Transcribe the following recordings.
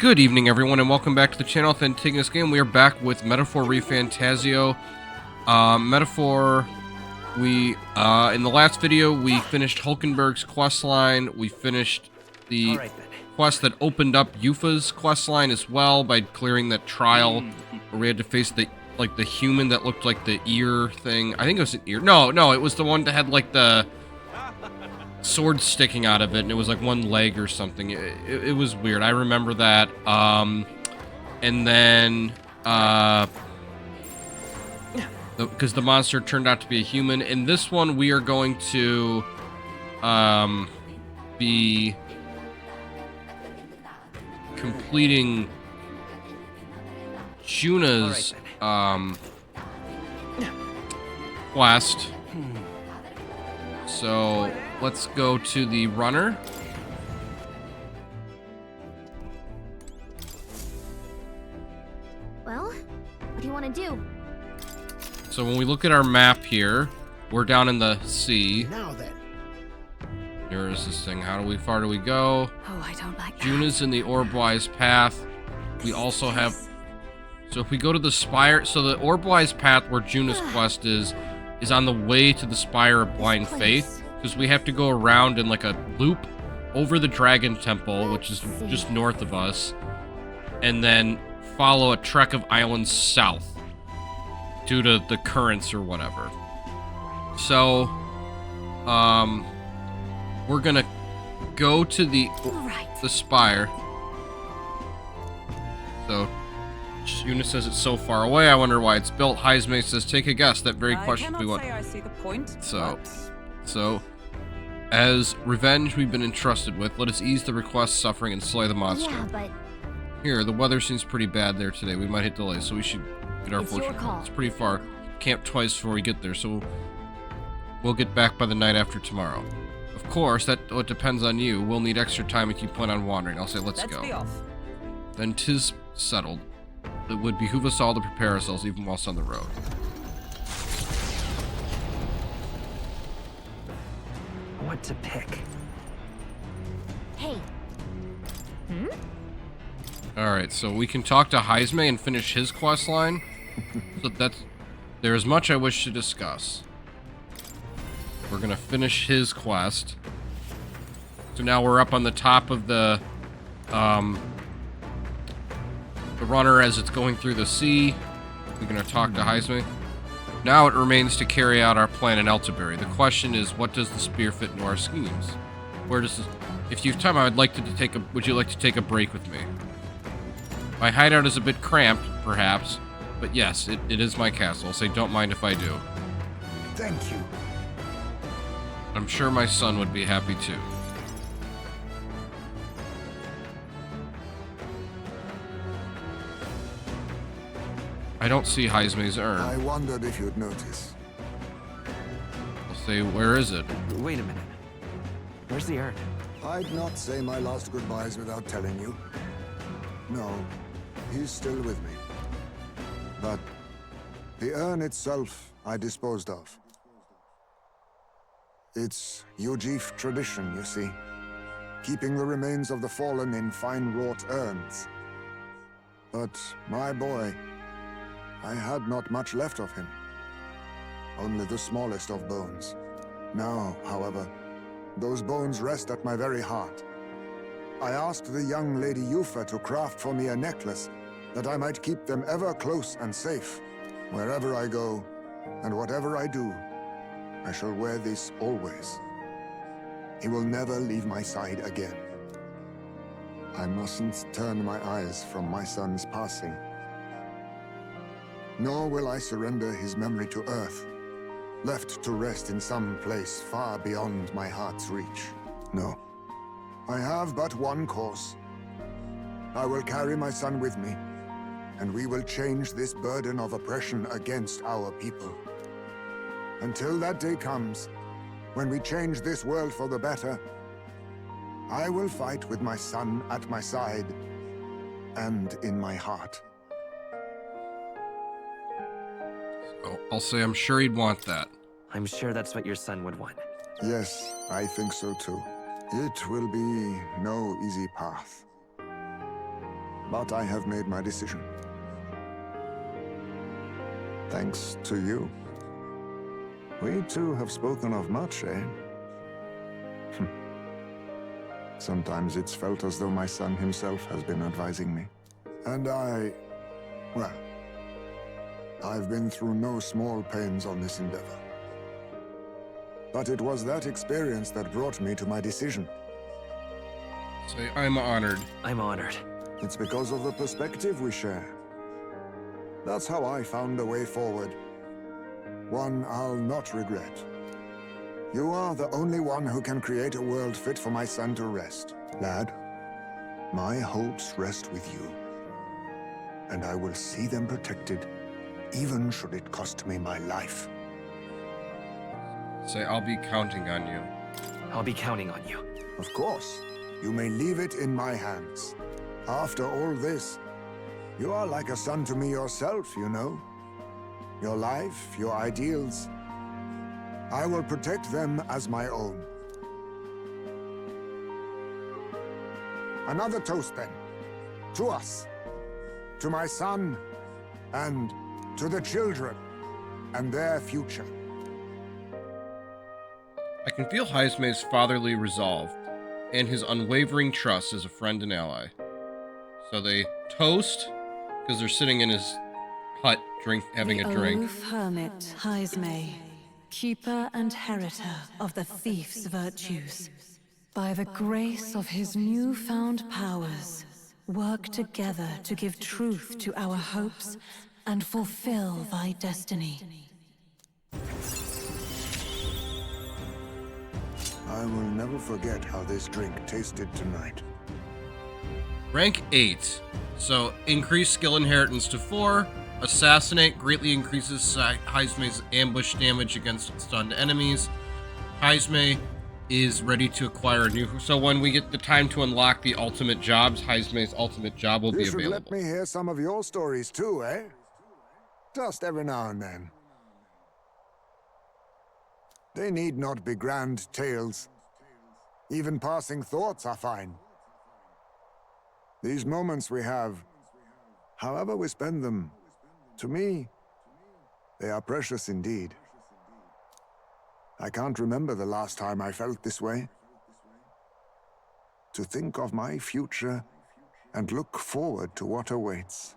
Good evening, everyone, and welcome back to the channel. Thank you for taking this game. We are back with Metaphor Refantazio. Metaphor, in the last video, we finished Hulkenberg's questline. We finished the quest that opened up Eupha's questline as well by clearing that trial where we had to face the human that looked like the ear thing. I think it was an ear. No, it was the one that had like the sword sticking out of it, and it was like one leg or something. It was weird. I remember that. And then because the monster turned out to be a human. In this one, we are going to be completing Junah's quest. So let's go to the runner. Well, what do you want to do? So when we look at our map here, we're down in the sea. Now then. Here is this thing. How far do we go? Oh, I don't like that. Junah's in the Orbwise path. We also have... So if we go to the Spire... So the Orbwise path where Junah's quest is on the way to the Spire of Blind Faith. Because we have to go around in like a loop over the Dragon Temple, which is just north of us. And then follow a trek of islands south due to the currents or whatever. So, we're gonna go to the Spire. So, Junah says it's so far away. I wonder why it's built. Heismay says, take a guess. That very question we want. I see the point. So, as revenge we've been entrusted with, let us ease the request, suffering, and slay the monster. Yeah, but Here, the weather seems pretty bad there today. We might hit delays, so we should get our fortune. It's pretty far. Camp twice before we get there, so we'll get back by the night after tomorrow. Of course, that depends on you. We'll need extra time if you plan on wandering. I'll say, let's go. Be off. Then 'tis settled. It would behoove us all to prepare ourselves, even whilst on the road. What to pick? hey. Alright, so we can talk to Heismay and finish his quest line. So there is much I wish to discuss. We're gonna finish his quest. So now we're up on the top of the runner as it's going through the sea. We're gonna talk to Heismay. Now it remains to carry out our plan in Eltabury. The question is, what does the spear fit into our schemes? Where does this... If you have time, would you like to take a break with me? My hideout is a bit cramped, perhaps, but yes, it is my castle. I'll say don't mind if I do. Thank you. I'm sure my son would be happy too. I don't see Heismay's urn. I wondered if you'd notice. I'll say, where is it? Wait a minute. Where's the urn? I'd not say my last goodbyes without telling you. No, he's still with me. But the urn itself I disposed of. It's Ujif tradition, you see. Keeping the remains of the fallen in fine-wrought urns. But my boy, I had not much left of him. Only the smallest of bones. Now, however, those bones rest at my very heart. I asked the young Lady Eupha to craft for me a necklace that I might keep them ever close and safe. Wherever I go, and whatever I do, I shall wear this always. He will never leave my side again. I mustn't turn my eyes from my son's passing. Nor will I surrender his memory to Earth, left to rest in some place far beyond my heart's reach. No. I have but one course. I will carry my son with me, and we will change this burden of oppression against our people. Until that day comes, when we change this world for the better, I will fight with my son at my side and in my heart. Oh, I'll say I'm sure he'd want that. I'm sure that's what your son would want. Yes, I think so too. It will be no easy path. but I have made my decision. Thanks to you. We two have spoken of much, eh? Sometimes it's felt as though my son himself has been advising me. And well, I've been through no small pains on this endeavor. But it was that experience that brought me to my decision. Say, I'm honored. I'm honored. It's because of the perspective we share. That's how I found a way forward. One I'll not regret. You are the only one who can create a world fit for my son to rest. Lad, my hopes rest with you. And I will see them protected, even should it cost me my life. Say, I'll be counting on you. I'll be counting on you. Of course, you may leave it in my hands. After all this, you are like a son to me yourself, you know. Your life, your ideals, I will protect them as my own. Another toast then. To us. To my son, and to the children, and their future. I can feel Heismay's fatherly resolve and his unwavering trust as a friend and ally. So they toast because they're sitting in his hut, having a drink. Aloof hermit Heismay, keeper and heritor of the thief's virtues, by the grace of his newfound powers, work together to give truth to our hopes and fulfill thy destiny. I will never forget how this drink tasted tonight. Rank 8. So increase skill inheritance to 4. Assassinate greatly increases Heismay's ambush damage against stunned enemies. Heismay is ready to acquire a new... So when we get the time to unlock the ultimate jobs, Heismay's ultimate job will be available. You should let me hear some of your stories too, eh? Just every now and then. They need not be grand tales. Even passing thoughts are fine. These moments we have, however we spend them, to me, they are precious indeed. I can't remember the last time I felt this way. To think of my future and look forward to what awaits.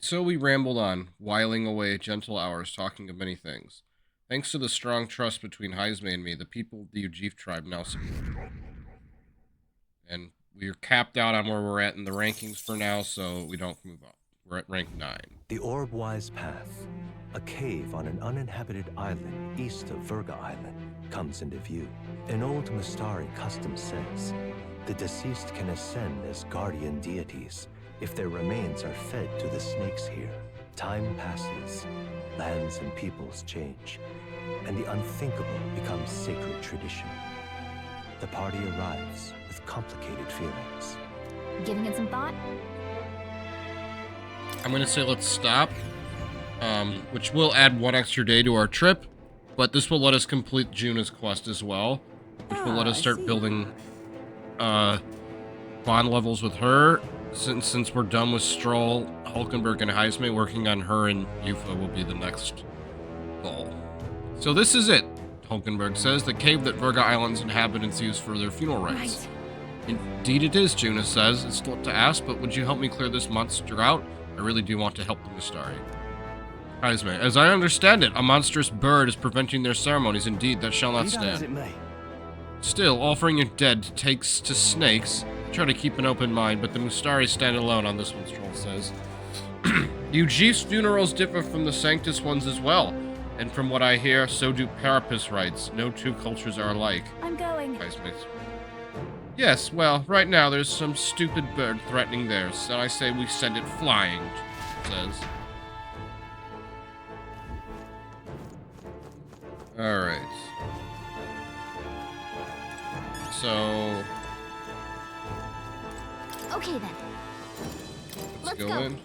So we rambled on, whiling away gentle hours, talking of many things. Thanks to the strong trust between Heismay and me, the people of the Ujif tribe now support. And we're capped out on where we're at in the rankings for now, so we don't move up. We're at rank 9. The Orb-Wise Path, a cave on an uninhabited island east of Virga Island, comes into view. An old Mustari custom says, the deceased can ascend as guardian deities if their remains are fed to the snakes here. Time passes, lands and peoples change, and the unthinkable becomes sacred tradition. The party arrives with complicated feelings. Giving it some thought? I'm going to say let's stop, which will add 1 extra day to our trip, but this will let us complete Junah's quest as well, which will let us start building bond levels with her. Since we're done with Stroll, Hulkenberg, and Heismay, working on her and Eupha will be the next goal. So this is it, Hulkenberg says, the cave that Virga Island's inhabitants use for their funeral rites. Right. Indeed it is, Junah says. It's not to ask, but would you help me clear this monster out? I really do want to help the Mustari. Heismay, as I understand it, a monstrous bird is preventing their ceremonies. Indeed, that shall not stand. As it may. Still, offering your dead takes to snakes. Try to keep an open mind, but the Mustari stand alone on this one, Stroll says. Ujif's funerals differ from the Sanctus ones as well, and from what I hear, so do Parapus rites. No two cultures are alike. I'm going. Heismay's. Yes, well, right now there's some stupid bird threatening theirs, and I say we send it flying, says. Alright. So... Okay then. Let's go in.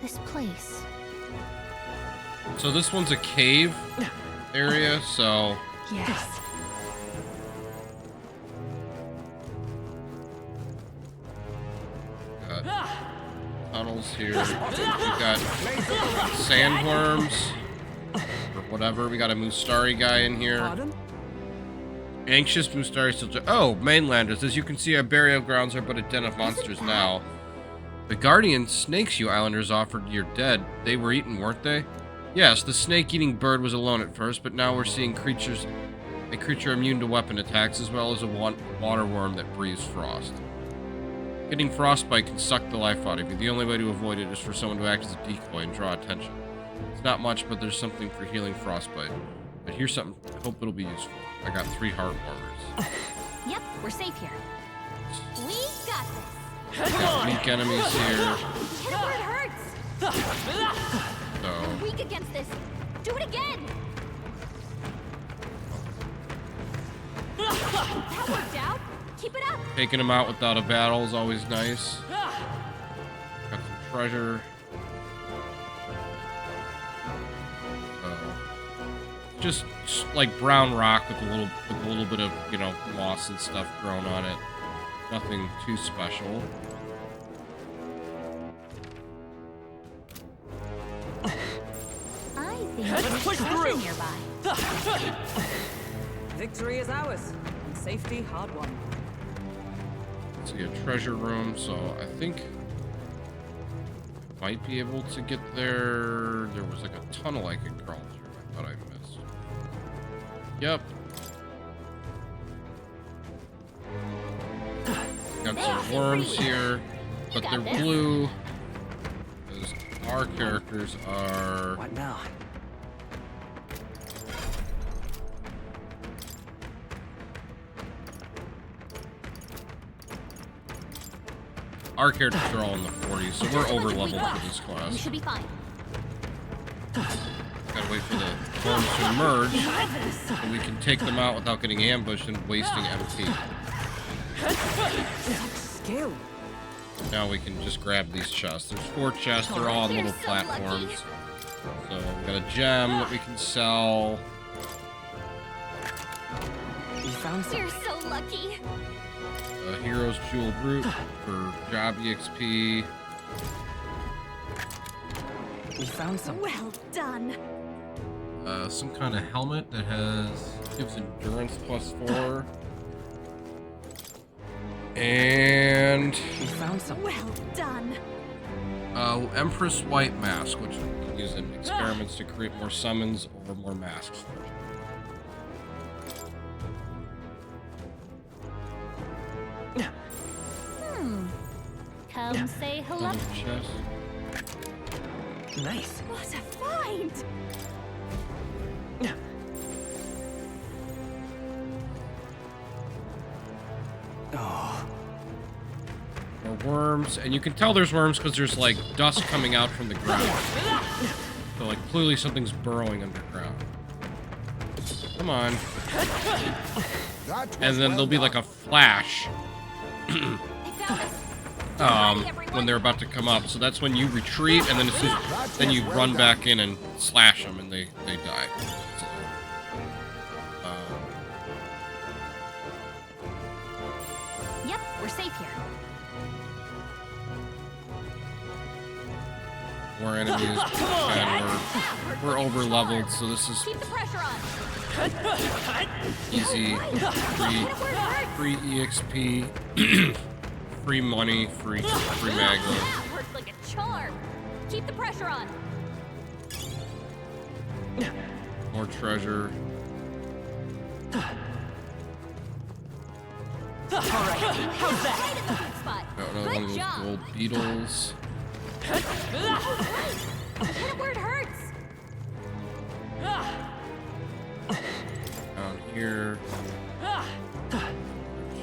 This place. So this one's a cave area, so... Yes. Got tunnels here. We got sandworms. Or whatever. We got a Mustari guy in here. Pardon? Anxious Mustari still... Oh, mainlanders. As you can see, our burial grounds are but a den of monsters now. The guardian snakes you islanders offered your dead. They were eaten, weren't they? Yes, the snake-eating bird was alone at first, but now we're seeing a creature immune to weapon attacks, as well as a water worm that breathes frost. Getting frostbite can suck the life out of you. The only way to avoid it is for someone to act as a decoy and draw attention. It's not much, but there's something for healing frostbite. But here's something. I hope it'll be useful. I got 3 heart warmers. Yep, we're safe here. We got this. Got weak enemies here. Hit it where it hurts. So We're weak against this. Do it again. That worked out. Keep it up. taking them out without a battle is always nice. Got some treasure. Just like brown rock with a little bit of, you know, moss and stuff grown on it. Nothing too special. I think there's push treasure through. nearby. Victory is ours, and safety hard won. Let's see, a treasure room, so I think I might be able to get there. There was like a tunnel I could crawl through. I thought I missed. Yep. Got some worms here, but they're blue. Because our characters are... What now? Our characters are all in the 40s, so we're over leveled for this We class. should be fine. Gotta wait for the worms to emerge, and we can take them out without getting ambushed and wasting MP. Skill. Now we can just grab these chests. There's 4 chests, they're all on little platforms. So we got a gem that we can sell. We found some. You're so lucky. A Hero's Jewel Root for job EXP. We found some. Well done. Some kind of helmet that gives endurance +4. And We found some. Well done. Empress White Mask, which we can use in experiments to create more summons or more masks. Come say hello. Another chest. Nice. What a find! Oh, More worms, and you can tell there's worms because there's like dust coming out from the ground. So like clearly something's burrowing underground. Come on. And then there'll be like a flash They found us. when they're about to come up. So that's when you retreat, and then it's just, then you run back in and slash them, and they die. So, Yep, we're safe here. more enemies, and we're over leveled, so this is Keep the pressure on. easy. Free EXP, free money, free magnet. That worked like a charm. Keep the pressure on. More treasure. All right. How's that? Right in the sweet spot. Got another one of Good those job. gold beetles. Hit it where it hurts. Down here.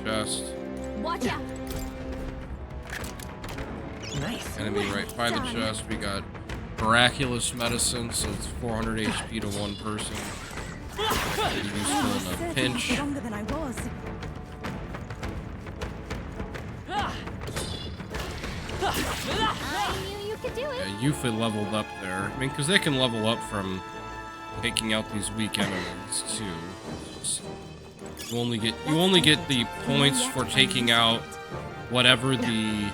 Chest. Watch out. Nice. Enemy right by the chest. We got miraculous medicine, so it's 400 HP to one person. Be useful in a pinch. Stronger than I was. I knew you could do it. Yeah, Eupha leveled up there. I mean, because they can level up from taking out these weak enemies too. You only get the points for taking out whatever the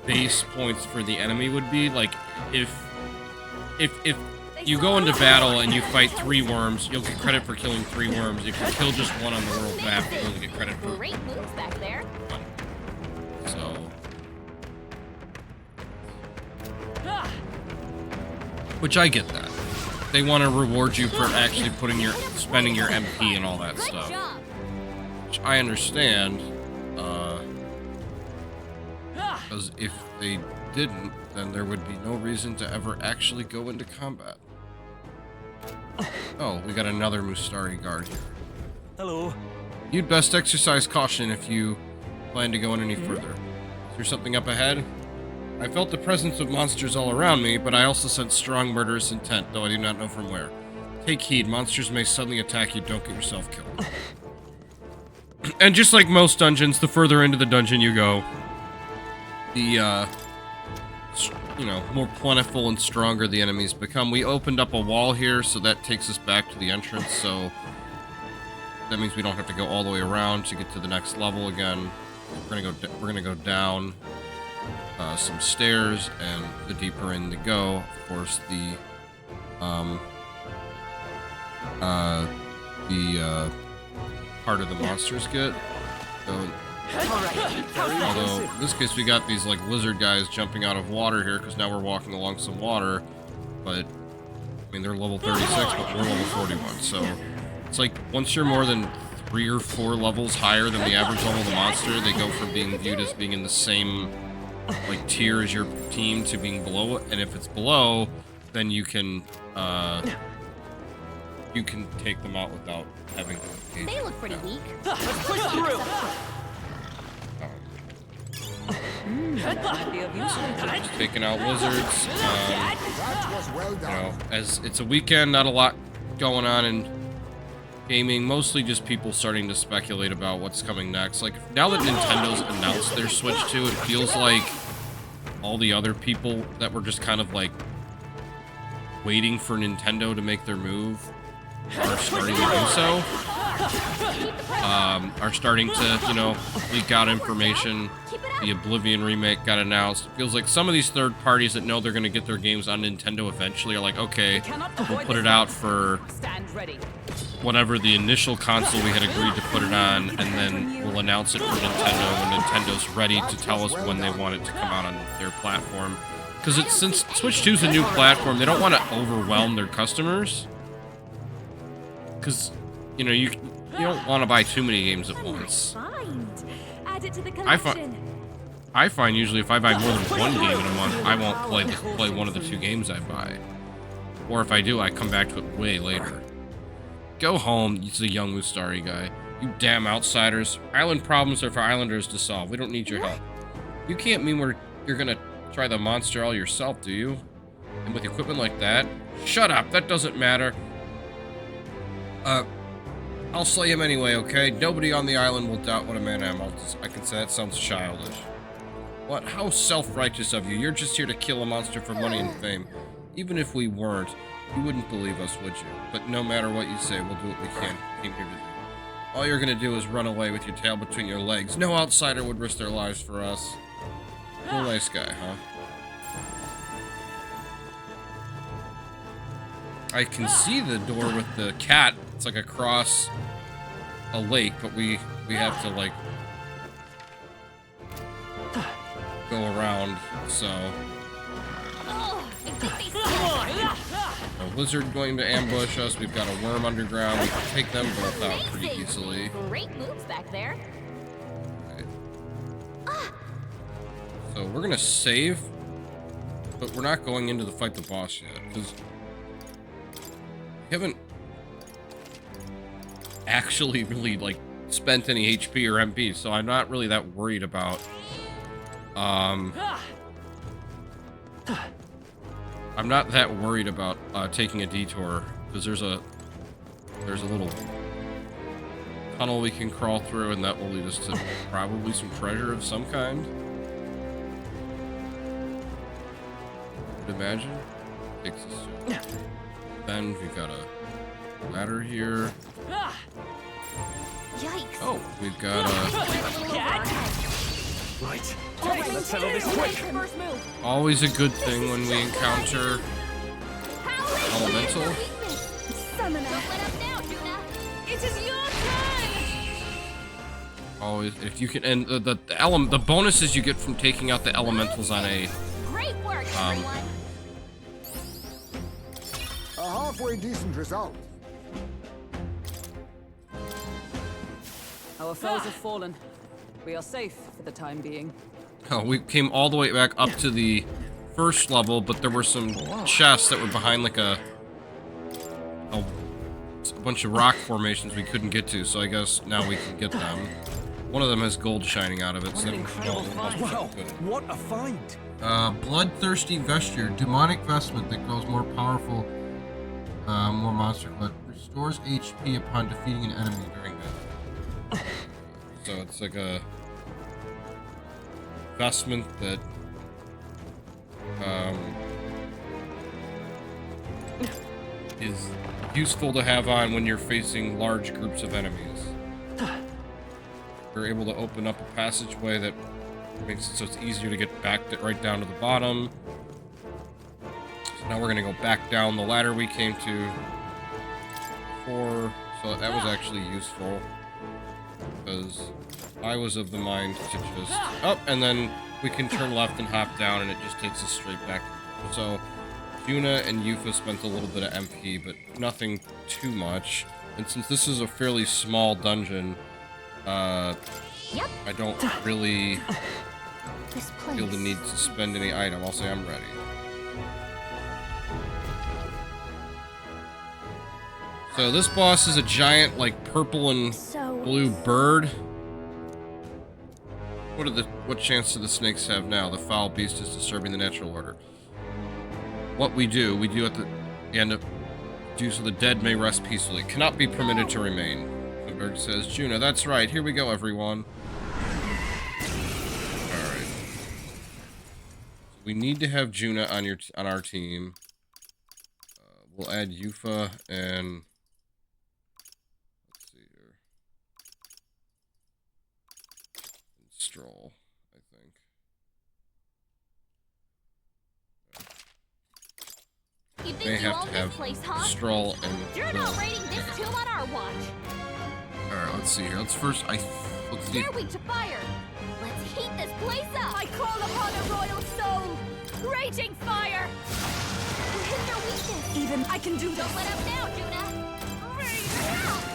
base points for the enemy would be. Like if you go into battle and you fight 3 worms, you'll get credit for killing 3 worms. If you kill just one on the world map, you only get credit for Great moves back there. 1. So. Which I get that. They want to reward you for actually spending your MP and all that Good stuff. job. Which I understand. Because if they didn't, then there would be no reason to ever actually go into combat. Oh, we got another Mustari guard here. Hello. You'd best exercise caution if you plan to go in any further. Is there something up ahead? I felt the presence of monsters all around me, but I also sensed strong murderous intent, though I do not know from where. Take heed, monsters may suddenly attack you, don't get yourself killed. And just like most dungeons, the further into the dungeon you go, the, more plentiful and stronger the enemies become. We opened up a wall here, so that takes us back to the entrance, so that means we don't have to go all the way around to get to the next level again. We're gonna go down some stairs, and the deeper in the go, of course, the harder the monsters get. So, although in this case we got these like lizard guys jumping out of water here because now we're walking along some water, but I mean they're level 36, but we're level 41. So it's like once you're more than 3 or 4 levels higher than the average level of the monster, they go from being viewed as being in the same like tier as your team to being below it, and if it's below, then you can take them out without having to engage. They look pretty weak. Let's push through. That might be of use. Just taking out lizards. That was well done. As it's a weekend, not a lot going on in gaming. Mostly just people starting to speculate about what's coming next. Like now that Nintendo's announced their Switch 2, it feels like all the other people that were just kind of like waiting for Nintendo to make their move are starting to do so. Are starting to, leak out information. The Oblivion remake got announced. It feels like some of these third parties that know they're going to get their games on Nintendo eventually are like, okay, we'll put it out for Stand ready. whatever the initial console we had agreed to put it on, and then we'll announce it for Nintendo when Nintendo's ready to tell us when they want it to come out on their platform. Because since Switch 2 is a new platform, they don't want to overwhelm their customers. Because, you don't want to buy too many games at once. Add it to the I find usually if I buy more than one game in a month, I won't play one of the 2 games I buy. Or if I do, I come back to it way later. Go home, you the young Mustari guy. You damn outsiders. Island problems are for islanders to solve. We don't need your help. You can't mean you're gonna try the monster all yourself, do you? And with equipment like that? Shut up, that doesn't matter. I'll slay him anyway, okay? Nobody on the island will doubt what a man am. I can say that sounds childish. What? How self-righteous of you. You're just here to kill a monster for money and fame. Even if we weren't, you wouldn't believe us, would you? But no matter what you say, we'll do what we can. Came here to do. All you're gonna do is run away with your tail between your legs. No outsider would risk their lives for us. Real nice guy, huh? I can see the door with the cat. It's like across a lake, but we have to like go around, so a lizard going to ambush us. We've got a worm underground. We can take them both out pretty easily. Great moves back there. Right. So we're gonna save, but we're not going into the fight the boss yet because we haven't actually really like spent any HP or MP, so I'm not really that worried about I'm not that worried about taking a detour because there's a little tunnel we can crawl through, and that will lead us to probably some treasure of some kind. would imagine. Takes us to bend. We've got a ladder here. Yikes. Oh, we've got a Right. Let's settle this quick. First move. always a good thing when we encounter elemental. Summon Don't let up now, Junah. It is your turn. Always, if you can, and the bonuses you get from taking out the elementals on a Great work, everyone. A halfway decent result. Our foes have fallen. We are safe for the time being. Oh, we came all the way back up to the first level, but there were some chests that were behind like a bunch of rock formations we couldn't get to, so I guess now we can get them. One of them has gold shining out of it, so Wow, what a find! Bloodthirsty Vesture, demonic vestment that grows more powerful, more monster blood, restores HP upon defeating an enemy during battle. So it's like a vestment that is useful to have on when you're facing large groups of enemies. We're able to open up a passageway that makes it so it's easier to get back right down to the bottom. So now we're gonna go back down the ladder we came to before. So that was actually useful because I was of the mind to just up, and then we can turn left and hop down, and it just takes us straight back. So Junah and Eupha spent a little bit of MP, but nothing too much. And since this is a fairly small dungeon, I don't really feel the need to spend any item. I'll say I'm ready. So this boss is a giant, like, purple and blue bird. What chance do the snakes have now? The foul beast is disturbing the natural order. What we do at the end of do so the dead may rest peacefully. Cannot be permitted to remain. Berg says, Junah, that's right. Here we go, everyone. Alright. We need to have Junah on our team. We'll add Eupha and let's see here. And Stroll, I think. You May think you have own to this have place, huh? Stroll and You're Bill. not raiding this tomb on our watch. Alright, let's see here. Let's see. They're weak to fire. Let's heat this place up. I call upon a royal soul. Raging fire. We'll hit their weakness. Even I can do Don't this. let up now, Junah.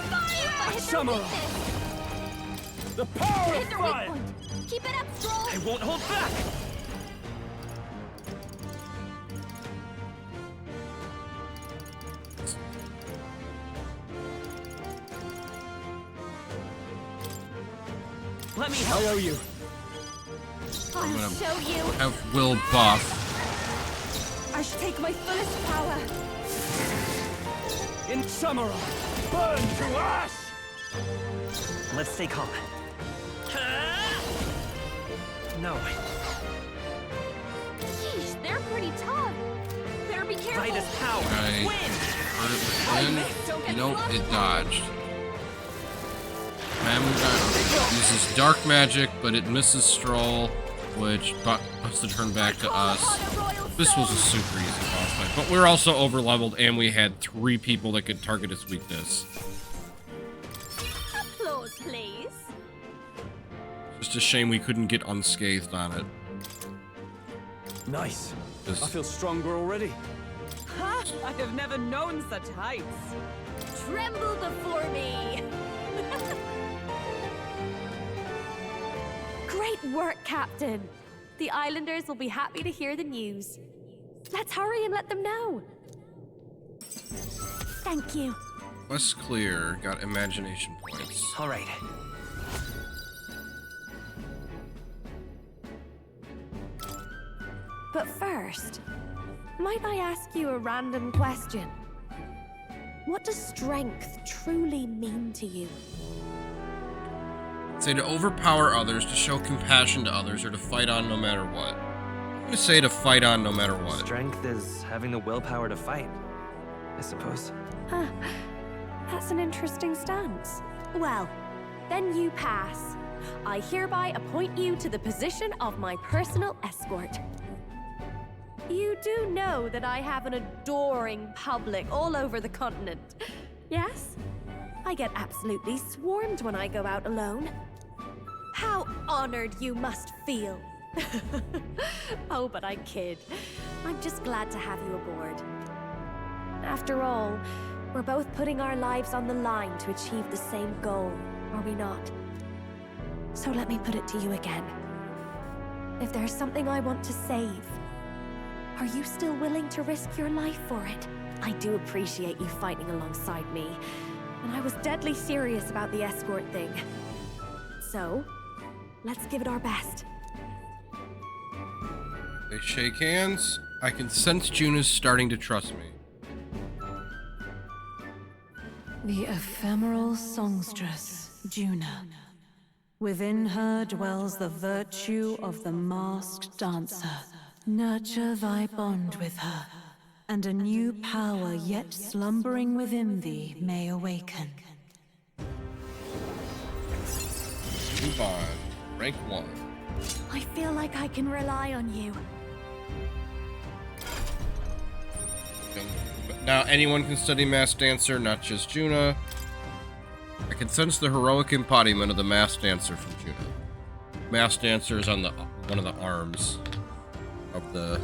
Fire! Hit their Summer. weakness. The power Hit of their weak fire! point. Keep it up, Stroll. I won't hold back! Let me help. I owe you. I'll gonna show you. Have Will buff. I should take my fullest power. In Samara, burn to ash! Let's stay calm. No. Sheesh, they're pretty tough. Better be careful. Fight is power. I Win! heard it was in. Nope, it dodged. Uses dark magic, but it misses Stroll, which puts the turn back to us. This was a super easy boss fight, but we're also over leveled, and we had 3 people that could target its weakness. Applause, please. Just a shame we couldn't get unscathed on it. Nice. This- I feel stronger already. Ha! I have never known such heights. Tremble before me. Great work, Captain. The Islanders will be happy to hear the news. Let's hurry and let them know. Thank you. Quest clear. Got imagination points. All right. But first, might I ask you a random question? What does strength truly mean to you? Say to overpower others, to show compassion to others, or to fight on no matter what. You say to fight on no matter what. Strength is having the willpower to fight, I suppose. Huh. That's an interesting stance. Well, then you pass. I hereby appoint you to the position of my personal escort. You do know that I have an adoring public all over the continent, yes? I get absolutely swarmed when I go out alone. How honored you must feel. Oh, but I kid. I'm just glad to have you aboard. After all, we're both putting our lives on the line to achieve the same goal, are we not? So let me put it to you again. If there's something I want to save, are you still willing to risk your life for it? I do appreciate you fighting alongside me, and I was deadly serious about the escort thing. So, let's give it our best. They shake hands. I can sense Junah's starting to trust me. The ephemeral songstress, Junah. Within her dwells the virtue of the masked dancer. Nurture thy bond with her, and a new power yet slumbering within thee may awaken. New bond. Rank 1. I feel like I can rely on you. Now anyone can study Masked Dancer, not just Junah. I can sense the heroic embodiment of the Masked Dancer from Junah. Masked Dancer is on the one of the arms of the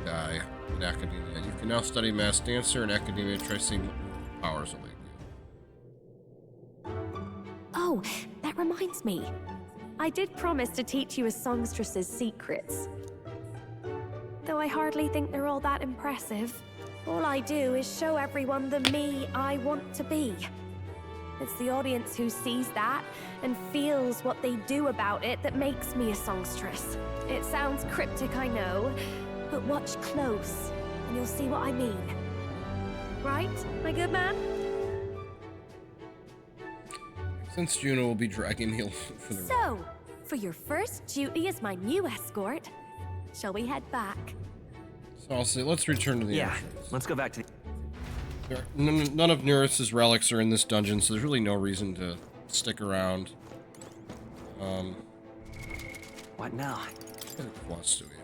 guy in academia. You can now study Masked Dancer in academia. Try seeing what powers awake you. Oh, that reminds me. I did promise to teach you a songstress's secrets. Though I hardly think they're all that impressive. All I do is show everyone the me I want to be. It's the audience who sees that and feels what they do about it that makes me a songstress. It sounds cryptic, I know, but watch close and you'll see what I mean. Right, my good man? Since Junah will be dragging me for the So, for your first duty as my new escort, shall we head back? So I'll say, let's return to the Yeah, entrance. let's go back to the... None of Neris's relics are in this dungeon, so there's really no reason to stick around. What now? What a quest do we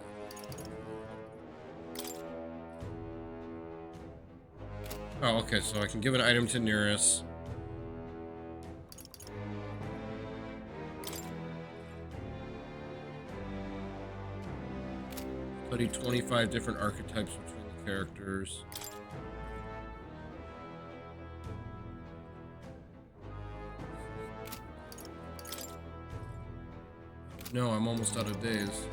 have? Oh, okay, so I can give an item to Neris. Study 25 different archetypes between the characters. No, I'm almost out of days.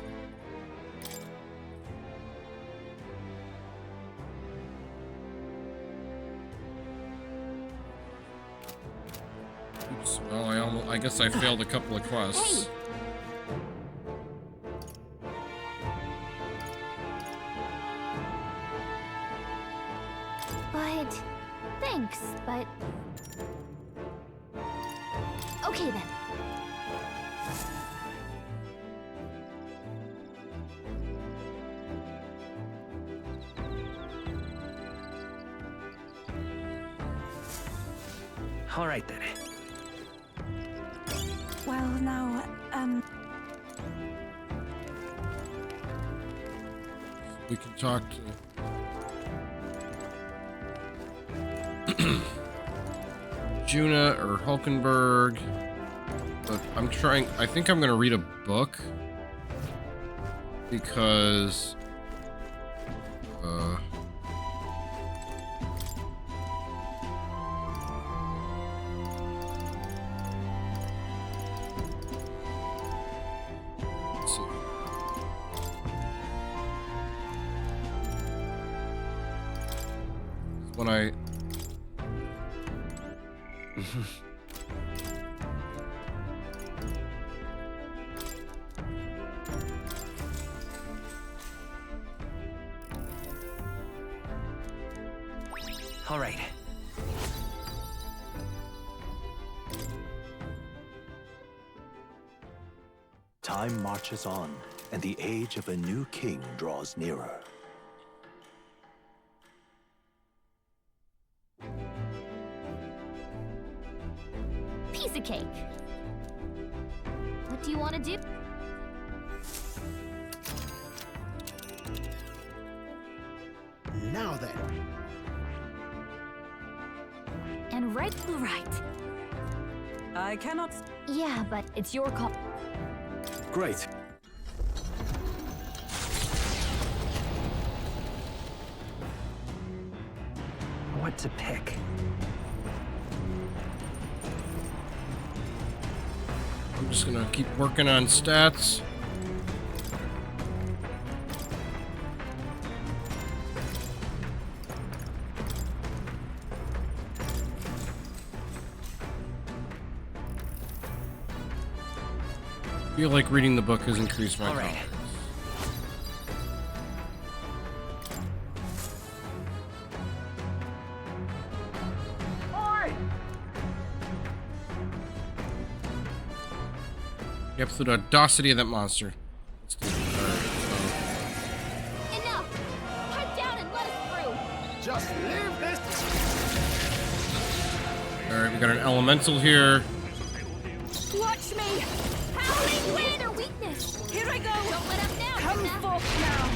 Oops, well, I guess I failed a couple of quests. Hey. But thanks, but okay then. All right then. Well, now, We can talk to... Junah or Hulkenberg, but I think I'm gonna read a book because let's see. When I All right. Time marches on, and the age of a new king draws nearer. Piece of cake. What do you want to do? Now then. And right. I cannot. Yeah, but it's your call. Great. What to pick? I'm just gonna keep working on stats. I feel like reading the book has increased my confidence. Yep, through the audacity of that monster. Let's do it. Enough! Pipe down and let us through! Just leave this. Alright, we got an elemental here. Watch me! Howling wind or weakness! Here I go! Don't let up now! Come forth now!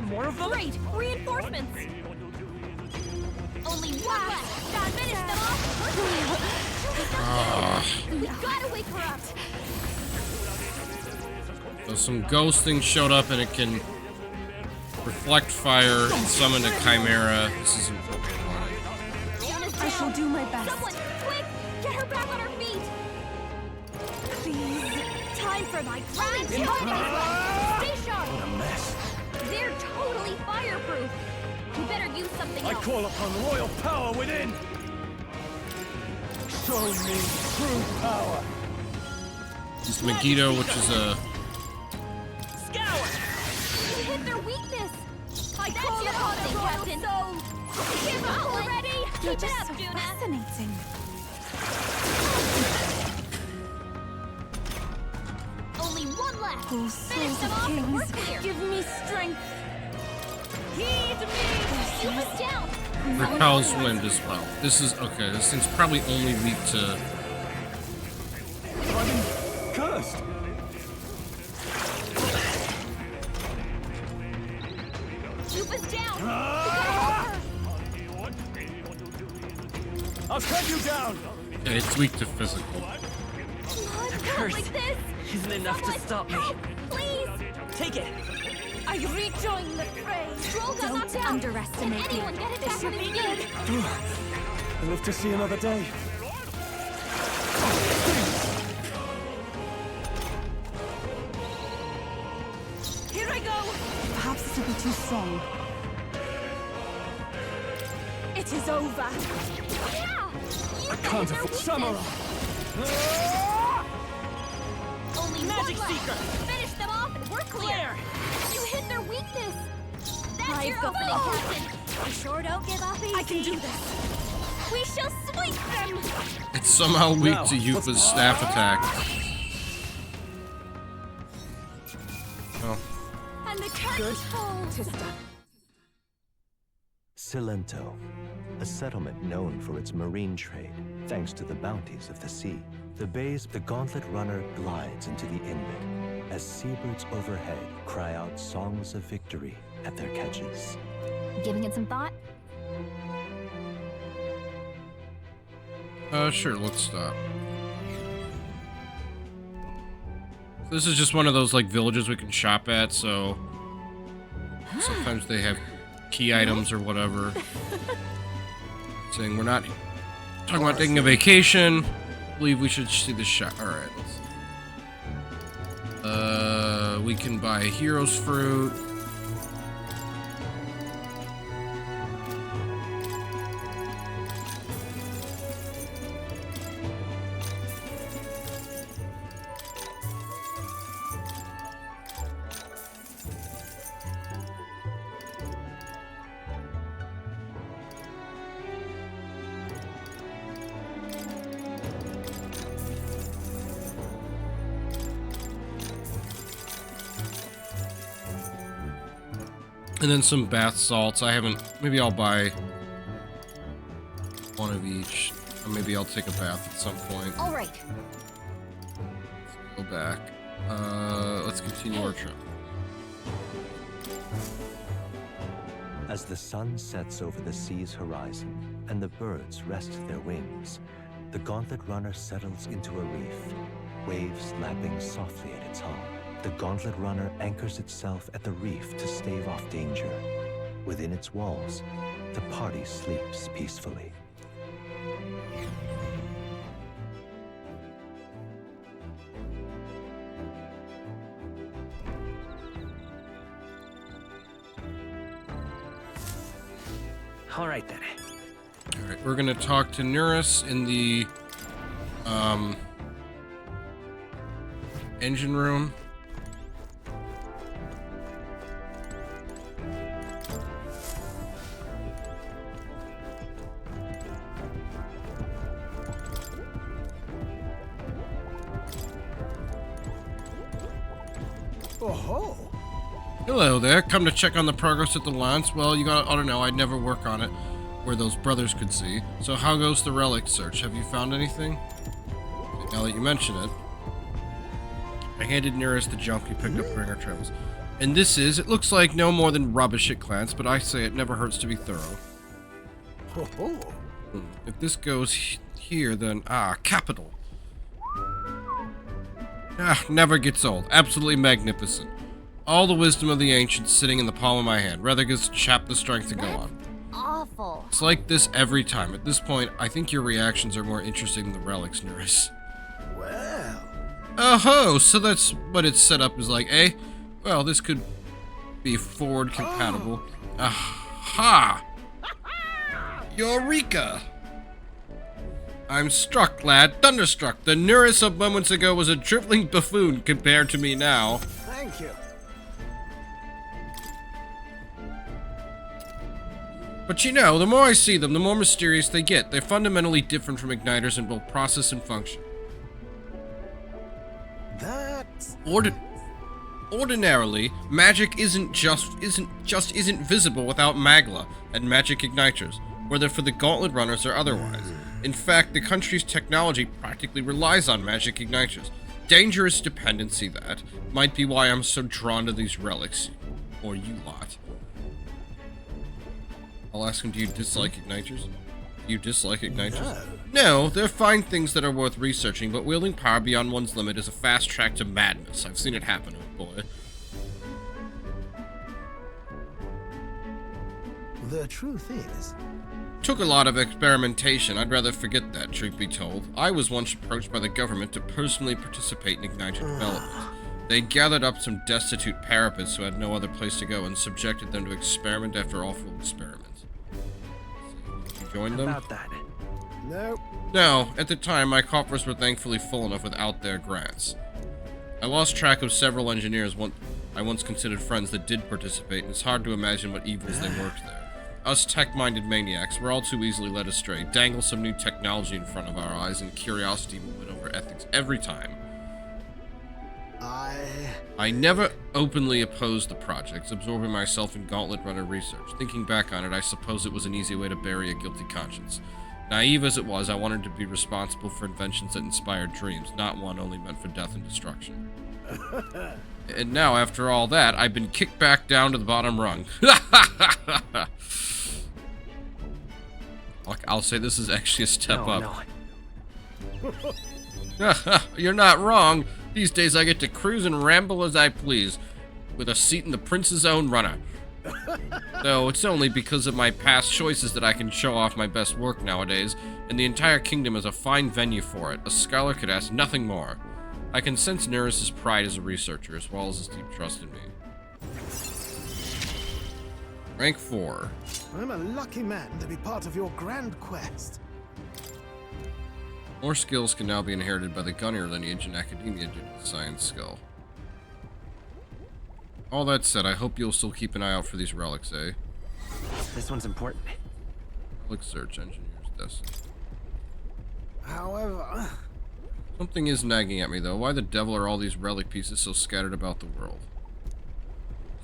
More of them? Great! Reinforcements! Only one left! Finish them off! We gotta wake her up! So some ghost thing showed up and it can reflect fire and summon a chimera. This isn't what we wanted. I shall do my best. Someone, quick! Get her back on her feet! Please. Time for my grind! Stay sharp! What a mess. They're totally fireproof! We better use something I else! call upon royal power within. Show me true power. This is Megiddo, which is a... Scour! You hit their weakness! That's your thing, Captain! Give up already! You're Keep it just up, so Junah! fascinating. Only one left! Oh, Finish souls them of off and we're kings, clear! give me strength. Heed me! Keep us down! repels wind as well. This is... okay, this thing's probably only weak to... I'm cursed. Keep us down! I'll cut you down. Yeah, it's weak to physical. Not curse like this! isn't enough to Someone stop me. help, please! Take it! I rejoin the fray! Stroll got knocked out! underestimate Can anyone me. get it This back on should his be feet? I live to see another day. Here I go! Perhaps this will be too strong. It is over! Yeah! I can't afford Samurai. Only Magic one left. Seeker! Finish them off and we're clear! You hit their weakness! That's your opening, Captain! We sure don't give up easy! I can do this. We shall sweep them! It's somehow weak Now, to Eupha's staff attack. Oh. And the curtain falls! Cilento, a settlement known for its marine trade, thanks to the bounties of the sea. The bay's the gauntlet runner glides into the inlet as seabirds overhead cry out songs of victory at their catches. Giving it some thought? Sure, let's stop. This is just one of those, like, villages we can shop at, so... sometimes they have key items or whatever. Saying we're not talking about taking a vacation. I believe we should see the shop. Alright, let's see. We can buy hero's fruit. And then some bath salts. I haven't... Maybe I'll buy one of each. Or maybe I'll take a bath at some point. All right. Go back. Let's continue our trip. As the sun sets over the sea's horizon and the birds rest their wings, the Gauntlet Runner settles into a reef, waves lapping softly at its hull. The Gauntlet Runner anchors itself at the reef to stave off danger. Within its walls, the party sleeps peacefully. All right then. All right, we're gonna talk to Neurus in the engine room. Oh-ho! Hello there, come to check on the progress at the lance. Well, you gotta, I don't know, I'd never work on it where those brothers could see. So how goes the relic search? Have you found anything? Now that you mention it. I handed Nearest the junk you picked up during our travels. And this is, it looks like no more than rubbish at glance, but I say it never hurts to be thorough. Ho-ho! If this goes here, then, capital. Never gets old. Absolutely magnificent. All the wisdom of the ancients sitting in the palm of my hand. Rather gives a chap the strength to go on. Awful. It's like this every time. At this point, I think your reactions are more interesting than the relics, Nearest. Well... Oh-ho! So that's what it's set up as like, eh? Well, this could be forward compatible. Aha! Eureka! I'm struck, lad. Thunderstruck. The Neurus of moments ago was a dribbling buffoon compared to me now. Thank you. But you know, the more I see them, the more mysterious they get. They're fundamentally different from igniters in both process and function. That's... Ordinarily, magic isn't visible without magla and magic igniters, whether for the Gauntlet Runners or otherwise. In fact, the country's technology practically relies on magic igniters. Dangerous dependency, that. Might be why I'm so drawn to these relics. Or you lot. I'll ask him, do you dislike igniters? Do you dislike igniters? No, they're fine things that are worth researching, but wielding power beyond one's limit is a fast track to madness. I've seen it happen, oh boy. The truth is... Took a lot of experimentation. I'd rather forget that, truth be told. I was once approached by the government to personally participate in igniter development. They gathered up some destitute parapets who had no other place to go and subjected them to experiment after awful experiments. You joined them? About that. No. No, at the time, my coffers were thankfully full enough without their grants. I lost track of several engineers I once considered friends that did participate, and it's hard to imagine what evils they worked there. Us tech-minded maniacs, we're all too easily led astray, dangle some new technology in front of our eyes, and curiosity will win over ethics every time. I never openly opposed the projects, absorbing myself in Gauntlet Runner research. Thinking back on it, I suppose it was an easy way to bury a guilty conscience. Naive as it was, I wanted to be responsible for inventions that inspired dreams, not one only meant for death and destruction. And now, after all that, I've been kicked back down to the bottom rung. I'll say this is actually a step up. No. You're not wrong. These days I get to cruise and ramble as I please, with a seat in the prince's own runner. Though it's only because of my past choices that I can show off my best work nowadays, and the entire kingdom is a fine venue for it. A scholar could ask nothing more. I can sense Neurus's pride as a researcher, as well as his deep trust in me. Rank 4. I'm a lucky man to be part of your grand quest. More skills can now be inherited by the gunner lineage in academia due to the science skill. All that said, I hope you'll still keep an eye out for these relics, eh? This one's important. Relic search, engineer's destiny. However... Something is nagging at me, though. Why the devil are all these relic pieces so scattered about the world?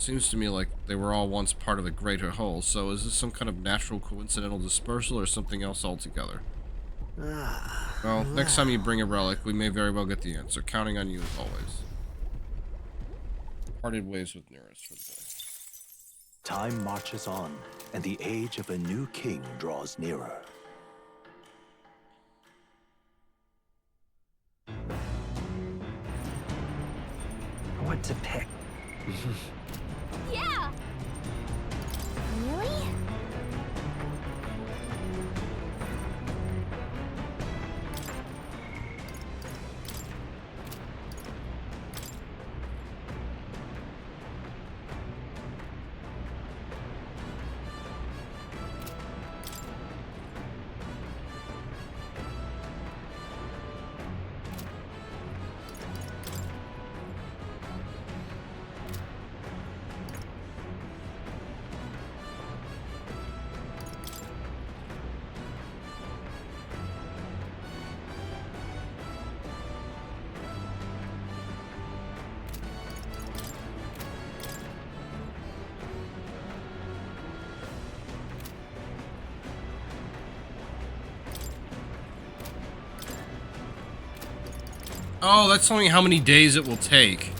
Seems to me like they were all once part of the greater whole, so is this some kind of natural coincidental dispersal or something else altogether? Well, next time you bring a relic, we may very well get the answer. Counting on you as always. Parted ways with Nearest for the day. Time marches on, and the age of a new king draws nearer. What to pick? Yeah! Really? Oh, that's telling me how many days it will take.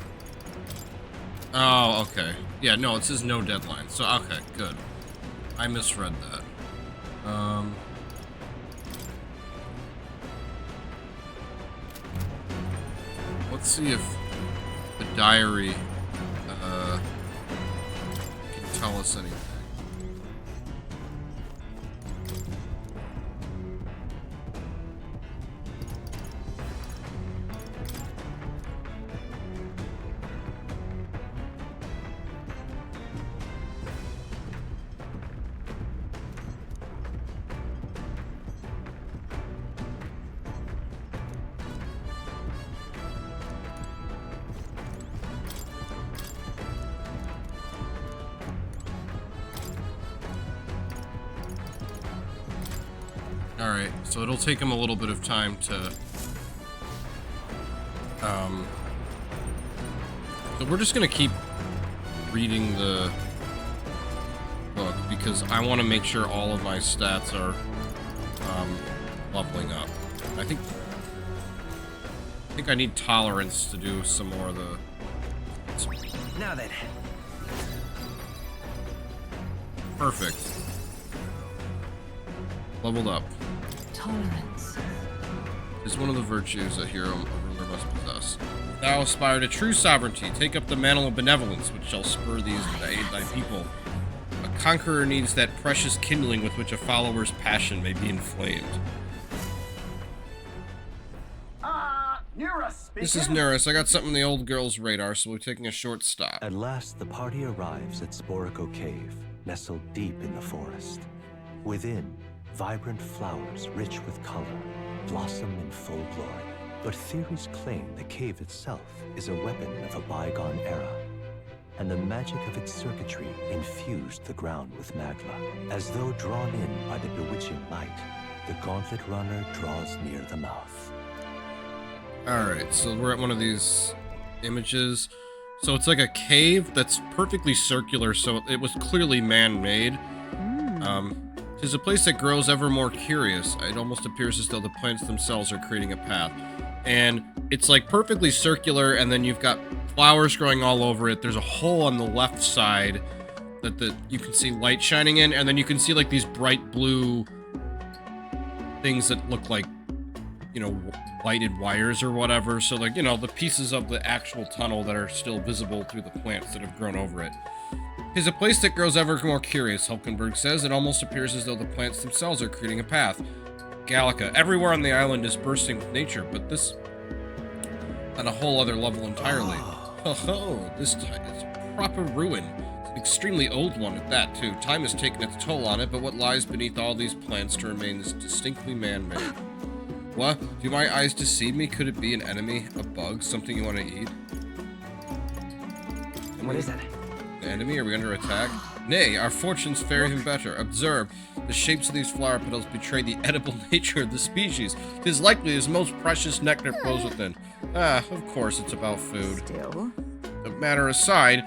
Oh, okay. Yeah, no, it says no deadline. So, okay, good. I misread that. Let's see if the diary can tell us anything. Alright, so it'll take him a little bit of time to... So we're just gonna keep reading the book, because I want to make sure all of my stats are, leveling up. I think I need tolerance to do some more of the... Now then. Perfect. Leveled up. Tolerance Is one of the virtues a hero or ruler must possess. Thou aspire to true sovereignty, take up the mantle of benevolence, which shall spur thee to aid thy people. A conqueror needs that precious kindling with which a follower's passion may be inflamed. Nearest, This is Nearest. I got something on the old girl's radar, so we're taking a short stop. At last, the party arrives at Sporico Cave, nestled deep in the forest. Within, vibrant flowers rich with color blossom in full glory. But theories claim the cave itself is a weapon of a bygone era, and the magic of its circuitry infused the ground with magma. As though drawn in by the bewitching light, the gauntlet runner draws near the mouth. Alright, so we're at one of these images. So it's like a cave that's perfectly circular, so it was clearly man-made. Tis a place that grows ever more curious. It almost appears as though the plants themselves are creating a path. And it's like perfectly circular, and then you've got flowers growing all over it. There's a hole on the left side that you can see light shining in, and then you can see like these bright blue things that look like, you know, lighted wires or whatever. So like, you know, the pieces of the actual tunnel that are still visible through the plants that have grown over it. 'Tis a place that grows ever more curious, Hulkenberg says. It almost appears as though the plants themselves are creating a path. Gallica, everywhere on the island is bursting with nature, but this on a whole other level entirely. Oh, this time is proper ruin. It's an extremely old one at that, too. Time has taken its toll on it, but what lies beneath all these plants to remain is distinctly man-made. What? Do my eyes deceive me? Could it be an enemy? A bug? Something you want to eat? What is that? The enemy? Are we under attack? Nay, our fortunes fare even better. Observe, the shapes of these flower petals betray the edible nature of the species. 'Tis likely his most precious nectar flows within. Ah, of course it's about food. Still. The matter aside,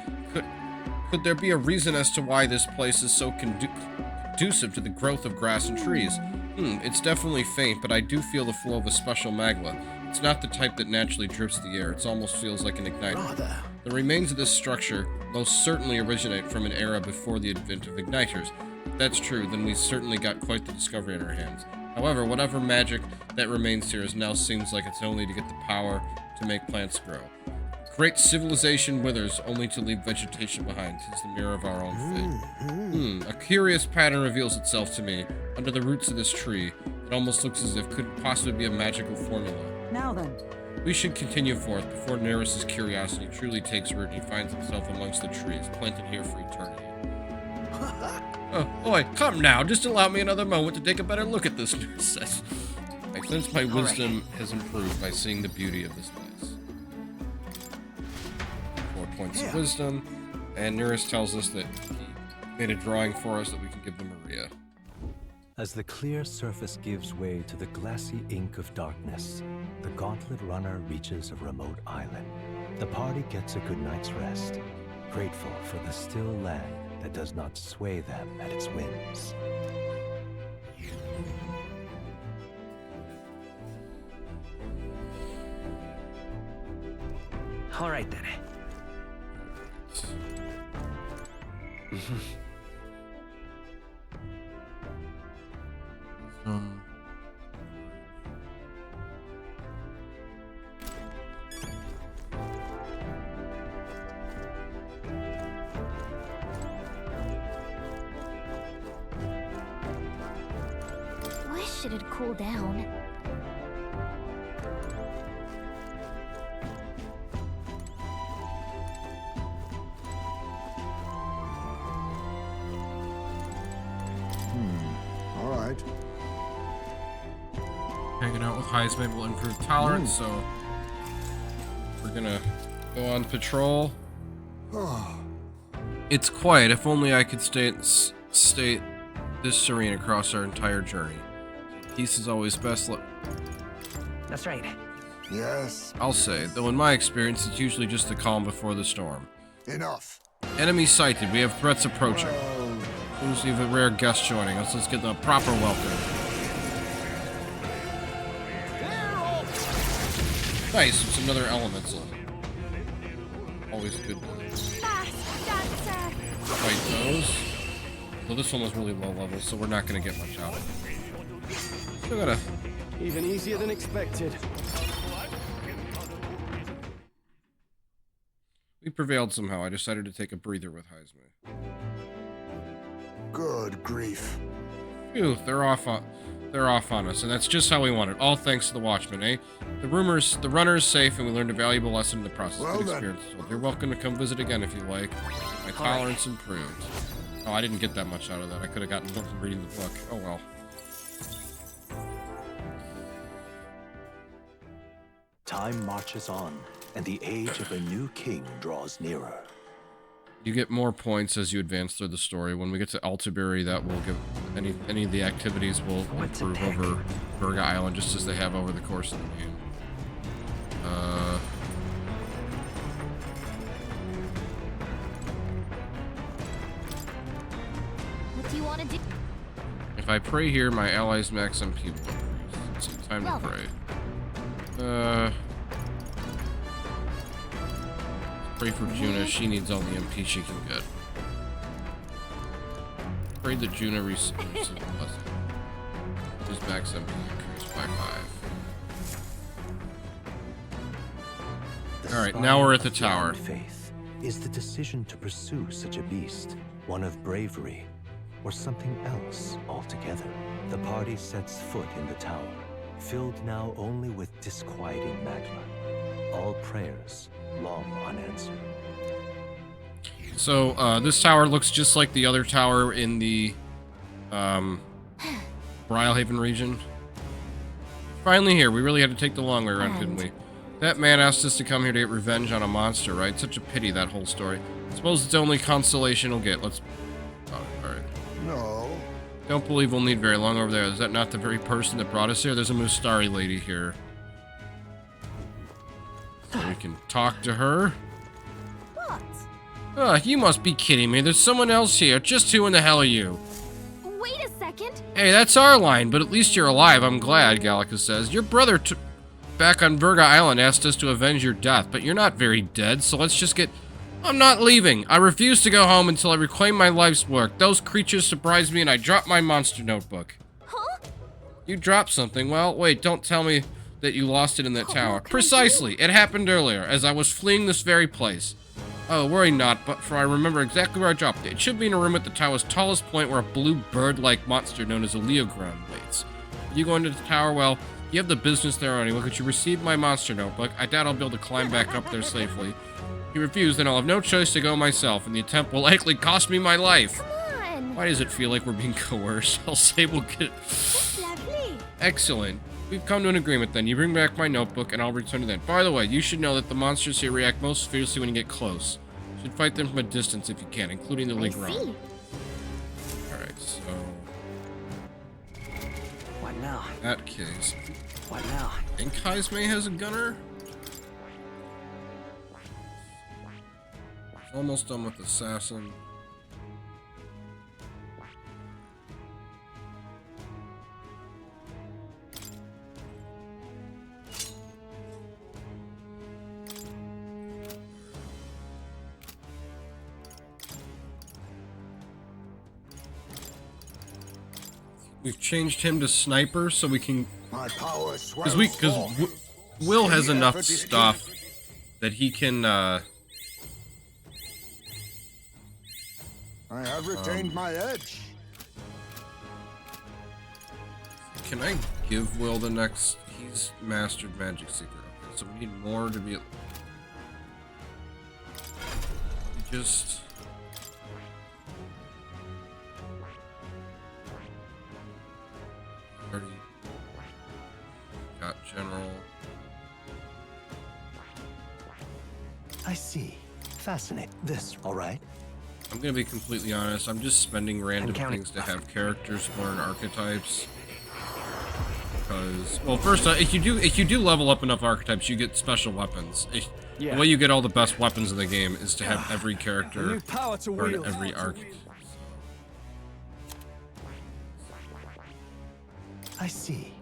Could there be a reason as to why this place is so conducive to the growth of grass and trees? It's definitely faint, but I do feel the flow of a special magma. It's not the type that naturally drips the air. It almost feels like an igniter. The remains of this structure most certainly originate from an era before the advent of igniters. If that's true, then we certainly got quite the discovery in our hands. However, whatever magic that remains here now seems like it's only to get the power to make plants grow. Great civilization withers, only to leave vegetation behind. 'Tis the mirror of our own fate. A curious pattern reveals itself to me. Under the roots of this tree, it almost looks as if it could possibly be a magical formula. Now then. We should continue forth before Neris's curiosity truly takes root and he finds himself amongst the trees, planted here for eternity. Oh, boy, come now. Just allow me another moment to take a better look at this princess. I sense my wisdom has improved by seeing the beauty of this place. 4 points of wisdom, and Neris tells us that he made a drawing for us that we can give to Maria. As the clear surface gives way to the glassy ink of darkness, the gauntlet runner reaches a remote island. The party gets a good night's rest, grateful for the still land that does not sway them at its whims. All right then. Wish it'd cool down. All right. Hanging out with Heismay will improve tolerance, so we're gonna go on patrol. It's quiet. If only I could stay this serene across our entire journey. Peace is always best. That's right. Yes. I'll say, though in my experience, it's usually just the calm before the storm. Enough. Enemy sighted. We have threats approaching. Who's even a rare guest joining us? Let's get the proper welcome. Nice, it's another elemental. Always good to fight those. Well, this one was really low level, so we're not going to get much out of it. Still gotta... Even easier than expected. We prevailed somehow. I decided to take a breather with Heismay. Good grief. Phew, they're off on us, and that's just how we want it. All thanks to the Watchman, eh? The runner is safe, and we learned a valuable lesson in the process. Well, Good experience. So you're welcome to come visit again if you like. My tolerance improved. Oh, I didn't get that much out of that. I could have gotten more from reading the book. Oh well. Time marches on, and the age of a new king draws nearer. You get more points as you advance through the story. When we get to Altabury, that will give any of the activities will improve over Verga Island, just as they have over the course of the game. What do you want to do? If I pray here, my allies max MP will increase. It's time to pray. Pray for Junah. She needs all the MP she can get. Pray that Junah receives a blessing. His max MP increased by 5. Alright, now we're at the tower. Faith is the decision to pursue such a beast, one of bravery, or something else altogether. The party sets foot in the tower, filled now only with disquieting magma. All prayers long unanswered. So, this tower looks just like the other tower in the, Brylehaven region. Finally here. We really had to take the long way around, didn't we? That man asked us to come here to get revenge on a monster, right? Such a pity, that whole story. I suppose it's the only consolation we'll get. Let's... Oh, alright. No. Don't believe we'll need very long over there. Is that not the very person that brought us here? There's a Mustari lady here. So we can talk to her. What? You must be kidding me. There's someone else here. Just who in the hell are you? Wait a second. Hey, that's our line, but at least you're alive. I'm glad, Gallica says. Your brother back on Virga Island asked us to avenge your death, but you're not very dead, so let's just get... I'm not leaving. I refuse to go home until I reclaim my life's work. Those creatures surprised me and I dropped my monster notebook. Huh? You dropped something. Well, wait, don't tell me that you lost it in that tower. what can I Precisely. It happened earlier, as I was fleeing this very place. Oh, worry not, but for I remember exactly where I dropped it. It should be in a room at the tower's tallest point where a blue bird-like monster known as a Leogron waits. You go into the tower, well, you have the business there anyway. Could you receive my monster notebook? I doubt I'll be able to climb back up there safely. If you refuse, then I'll have no choice to go myself, and the attempt will likely cost me my life. Come on. Why does it feel like we're being coerced? I'll say we'll get... That's lovely. Excellent. We've come to an agreement then. You bring back my notebook, and I'll return to that. By the way, you should know that the monsters here react most fiercely when you get close. You should fight them from a distance if you can, including the I Leogron. see. Alright, so... What now? in that case... What now? I think Heismay has a gunner? Almost done with Assassin. We've changed him to sniper so we can... My power Because swells forth. Will has The enough effort is stuff that he can, I have retained my edge. Can I give Will the next... He's mastered Magic Seeker. Okay, so we need more to be... Just... Already got General. I see. Fascinating. This, all right? I'm gonna be completely honest, I'm just spending random counting. things to have characters learn archetypes. Because, well, first, if you do level up enough archetypes, you get special weapons. The way you get all the best weapons in the game is to have every character New power to learn wield. every archetype. I see.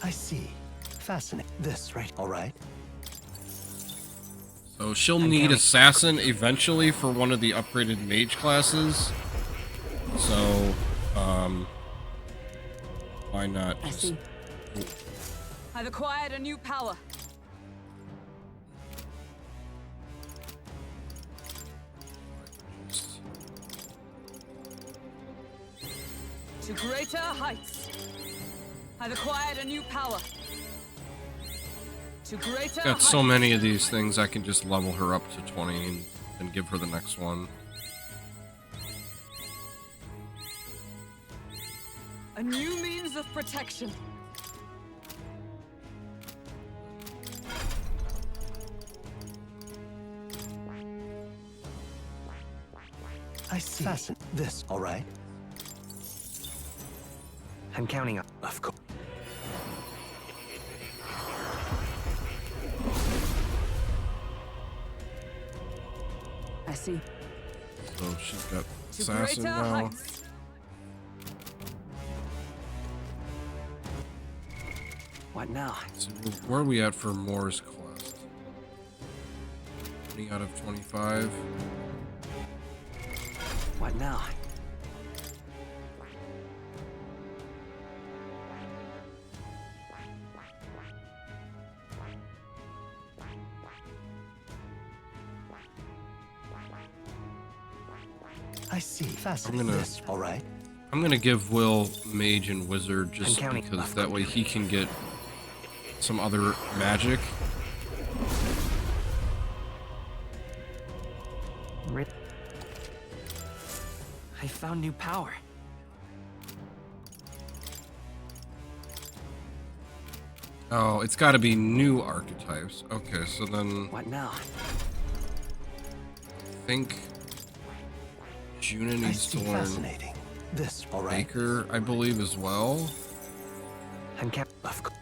I see. Fascinating. This, right? All right. So she'll need Assassin eventually for one of the upgraded mage classes. So, why not? I see. I've acquired a new power. To greater heights. I've acquired a new power. To greater Got so heights. many of these things, I can just level her up to 20 and give her the next one. A new means of protection. I see. Fascinating. This, all right? I'm counting on. Of course. I see. So she's got To Assassin greater now. heights. What now? So where are we at for Moore's Quest? 20 out of 25. What now? I see. Fascinating. gonna- This, all right? I'm gonna give Will Mage and Wizard just I'm counting. because that way he can get some other magic. I found new power. Oh, it's got to be new archetypes. Okay, so then What now? I think Junah needs to learn Fascinating. This, all right. Baker, I believe, as well. And kept. Of course.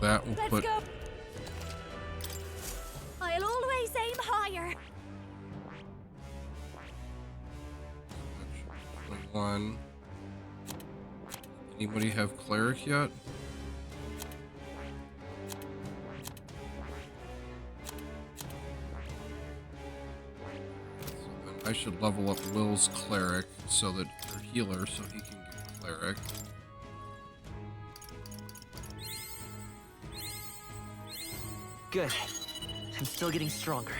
That will Let's put. go. I'll always aim higher. 21. Anybody have cleric yet? So then I should level up Will's cleric so that or healer so he can get cleric. Good. I'm still getting stronger.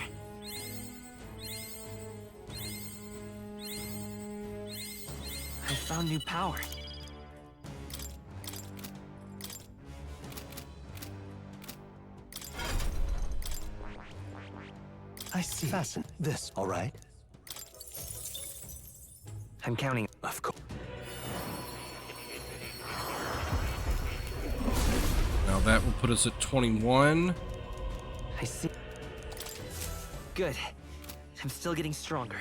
I found new power. I see. Fasten. This, all right. I'm counting. Of course. Now that will put us at 21. I see. Good. I'm still getting stronger.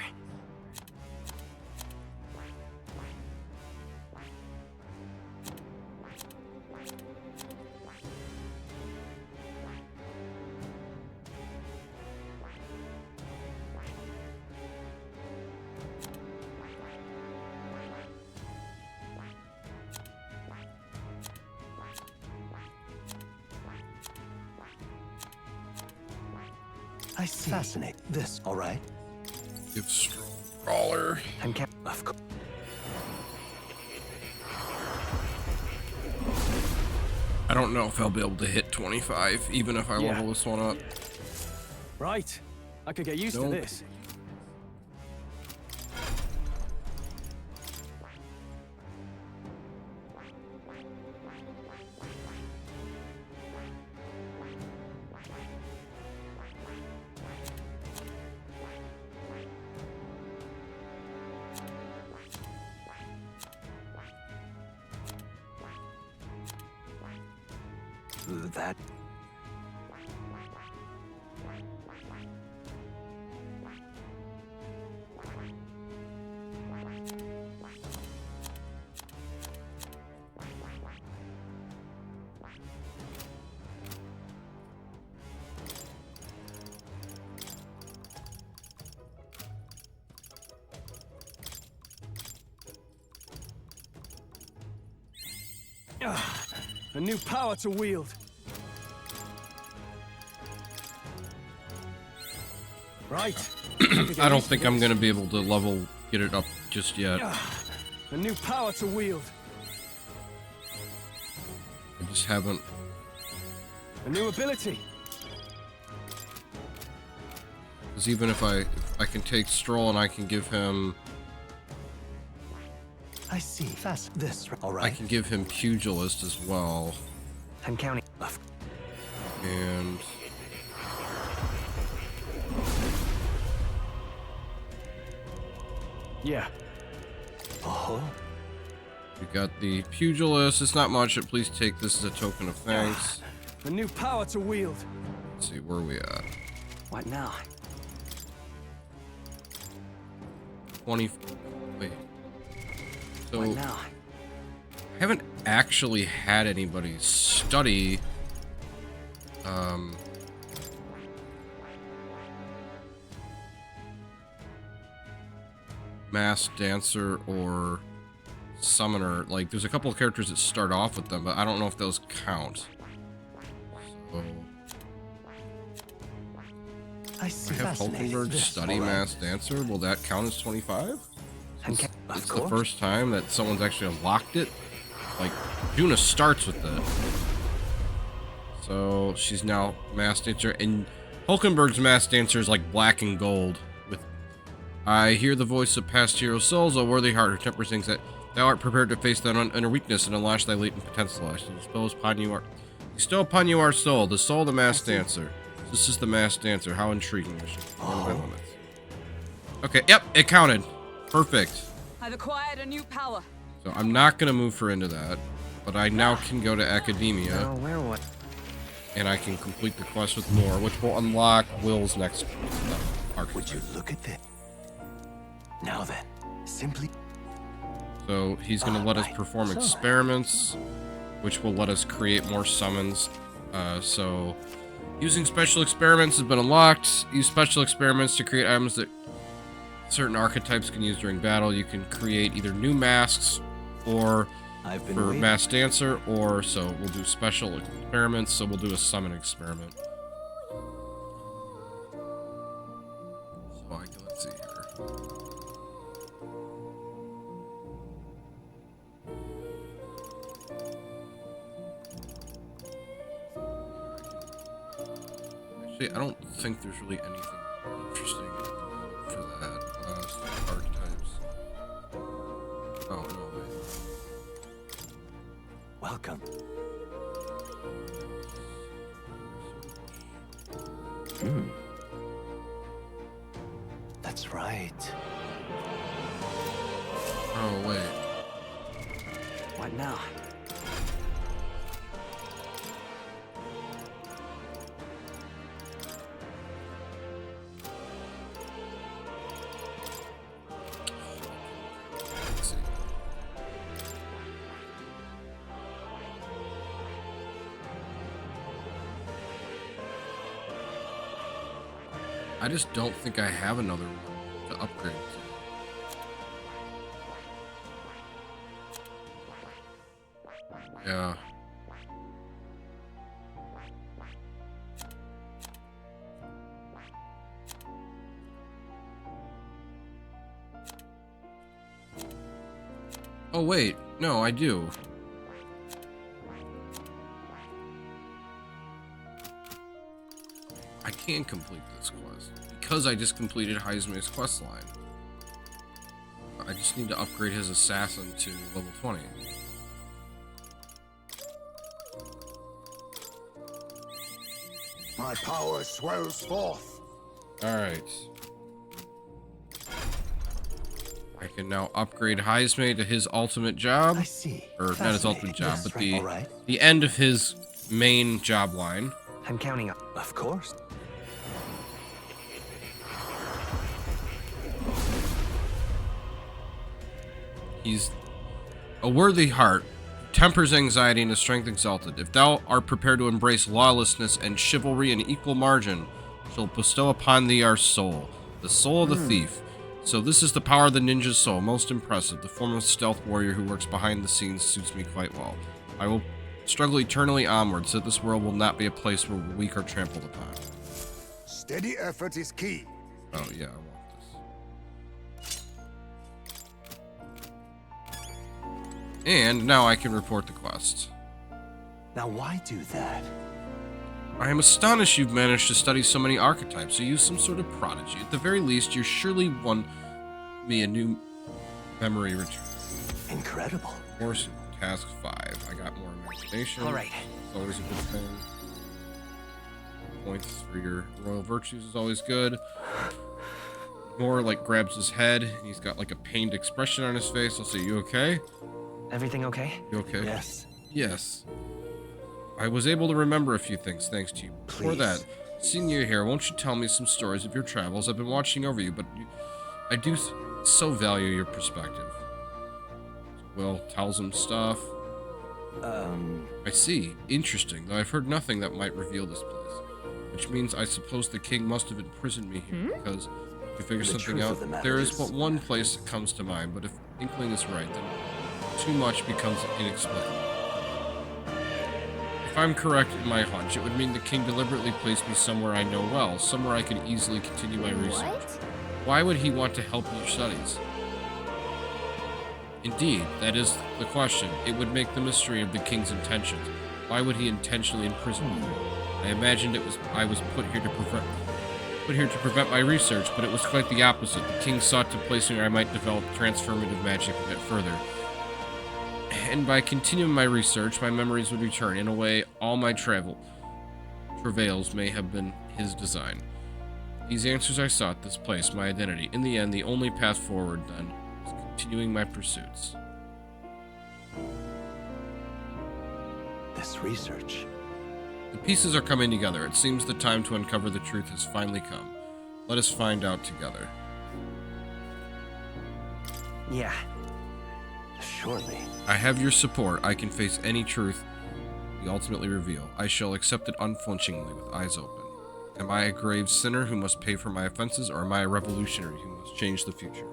I see. Fascinating. This, all right. Give Brawler. I'm counting. Of course. I don't know if I'll be able to hit 25, even if I level this one up. Right. I could get used Nope. to this. That. A new power to wield. Right. I don't think I'm going to be able to get it up just yet. A new power to wield. I just haven't. A new ability. Because even if I can take Stroll and I can give him. I see. Fast. This, all right. I can give him Pugilist as well. I'm counting. And. Yeah. Oh. We got the Pugilist. It's not much, but please take this as a token of thanks. A new power to wield. Let's see, where are we at? What now? 20. Wait. So, What now? I haven't actually had anybody study. Masked Dancer or Summoner. Like, there's a couple of characters that start off with them, but I don't know if those count. So, I see. I have Fascinating. Hulkenberg This, study all right. Masked Dancer. Will that count as 25? I'm It's the first time that someone's actually unlocked it. Like, Junah starts with that. So, she's now Masked Dancer. And Hulkenberg's Masked Dancer is like black and gold. With I hear the voice of past hero souls, a worthy heart, her temper sings that thou art prepared to face thine inner weakness and unlash thy latent potential. I shall dispose upon you art Bestow upon you our soul, the soul of the masked dancer. This is the masked dancer. How intriguing mission. One of my limits. Okay, yep, it counted. Perfect. I've acquired a new power. So I'm not gonna move her into that, but I now can go to academia. No, where what? And I can complete the quest with more, which will unlock Will's next arc. Would you look at this? Now then, simply. So he's gonna let us perform experiments, which will let us create more summons. So using special experiments has been unlocked. Use special experiments to create items that certain archetypes can use during battle. You can create either new masks or for masked dancer, or so we'll do special experiments. So we'll do a summon experiment. So let's see here. Actually, I don't think there's really anything interesting for that. Archetypes. Oh, no, wait. Welcome. That's right. Oh, wait. What now? Let's see. I just don't think I have another one to upgrade to. Yeah. Oh wait, no, I do. I can complete this quest because I just completed Heismay's quest line. I just need to upgrade his assassin to level 20. My power swells forth. Alright. I can now upgrade Heismay to his ultimate job. I see. Or not his ultimate job, Yes, but right. the end of his main job line. I'm counting on. Of course. He's a worthy heart, tempers anxiety and his strength exalted. If thou art prepared to embrace lawlessness and chivalry in equal margin, shall bestow upon thee our soul, the soul of the thief. So this is the power of the ninja's soul, most impressive. The form of stealth warrior who works behind the scenes suits me quite well. I will struggle eternally onward, so that this world will not be a place where the weak are trampled upon. Steady effort is key. Oh yeah, I want this. And now I can report the quest. Now why do that? I am astonished you've managed to study so many archetypes. Are you some sort of prodigy? At the very least, you surely won me a new memory return. Incredible. Of course, task 5. I got more imagination. All right. It's always a good thing. Points for your royal virtues is always good. More like grabs his head, and he's got like a pained expression on his face. I'll say, you okay? Everything okay? You okay? Yes. Yes. I was able to remember a few things thanks to you. Before that, seeing you here, won't you tell me some stories of your travels? I've been watching over you, but I do so value your perspective. Will tells him stuff. I see. Interesting, though I've heard nothing that might reveal this place. Which means I suppose the king must have imprisoned me here, because if you figure something out, there is but one place that comes to mind, but if Inkling is right, then too much becomes inexplicable. If I'm correct in my hunch, it would mean the king deliberately placed me somewhere I know well, somewhere I can easily continue my research. Why would he want to help your studies? Indeed, that is the question. It would make the mystery of the king's intentions. Why would he intentionally imprison me? I imagined I was put here to prevent my research, but it was quite the opposite. The king sought to place me where I might develop transformative magic a bit further. and by continuing my research, my memories would return. In a way, all my travails may have been his design. These answers I sought, this place, my identity. In the end, the only path forward, then, is continuing my pursuits. This research. The pieces are coming together. It seems the time to uncover the truth has finally come. Let us find out together. Yeah. Surely. I have your support. I can face any truth we ultimately reveal. I shall accept it unflinchingly with eyes open. Am I a grave sinner who must pay for my offenses, or am I a revolutionary who must change the future?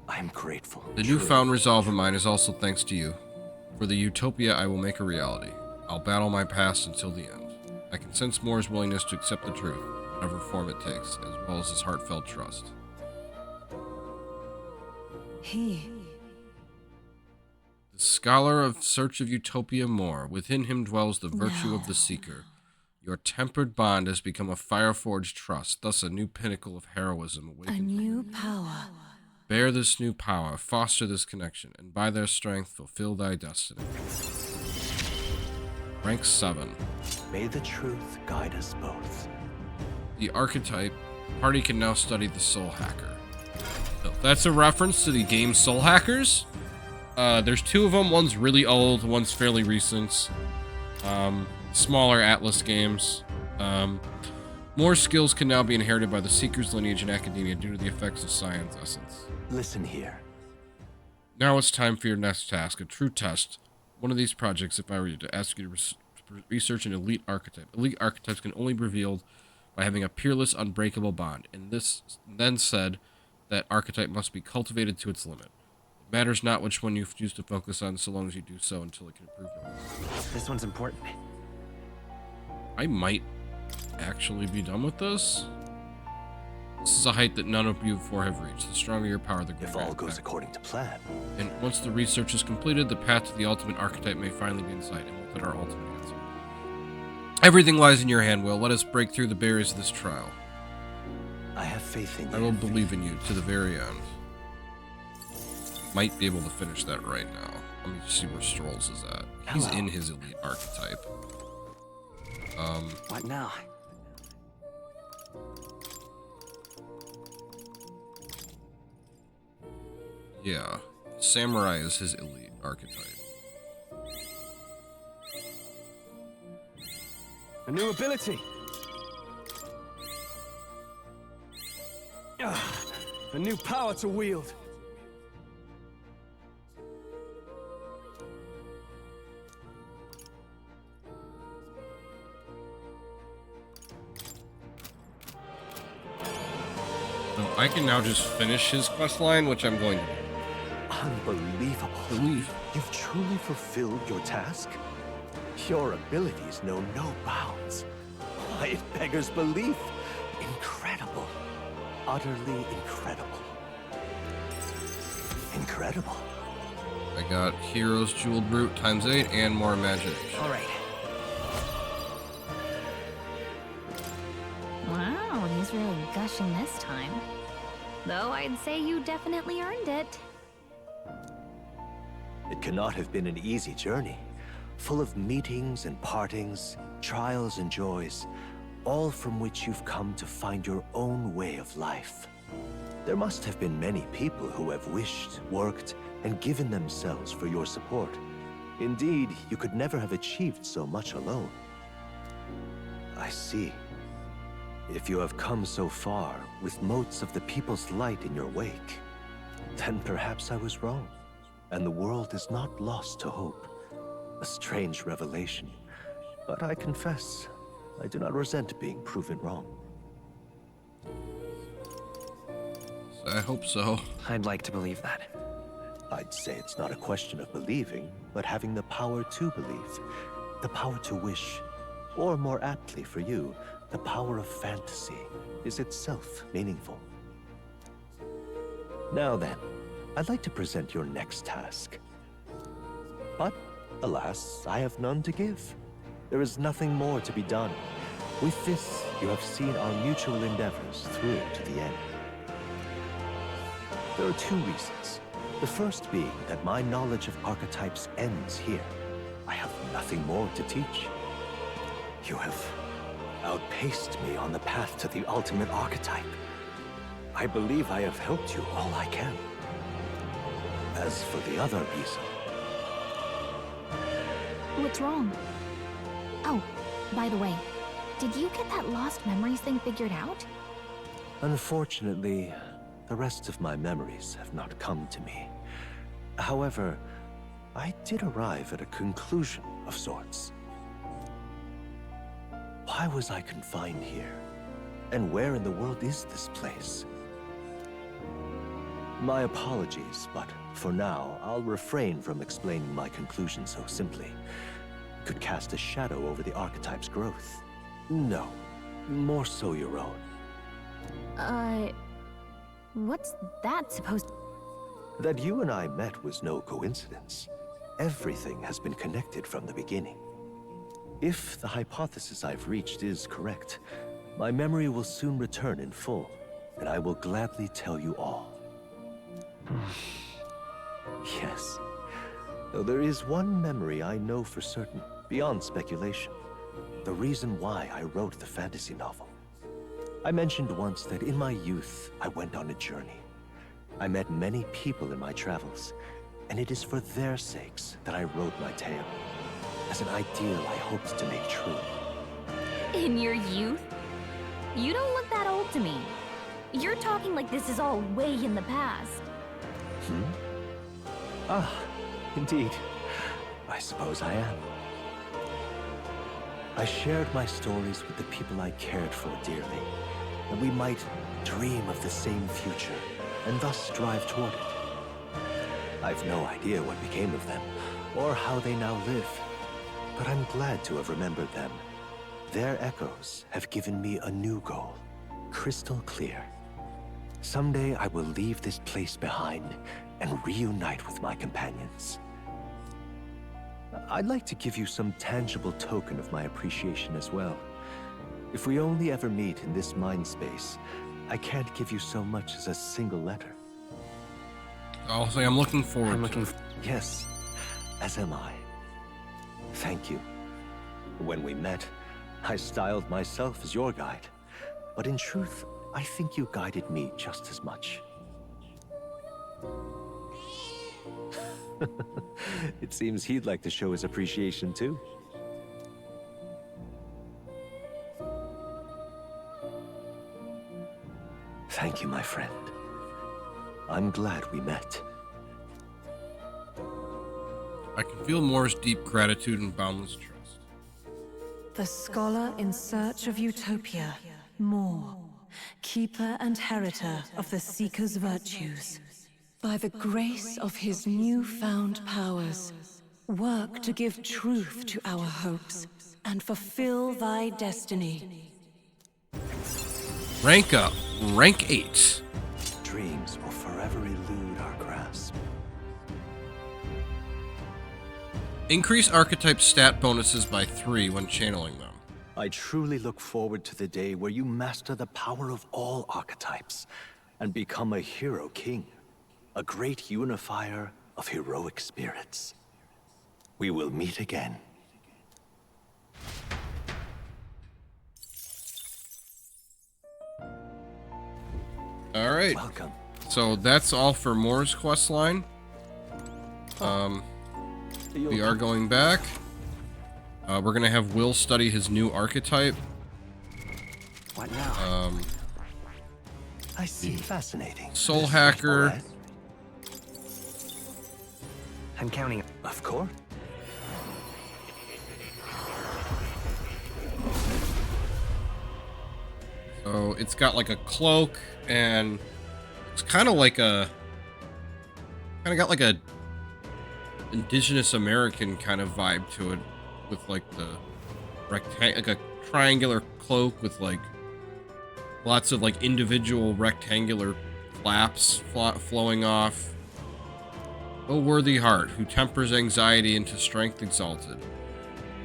I'm grateful. The newfound resolve of mine is also thanks to you. For the utopia I will make a reality. I'll battle my past until the end. I can sense Moore's willingness to accept the truth, whatever form it takes, as well as his heartfelt trust. The scholar of search of utopia Moore. Within him dwells the virtue of the seeker. Your tempered bond has become a fire-forged trust, thus a new pinnacle of heroism awakened. A new power. Bear this new power, foster this connection, and by their strength fulfill thy destiny. Rank 7. May the truth guide us both. The archetype. Party can now study the Soul Hacker. So that's a reference to the game Soul Hackers. There's 2 of them. One's really old, one's fairly recent. Smaller Atlus games. More skills can now be inherited by the Seeker's lineage in academia due to the effects of science essence. Listen here. Now it's time for your next task, a true test. One of these projects, if I were you, to ask you to research an elite archetype. Elite archetypes can only be revealed by having a peerless, unbreakable bond. And this then said that archetype must be cultivated to its limit. It matters not which one you choose to focus on, so long as you do so until it can improve no more. This one's important. I might actually be done with this. This is a height that none of you before have reached. The stronger your power, the greater If all impact. goes according to plan. And once the research is completed, the path to the ultimate archetype may finally be in sight, and with it our ultimate answer. Everything lies in your hand, Will. Let us break through the barriers of this trial. I have faith in you. I will believe in you to the very end. Might be able to finish that right now. Let me see where Strolls is at. He's in his elite archetype. What now? Yeah. Samurai is his elite archetype. A new ability. A new power to wield. So I can now just finish his quest line, which I'm going to do. Unbelievable. You've truly fulfilled your task? Your abilities know no bounds. Why, it beggars belief. Incredible. Utterly incredible. Incredible. I got Heroes Jeweled Brute ×8 and more imagination. All right. Wow, he's really gushing this time. Though I'd say you definitely earned it. It cannot have been an easy journey, full of meetings and partings, trials and joys, all from which you've come to find your own way of life. There must have been many people who have wished, worked, and given themselves for your support. Indeed, you could never have achieved so much alone. I see. If you have come so far, with motes of the people's light in your wake, then perhaps I was wrong, and the world is not lost to hope. A strange revelation, but I confess, I do not resent being proven wrong. I hope so. I'd like to believe that. I'd say it's not a question of believing, but having the power to believe, the power to wish, or more aptly for you, the power of fantasy is itself meaningful. Now then, I'd like to present your next task. But, alas, I have none to give. There is nothing more to be done. With this, you have seen our mutual endeavors through to the end. There are 2 reasons. The first being that my knowledge of archetypes ends here. I have nothing more to teach. You have outpaced me on the path to the ultimate archetype. I believe I have helped you all I can. As for the other reason... What's wrong? Oh, by the way, did you get that lost memories thing figured out? Unfortunately, the rest of my memories have not come to me. However, I did arrive at a conclusion of sorts. Why was I confined here? And where in the world is this place? My apologies, but for now, I'll refrain from explaining my conclusion so simply. It could cast a shadow over the archetype's growth. No, more so your own. What's that supposed to... That you and I met was no coincidence. Everything has been connected from the beginning. If the hypothesis I've reached is correct, my memory will soon return in full, and I will gladly tell you all. Yes. Though there is one memory I know for certain, beyond speculation. The reason why I wrote the fantasy novel. I mentioned once that in my youth, I went on a journey. I met many people in my travels, and it is for their sakes that I wrote my tale, as an ideal I hoped to make true. In your youth? You don't look that old to me. You're talking like this is all way in the past. Ah, indeed. I suppose I am. I shared my stories with the people I cared for dearly, and we might dream of the same future, and thus strive toward it. I've no idea what became of them, or how they now live, but I'm glad to have remembered them. Their echoes have given me a new goal, crystal clear. Someday I will leave this place behind and reunite with my companions. I'd like to give you some tangible token of my appreciation as well. If we only ever meet in this mind space, I can't give you so much as a single letter. I'll say I'm looking forward to it. Yes, as am I. Thank you. When we met, I styled myself as your guide, but in truth, I think you guided me just as much. It seems he'd like to show his appreciation too. Thank you, my friend. I'm glad we met. I can feel Moore's deep gratitude and boundless trust. The scholar in search of utopia, Moore, keeper and heritor of the Seeker's virtues. By the grace of his newfound powers, work to give truth to our hopes and fulfill thy destiny. Rank up. Rank 8. Dreams will forever elude our grasp. Increase archetype stat bonuses by 3 when channeling them. I truly look forward to the day where you master the power of all archetypes and become a hero king, a great unifier of heroic spirits. We will meet again. Alright. Welcome. So that's all for Moore's questline. We are going back. We're gonna have Will study his new archetype. What now? I see. Fascinating. Soul Hacker. I'm counting. Of course. So it's got like a cloak, and it's kind of like a, got like a indigenous American kind of vibe to it, with like the like a triangular cloak with like lots of like individual rectangular flaps flowing off. O worthy heart, who tempers anxiety into strength exalted.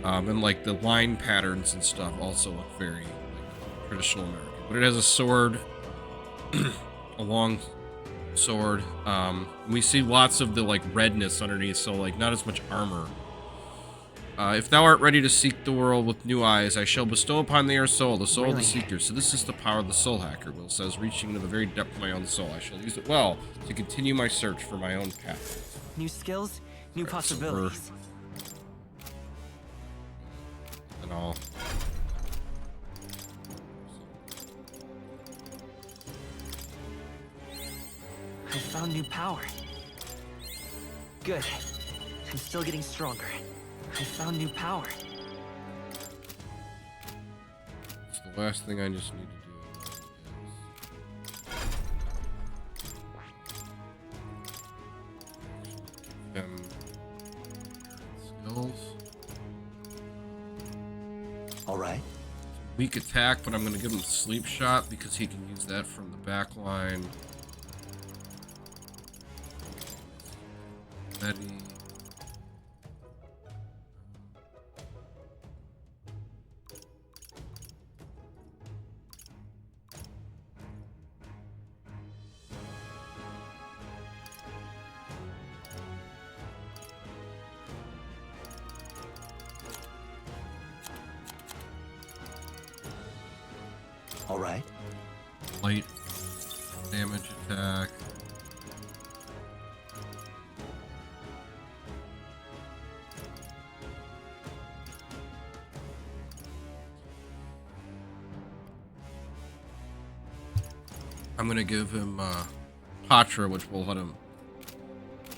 And like the line patterns and stuff also look very like traditional American. But it has a sword, a long sword. We see lots of the like redness underneath, so like not as much armor. If thou art ready to seek the world with new eyes, I shall bestow upon thee our soul, the soul of the seeker. So this is the power of the soul hacker, Will says, reaching into the very depth of my own soul. I shall use it well to continue my search for my own path. New skills, new possibilities. And all. I found new power. Good. I'm still getting stronger. I found new power. So the last thing I just need to do is skills. All right. Weak attack, but I'm going to give him sleep shot because he can use that from the back line. Ready. All right. Light damage attack. I'm gonna give him Patra, which will let him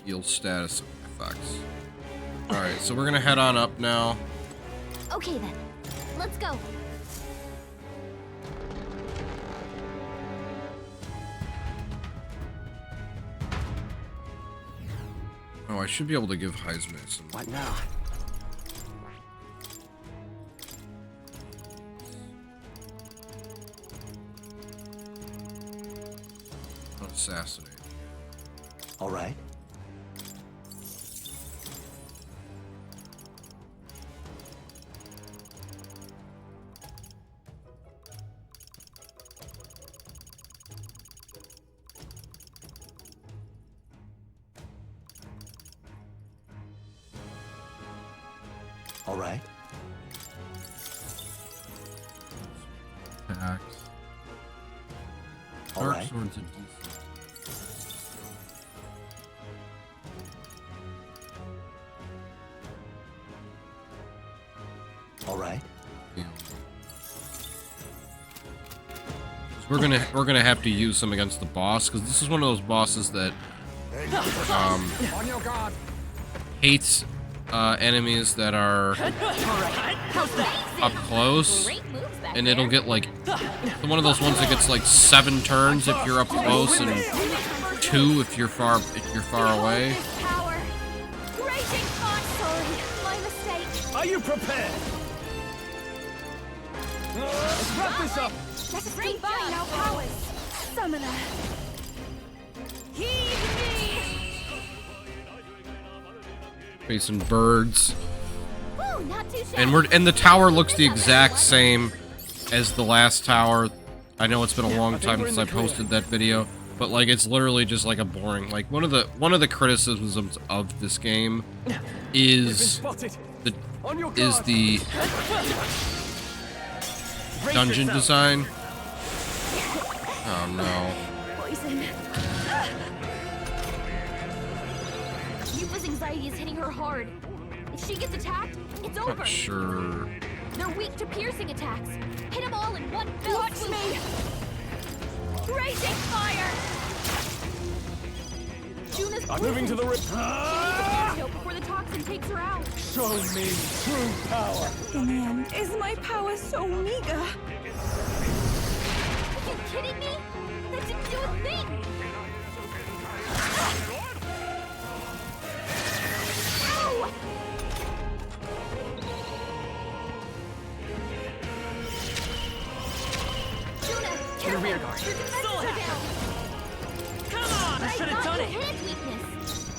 heal status effects. Alright, so we're gonna head on up now. Okay then, let's go. Oh, I should be able to give Heismay some. What now? Assassinate. All right. All right. Attacks. All Dark right. Sword's a decent. All right. Yeah. We're gonna have to use them against the boss because this is one of those bosses that On your guard. hates enemies that are up close, Great moves back and there. it'll get like one of those ones that gets like 7 turns if you're up close and 2 if you're far away. Power. Raging fire. Sorry, my mistake. Are you prepared? Let's wrap this up. Let's combine our powers. Summoner. Heed me. Facing birds, Woo, not too shabby. and the tower looks the exact same as the last tower. I know it's been a long time since I posted that video, but like it's literally just like a boring. Like one of the criticisms of this game is Spotted. the On your is guard. the Brace dungeon yourself. design. Oh no. Poison. Eupha's anxiety is hitting her hard. If she gets attacked, it's over. Not sure. They're weak to piercing attacks. Hit them all in one fell Watch swoop. me! Raging fire! Junah's I'm moving to the antidote before the toxin takes her out. Show me true power. In the end, is my power so meager? Are you kidding me? That didn't do a thing! Ow! Junah, careful! rear guard. Your defenses are down! Come on! I should have done You it! hit its weakness.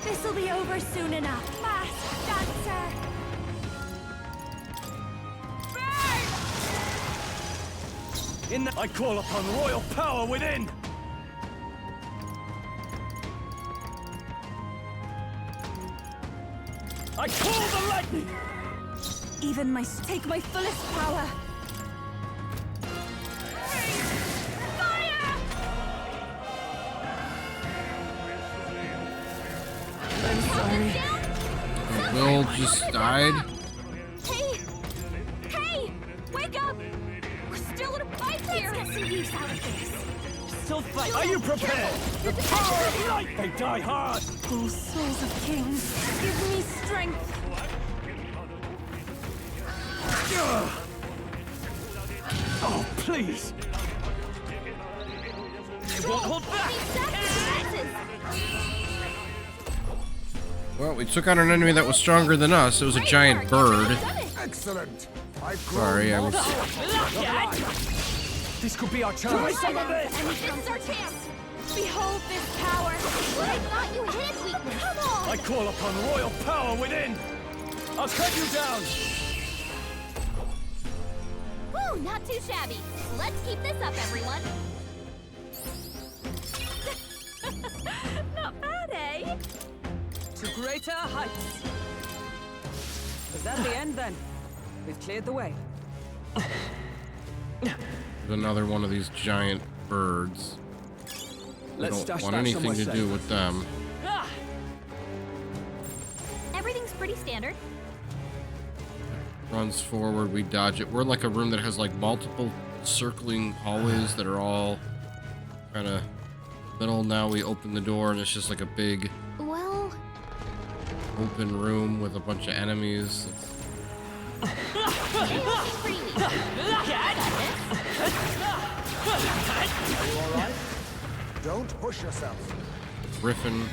This'll be over soon enough. Fast dancer! I call upon royal power within. I call the lightning! Take my fullest power. Fire! I'm sorry. Will just died. Hey! Hey! Wake up! We're still in a fight here! Let's get some use out of this! Still fight. Are you prepared? The power of light! They die hard! Oh, souls of kings, give me strength. Oh, please! It won't hold back! Well, we took on an enemy that was stronger than us. It was a giant bird. Excellent. Sorry, I was... This could be our chance! This is our chance! Behold this power! I thought you hid weakness! Come on! I call upon royal power within! I'll cut you down! Woo, not too shabby. Let's keep this up, everyone. Not bad, eh? To greater heights. Is that the end then? We've cleared the way. Another one of these giant birds. We Let's don't stash want that anything to somewhere do safe. with them. Everything's pretty standard. Runs forward, we dodge it. We're in like a room that has like multiple circling hallways that are all kind of middle. Now we open the door and it's just like a big Well, open room with a bunch of enemies. Don't push yourself. Griffin.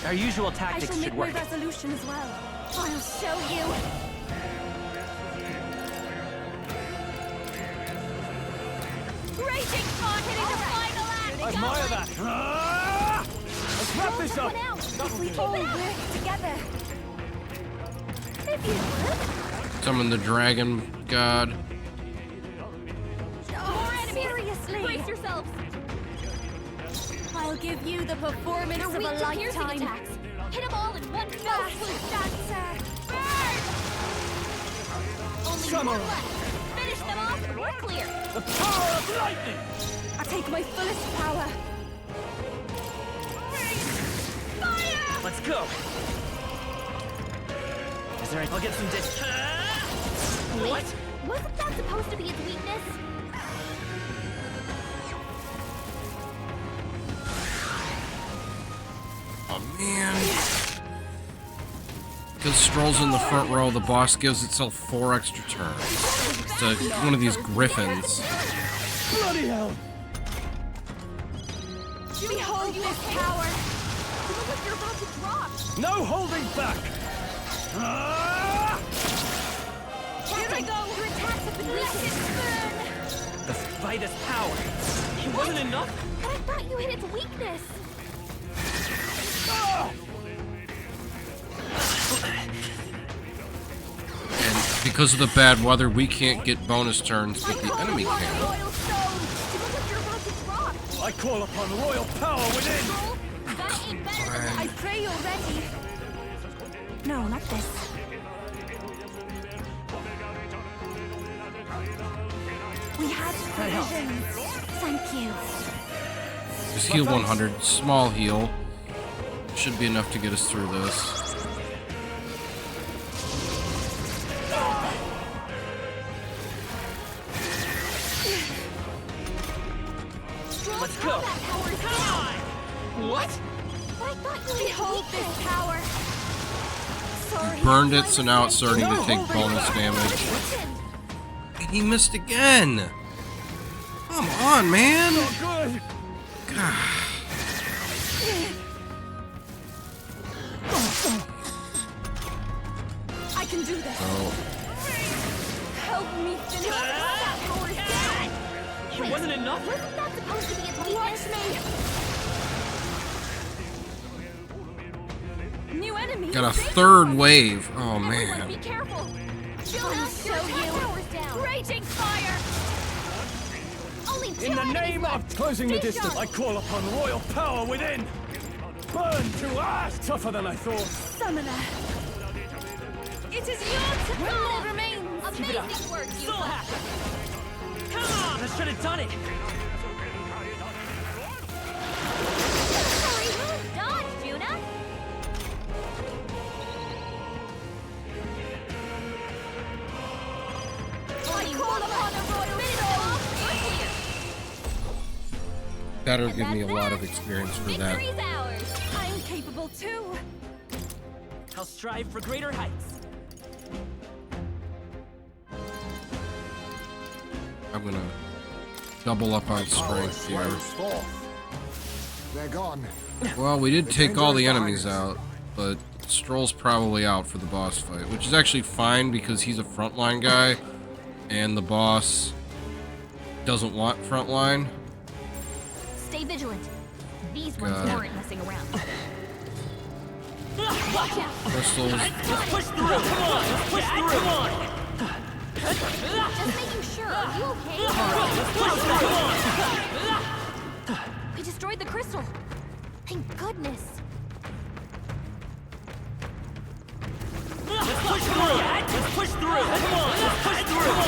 Our usual I tactics shall should make my work. resolution as well. I'll show you. Raging on hitting the final act. Admire that! Let's wrap this up! Out. If we all work together. If you would. Summon the dragon god. More enemies. Seriously? Brace yourselves. I'll give you the performance They're of a weak to piercing lifetime. attacks. Hit them all in one fell swoop. Dancer. Burn! Only Samurai. one left. Finish them off and we're clear. The power of lightning! I take my fullest power. Fire! Let's go. Is there? I'll get some dish. What? Wasn't that supposed to be its weakness? Oh man. Because Stroll's in the front row, the boss gives itself 4 extra turns. It's one of these griffins. Bloody hell! Behold this power! Look like you're about to drop! No holding back! Here I go! Your attacks have been weakened! The fight is power. It wasn't enough. But I thought you hit its weakness! And because of the bad weather, we can't get bonus turns, but the enemy can. Royal Stone! You look like you're about to drop! I call upon royal power within! Roll? That ain't better than I pray you're ready. No, not this. We had provisions. Thank you. Just heal 100. Small heal. Should be enough to get us through this. Let's go. What? But I thought you behold this power! Sorry. Burned it, so now it's starting to take bonus damage. And he missed again! Come on, man! Good! I can do this. Oh, Help me finish that power's dead! It wasn't enough. Wasn't that supposed to be its weakness? New enemy. got a 3rd wave. Oh, Everyone, man. be careful! Junah, your attack power's down! Raging fire! Only 2 In the enemies name left. of closing the Stay distance, sharp. I call upon royal power within! Burn to ash! Tougher than I thought. Summoner. It is your turn. What remains? Amazing work, you. Soul Hacker! Come on! I should have done it! Sorry, dodge, Junah. I call upon a royal soul. That'll give me a lot of experience for that. Victory's ours. I'm capable too. I'll strive for greater heights. I'm gonna double up on strength here. They're gone. Well, we did take all the enemies out, but Stroll's probably out for the boss fight, which is actually fine because he's a frontline guy, and the boss doesn't want frontline. Stay vigilant. These ones weren't messing around. Watch out. Crystals. Let's push through! Come on! Let's push through! Come on! Just making sure. Are you okay? Let's push through! Come on! We destroyed the crystal. Thank goodness. Let's push through! Let's push through! Come on! Let's push through!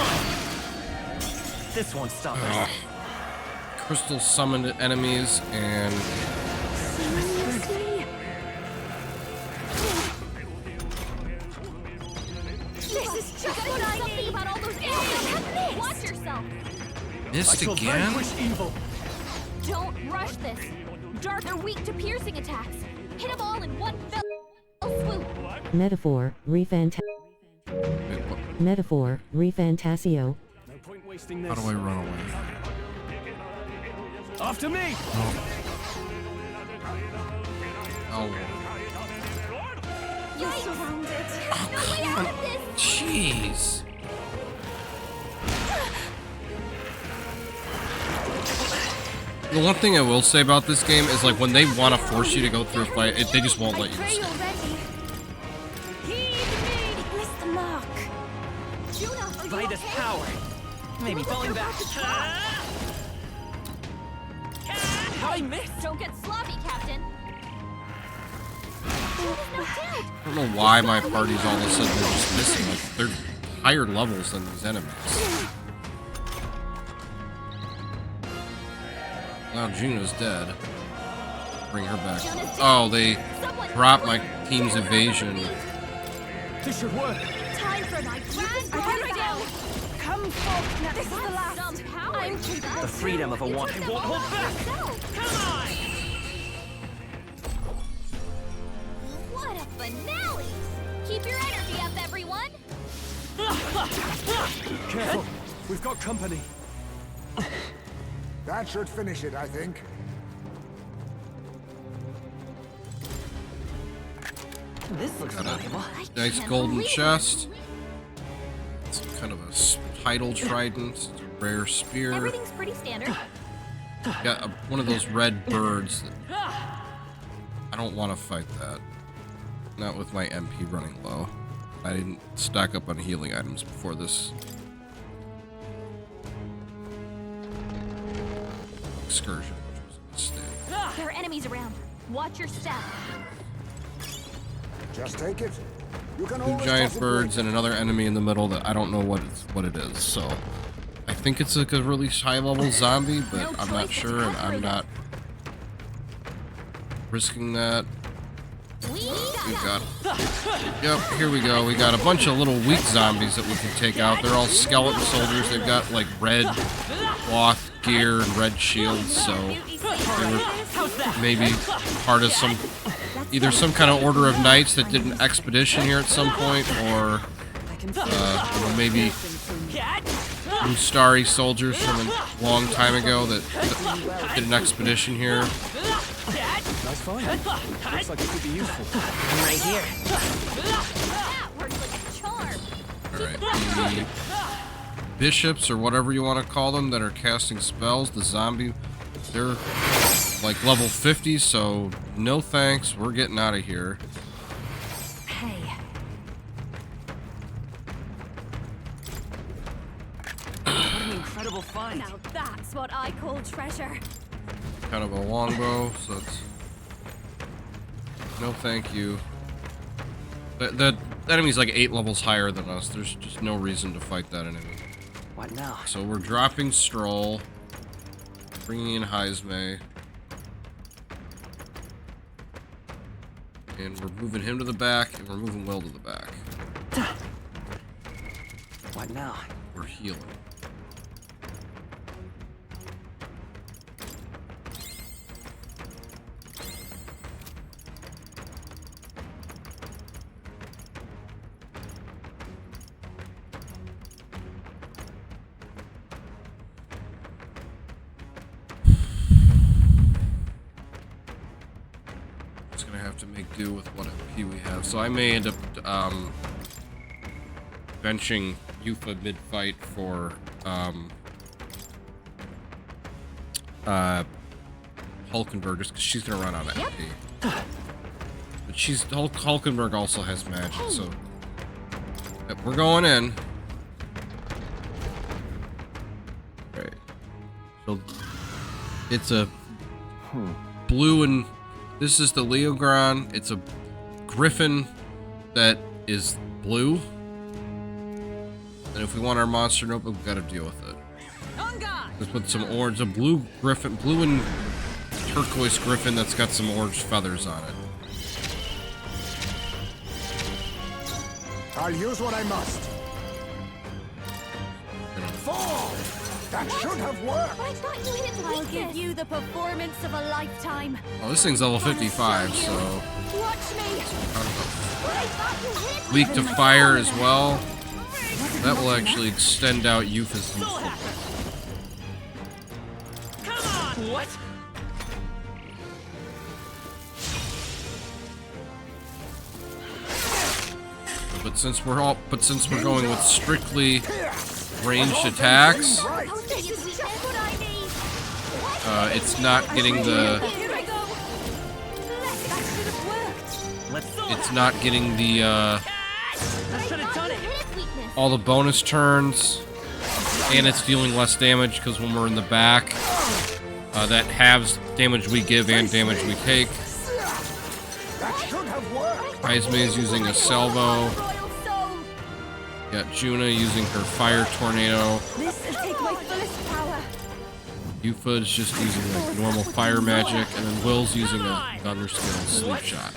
This won't stop us. Crystal summoned enemies, and This is just what I need. Something about all those aliens. Watch yourself. missed I shall again? vanquish evil. Don't rush this. Dark are weak to piercing attacks. Hit them all in one fell swoop. Metaphor, Metaphor, Refantazio. No point wasting this. How do I run away? After me! Oh. You're surrounded. There's no way out of this. Jeez. The one thing I will say about this game is, like, when they want to force you to go through a fight, they just won't let you Pray escape. already. Heed me. Missed the mark. Junah, are you Vitus okay? power. Maybe falling back. How I missed? Don't get sloppy, Captain. Junah's knocked out. I don't know why my party's all of a sudden they're just missing. Like, they're higher levels than these enemies. Now Junah's dead. Bring her back. Oh, they dropped my team's evasion. This should work. Time for my grand down. Come forth now. This is the last. Some power. I'm capable. The freedom of a one. I won't hold back. Come on! What a finale! Keep your energy up, everyone. Careful. We've got company. That should finish it, I think. This looks valuable. Nice golden chest. Some kind of a tidal trident. Rare spear. Everything's pretty standard. Got one of those red birds. I don't want to fight that. Not with my MP running low. I didn't stack up on healing items before this excursion, which was a mistake. There are enemies around. Watch your step. Just take it. You can Two always giant toss it birds later. and another enemy in the middle that I don't know what it is. So I think it's like a really high level zombie, but I'm not sure, and I'm not risking that. We've got. Yep, here we go. We got a bunch of little weak zombies that we can take out. They're all skeleton soldiers. They've got like red cloth gear and red shields, so they were maybe part of either some kind of order of knights that did an expedition here at some point, or maybe Mustari soldiers from a long time ago that did an expedition here. Nice find. Looks like it could be useful. I'm right here. That works like a charm. Alright, the bishops, or whatever you want to call them, that are casting spells, the zombie, they're like level 50, so no thanks, we're getting out of here. Hey. What an incredible find. Now that's what I call treasure. Kind of a longbow, so it's No, thank you. The enemy's like 8 levels higher than us. There's just no reason to fight that enemy. What now? So we're dropping Stroll, bringing in Heismay, and we're moving him to the back, and we're moving Will to the back. What now? We're healing. Just gonna have to make do with what MP we have. So I may end up benching Eupha mid-fight for Hulkenberg just because she's gonna run out of MP. But Hulkenberg also has magic, so yep, we're going in. Right. So it's a blue, and this is the Leogron. It's a Griffin that is blue. And if we want our monster notebook, we've got to deal with it. Let's put some orange, a blue Griffin, blue and turquoise Griffin that's got some orange feathers on it. I'll use what I must. Fall! That should have worked! I thought you hit its I'll weakness. give you the performance of a lifetime. Oh, this thing's level 55, so Watch me. I thought you hit weak to fire as well. That will actually extend out Eupha's useful. What? But since we're going with strictly ranged attacks, This is just what I need. it's not getting the Here I go. That should have worked. it's not getting the That should have done it. Hit its weakness. all the bonus turns, and it's dealing less damage because when we're in the back, that halves damage we give and damage we take. That should have worked! Heismay is using a salvo. Royal soul. Got Junah using her fire tornado. This will take my fullest power. Eupha is just using like normal fire magic, and then Will's using a thunder skill sleep shot.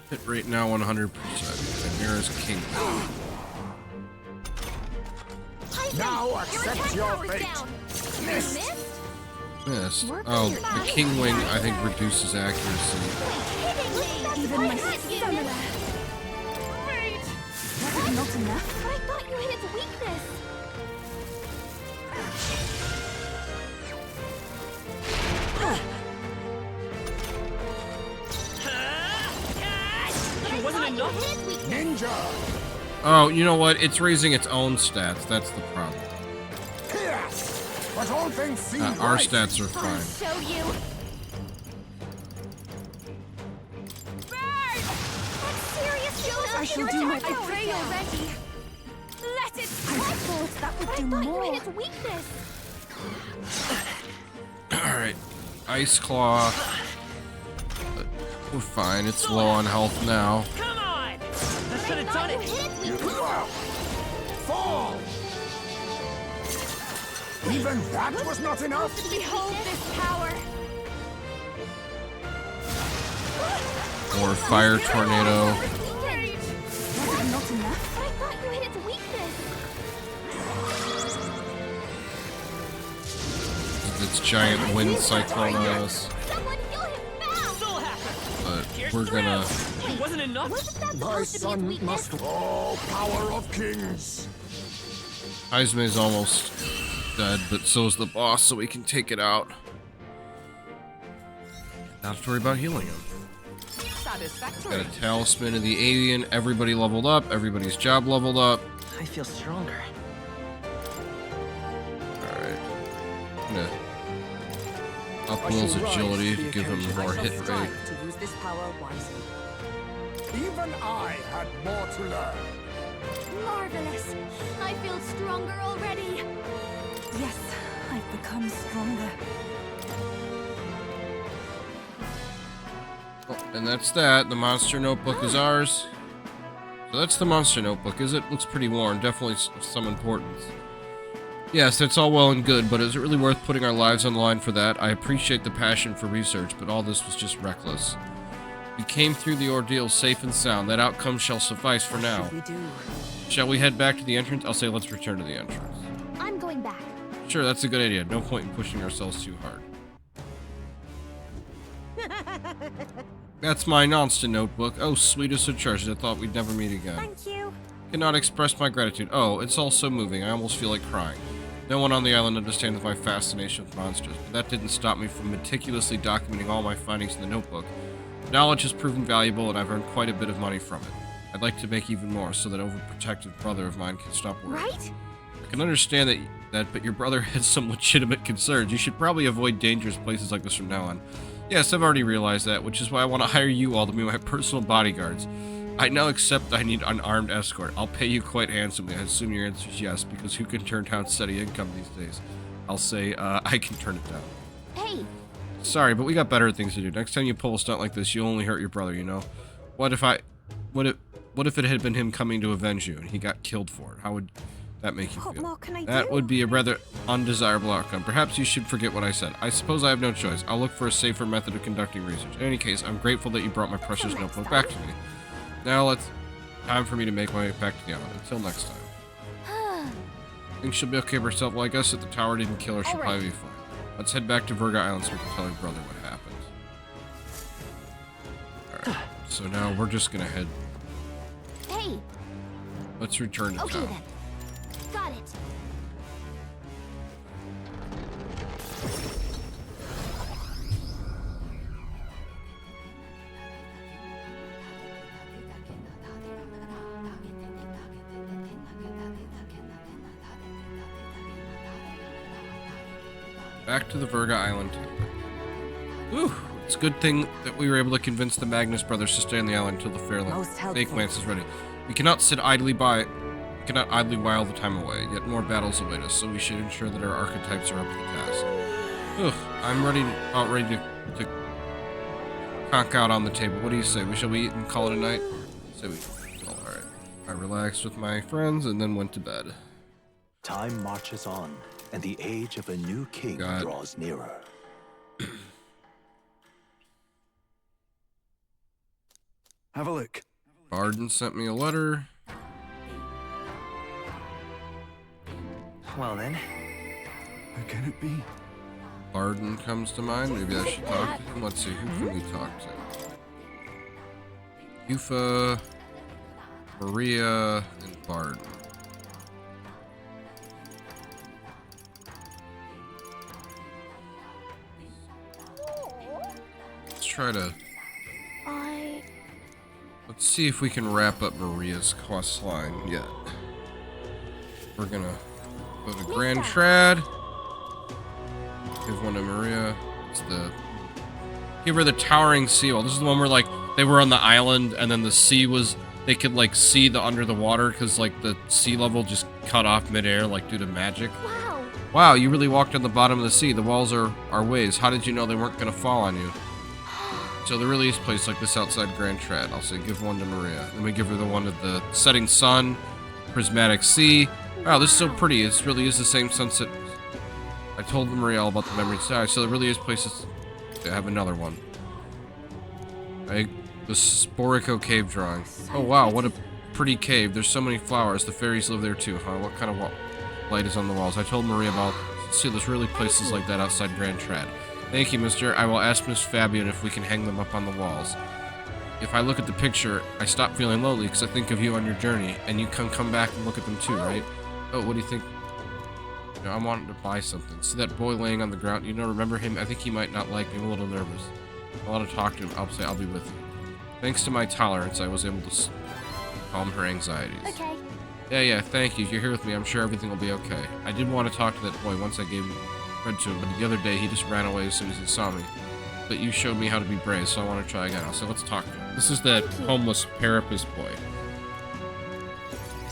Hit rate now 100%. Chimera's king. Now Your accept attack your power's fate. down. Missed. Missed? Missed. Oh, the king wing I think reduces accuracy. Even my stamina. Wait. Was it not enough? I thought you hit its weakness. It wasn't enough. Hit its weakness. Ninja! Oh, you know what? It's raising its own stats. That's the problem. Pierce! But all things seem Our right. stats are I'll fine. show you. Burn! That's serious, Junah. I shall Your do my attack power's pray down. already. Let it I thought that would I do thought more. you hit its weakness. Alright. Ice Claw. But we're fine. It's low on health now. Come on! That should have Thought done you it. hit its weakness. Fall! Even that was not enough? Behold this power. Or Fire Tornado. Wait. Was it not enough? I thought you hit its weakness. Its giant wind cyclone on us. Someone heal him fast. Soul Hacker. But we're gonna. It wasn't enough. Wasn't that My supposed to be its son weakness? must... Oh, power of kings! Heismay's almost dead, but so's the boss, so we can take it out. Not have to worry about healing him. Got Satisfactory. a talisman of the alien. Everybody leveled up. Everybody's job leveled up. I feel stronger. Alright. Gonna up Will's agility to give him more hit rate. To use this power wisely. Even I had more to learn. Marvelous. I feel stronger already. Yes, I've become stronger. Oh, and that's that. The monster notebook is ours. So that's the monster notebook. It looks pretty worn. Definitely of some importance. Yes, that's all well and good, but is it really worth putting our lives on the line for that? I appreciate the passion for research, but all this was just reckless. We came through the ordeal safe and sound. That outcome shall suffice for now. What should we do? Shall we head back to the entrance? I'll say let's return to the entrance. I'm going back. Sure, that's a good idea. No point in pushing ourselves too hard. That's my nonsense notebook. Oh, sweetest of treasures. I thought we'd never meet again. Thank you. Cannot express my gratitude. Oh, it's all so moving. I almost feel like crying. No one on the island understands my fascination with monsters, but that didn't stop me from meticulously documenting all my findings in the notebook. Knowledge has proven valuable, and I've earned quite a bit of money from it. I'd like to make even more, so that overprotective brother of mine can stop worrying. Right? I can understand that, but your brother has some legitimate concerns. You should probably avoid dangerous places like this from now on. Yes, I've already realized that, which is why I want to hire you all to be my personal bodyguards. I now accept I need an armed escort. I'll pay you quite handsomely. I assume your answer is yes, because who can turn down steady income these days? I'll say, I can turn it down. Hey! Sorry, but we got better things to do. Next time you pull a stunt like this, you'll only hurt your brother, you know? What if it had been him coming to avenge you, and he got killed for it? How would that make you feel? What more can I That do? would be a rather undesirable outcome. Perhaps you should forget what I said. I suppose I have no choice. I'll look for a safer method of conducting research. In any case, I'm grateful that you brought my precious notebook back to me. Now time for me to make my way back to the island. Until next time. Think she'll be okay with herself? Well, I guess if the tower didn't kill her, she'll probably be fine. Let's head back to Virga Island so we can tell your brother what happened. Alright, so now we're just gonna head. Hey! Let's return to Okay town. then. Got it. Back to the Virga Island Temple. Whew, it's a good thing that we were able to convince the Magnus brothers to stay on the island until the Most helpful. fake lance is ready. We cannot sit idly by. We cannot idly while the time away. Yet more battles await us, so we should ensure that our archetypes are up to the task. Ugh, I'm about ready to conk out on the table. What do you say? Shall we eat and call it a night? Say we. All right. I relaxed with my friends and then went to bed. Time marches on, and the age of a new king draws nearer. Have a look. Barden sent me a letter. Well then. Who can it be? Barden comes to mind. Maybe I should talk to him. Let's see. Who can we talk to? Eupha, Maria, and Barden. Let's try to. Let's see if we can wrap up Maria's quest line yet. We're gonna go to Grand Trad. Give one to Maria. It's give her the Towering Seal. This is the one where like they were on the island and then the sea was. They could like see the under the water because like the sea level just cut off midair like due to magic. Wow. Wow, you really walked on the bottom of the sea. The walls are waves. How did you know they weren't gonna fall on you? So there really is a place like this outside Grand Trad. I'll say give one to Maria. Then we give her the one to the setting sun, prismatic sea. Wow, this is so pretty. It really is the same sunset. I told Maria all about the memory side, so there really is places to have another one. The Sporico cave drawing. Oh wow, what a pretty cave. There's so many flowers. The fairies live there too, huh? What kind of light is on the walls? I told Maria about. See, there's really places like that outside Grand Trad. Thank you, mister. I will ask Miss Fabian if we can hang them up on the walls. If I look at the picture, I stop feeling lonely because I think of you on your journey, and you can come back and look at them too, right? Oh, what do you think? You know, I'm wanting to buy something. See that boy laying on the ground? You know, remember him? I think he might not like me. I'm a little nervous. I want to talk to him. I'll say I'll be with you. Thanks to my tolerance, I was able to calm her anxieties. Okay. Yeah, thank you. If you're here with me, I'm sure everything will be okay. I did want to talk to that boy once I gave him read to him, but the other day he just ran away as soon as he saw me. But you showed me how to be brave, so I want to try again. So let's talk to him. This is that homeless Parapus boy,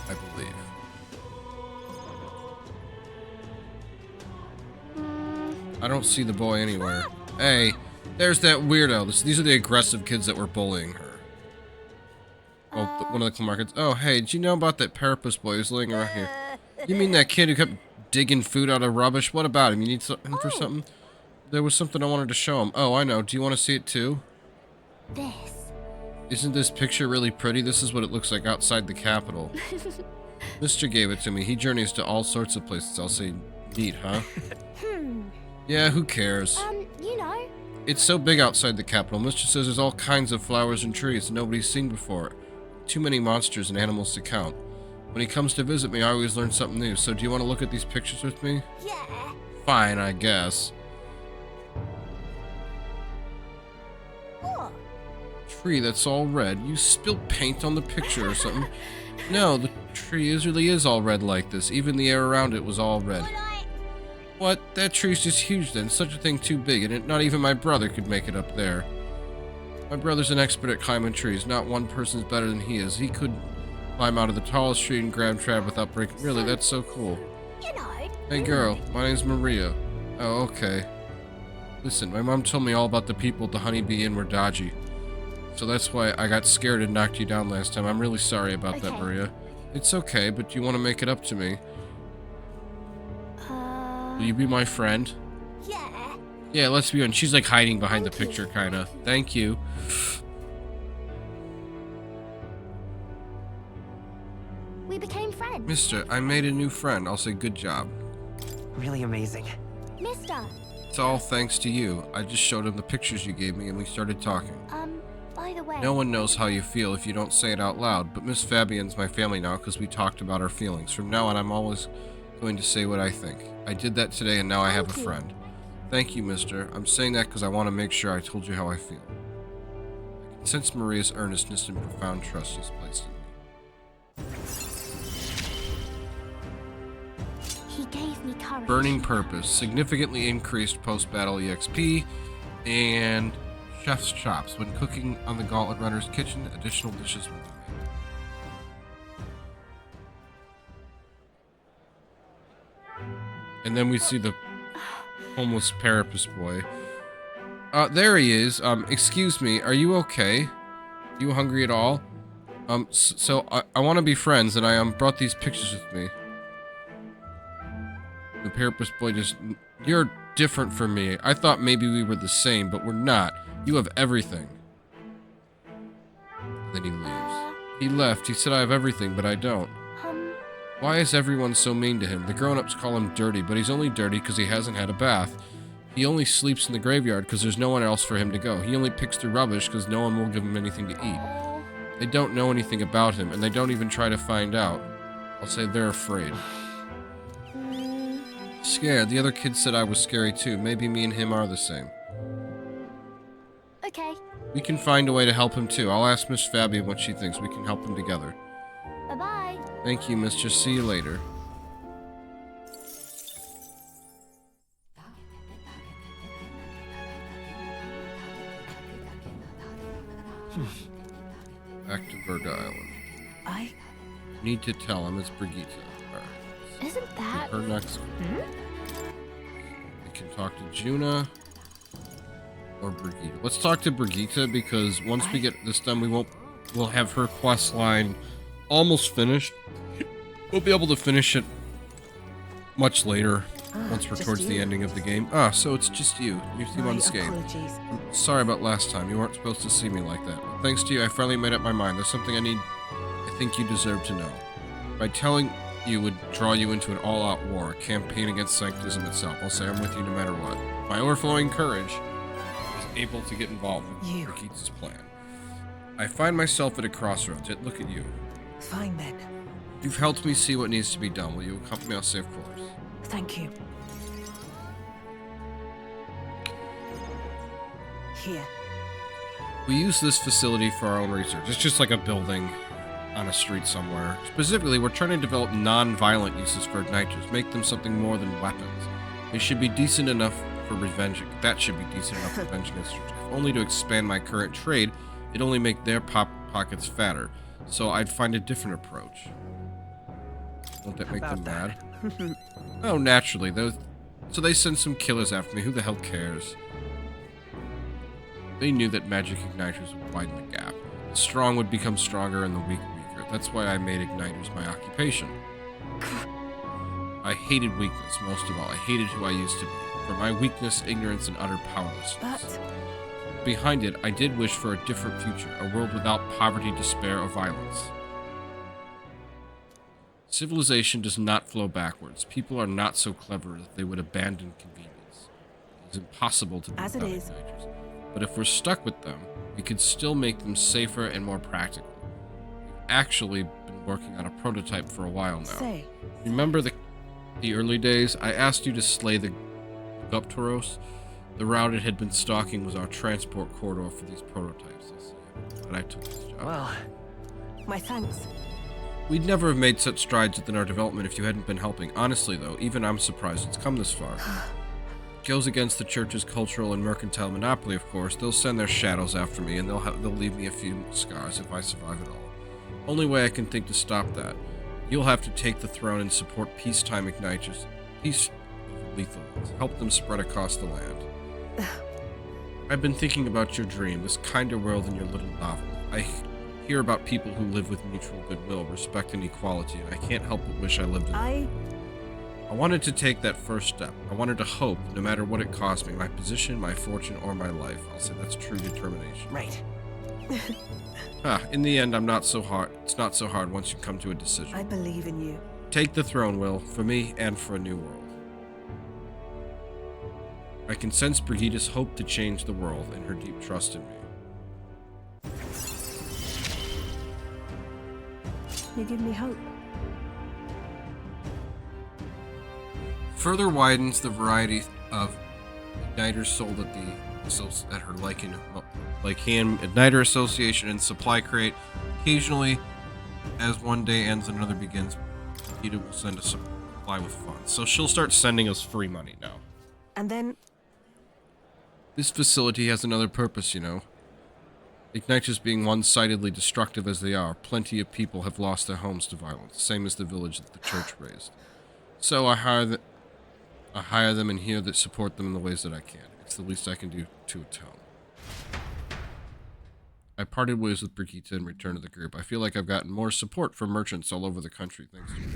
I believe. I don't see the boy anywhere. Hey, There's that weirdo. These are the aggressive kids that were bullying her. Oh, one of the claw markets. Oh, hey, did you know about that Parapus boy who's laying around here? You mean that kid who kept digging food out of rubbish? What about him? You need something for something? There was something I wanted to show him. Oh, I know. Do you want to see it too? This. Isn't this picture really pretty? This is what it looks like outside the Capitol. Mr. gave it to me. He journeys to all sorts of places. I'll say, neat, huh? Yeah, who cares? You know. It's so big outside the Capitol. Mr. says there's all kinds of flowers and trees that nobody's seen before. Too many monsters and animals to count. When he comes to visit me, I always learn something new. So do you want to look at these pictures with me? Yeah. Fine, I guess. What? Tree that's all red. You spilled paint on the picture or something. No, the tree really is all red like this. Even the air around it was all red. What? That tree's just huge then. Such a thing too big, and not even my brother could make it up there. My brother's an expert at climbing trees. Not one person's better than he is. He could climb out of the tallest tree and grab Trav without breaking. Really, that's so cool. You know. Hey girl, my name's Maria. Oh, okay. Listen, my mom told me all about the people at the Honeybee Inn were dodgy. So that's why I got scared and knocked you down last time. I'm really sorry about that, Maria. It's okay, but do you want to make it up to me? Will you be my friend? Yeah. Yeah, let's be honest. She's like hiding behind the picture, kind of. Thank you. We became friends. Mister, I made a new friend. I'll say good job. Really amazing. Mister. It's all thanks to you. I just showed him the pictures you gave me and we started talking. By the way. No one knows how you feel if you don't say it out loud, but Miss Fabian's my family now because we talked about our feelings. From now on, I'm always going to say what I think. I did that today and now I have a friend. Thank you, mister. I'm saying that because I want to make sure I told you how I feel. I can sense Maria's earnestness and profound trust she's placed in me. He gave me courage. Burning purpose. Significantly increased post-battle EXP. And chef's chops. When cooking on the Gauntlet Runner's kitchen, additional dishes will be made. And then we see the homeless Parapus boy. There he is. Excuse me, are you okay? Are you hungry at all? So I want to be friends, and I brought these pictures with me. The Parapus boy just... You're different from me. I thought maybe we were the same, but we're not. You have everything. Then he leaves. He left. He said I have everything, but I don't. Why is everyone so mean to him? The grown-ups call him dirty, but he's only dirty because he hasn't had a bath. He only sleeps in the graveyard because there's no one else for him to go. He only picks through rubbish because no one will give him anything to eat. They don't know anything about him, and they don't even try to find out. I'll say they're afraid. Scared. The other kids said I was scary too. Maybe me and him are the same. Okay. We can find a way to help him too. I'll ask Miss Fabian what she thinks. We can help him together. Bye-bye. Thank you, mister. See you later. Back to Virga Island. I Need to tell him it's Brigitta. Isn't that... Her next. We can talk to Junah or Brigitta. Let's talk to Brigitta because once we get this done, we'll have her quest line almost finished. We'll be able to finish it much later once we're towards the ending of the game. So it's just you. You're unscathed. I'm sorry about last time. You weren't supposed to see me like that. But thanks to you, I finally made up my mind. There's something I think you deserve to know. By telling you would draw you into an all-out war, a campaign against Sanctism itself. I'll say I'm with you no matter what. My overflowing courage is able to get involved with Brigitta's plan. I find myself at a crossroads. Yet look at you. Fine then. You've helped me see what needs to be done. Will you accompany me on safe course? Thank you. Here. We use this facility for our own research. It's just like a building on a street somewhere. Specifically, we're trying to develop non-violent uses for igniters, make them something more than weapons. They should be decent enough for revenge. That should be decent enough for revenge against if only to expand my current trade, it'd only make their pockets fatter. So I'd find a different approach. Won't that make them mad? Oh, naturally. So they send some killers after me. Who the hell cares? They knew that magic igniters would widen the gap. The strong would become stronger and the weak weaker. That's why I made igniters my occupation. I hated weakness, most of all. I hated who I used to be. For my weakness, ignorance, and utter powerlessness. But Behind it, I did wish for a different future, a world without poverty, despair, or violence. Civilization does not flow backwards. People are not so clever that they would abandon convenience. It is impossible to be As it without is. igniters. But if we're stuck with them, we could still make them safer and more practical. We've actually been working on a prototype for a while now. say, Remember the early days? I asked you to slay the Guptoros. The route it had been stalking was our transport corridor for these prototypes. But I took this job. Well, my thanks. We'd never have made such strides within our development if you hadn't been helping. Honestly, though, even I'm surprised it's come this far. It goes against the church's cultural and mercantile monopoly, of course. They'll send their shadows after me, and they'll leave me a few scars if I survive it all. Only way I can think to stop that. You'll have to take the throne and support peacetime igniters. Peace over lethal ones. Help them spread across the land. I've been thinking about your dream, this kinder world in your little novel. I hear about people who live with mutual goodwill, respect, and equality, and I can't help but wish I lived in I wanted to take that first step. I wanted to hope, no matter what it cost me, my position, my fortune, or my life. I'll say that's true determination. right. In the end, I'm not so hard. It's not so hard once you come to a decision. I believe in you. Take the throne, Will, for me and for a new world. I can sense Brigitta's hope to change the world and her deep trust in me. You give me hope. Further widens the variety of igniters sold at her Lycan Igniter Association and Supply Crate. Occasionally, as one day ends and another begins, Brigitta will send a supply with funds. So she'll start sending us free money now. And then This facility has another purpose, you know. Igniters being one-sidedly destructive as they are, plenty of people have lost their homes to violence, same as the village that the church raised. So I hire them and here that support them in the ways that I can. It's the least I can do to atone. I parted ways with Brigitta and returned to the group. I feel like I've gotten more support from merchants all over the country thanks to you.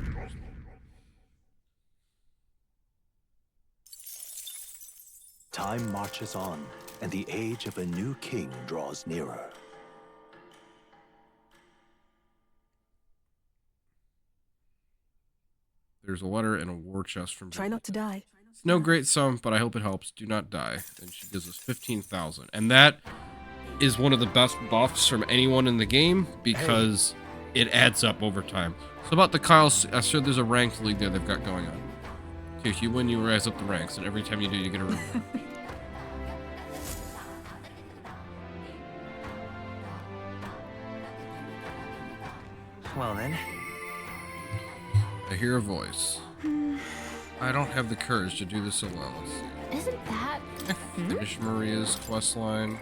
Time marches on, and the age of a new king draws nearer. There's a letter and a war chest from try not to die. It's no great sum, but I hope it helps. Do not die. And she gives us 15,000. And that is one of the best buffs from anyone in the game because it adds up over time. So about the Kyles, I'm sure there's a ranked league there they've got going on. Okay, if you win, you rise up the ranks, and every time you do, you get a reward. Well then. I hear a voice. I don't have the courage to do this alone. Let's see. Isn't that... Finish Maria's quest line.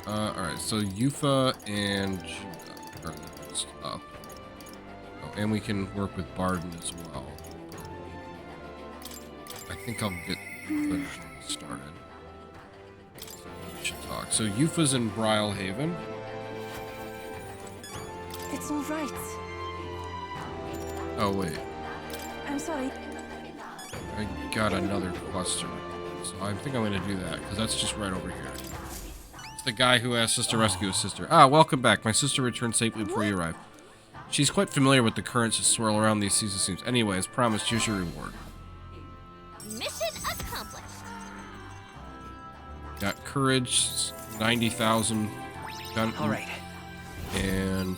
Alright, so Eupha and Junah are next up. Oh, and we can work with Barden as well. I think I'll get Eupha started. We should talk. So Eupha's in Brylehaven. It's all right. Oh, wait. I'm sorry. I got another cluster. So I think I'm going to do that, because that's just right over here. It's the guy who asked us to rescue his sister. Ah, welcome back. My sister returned safely before you arrived. She's quite familiar with the currents that swirl around these seas, it seems. Anyway, as promised, here's your reward. Mission accomplished. Got courage, 90,000. All right. And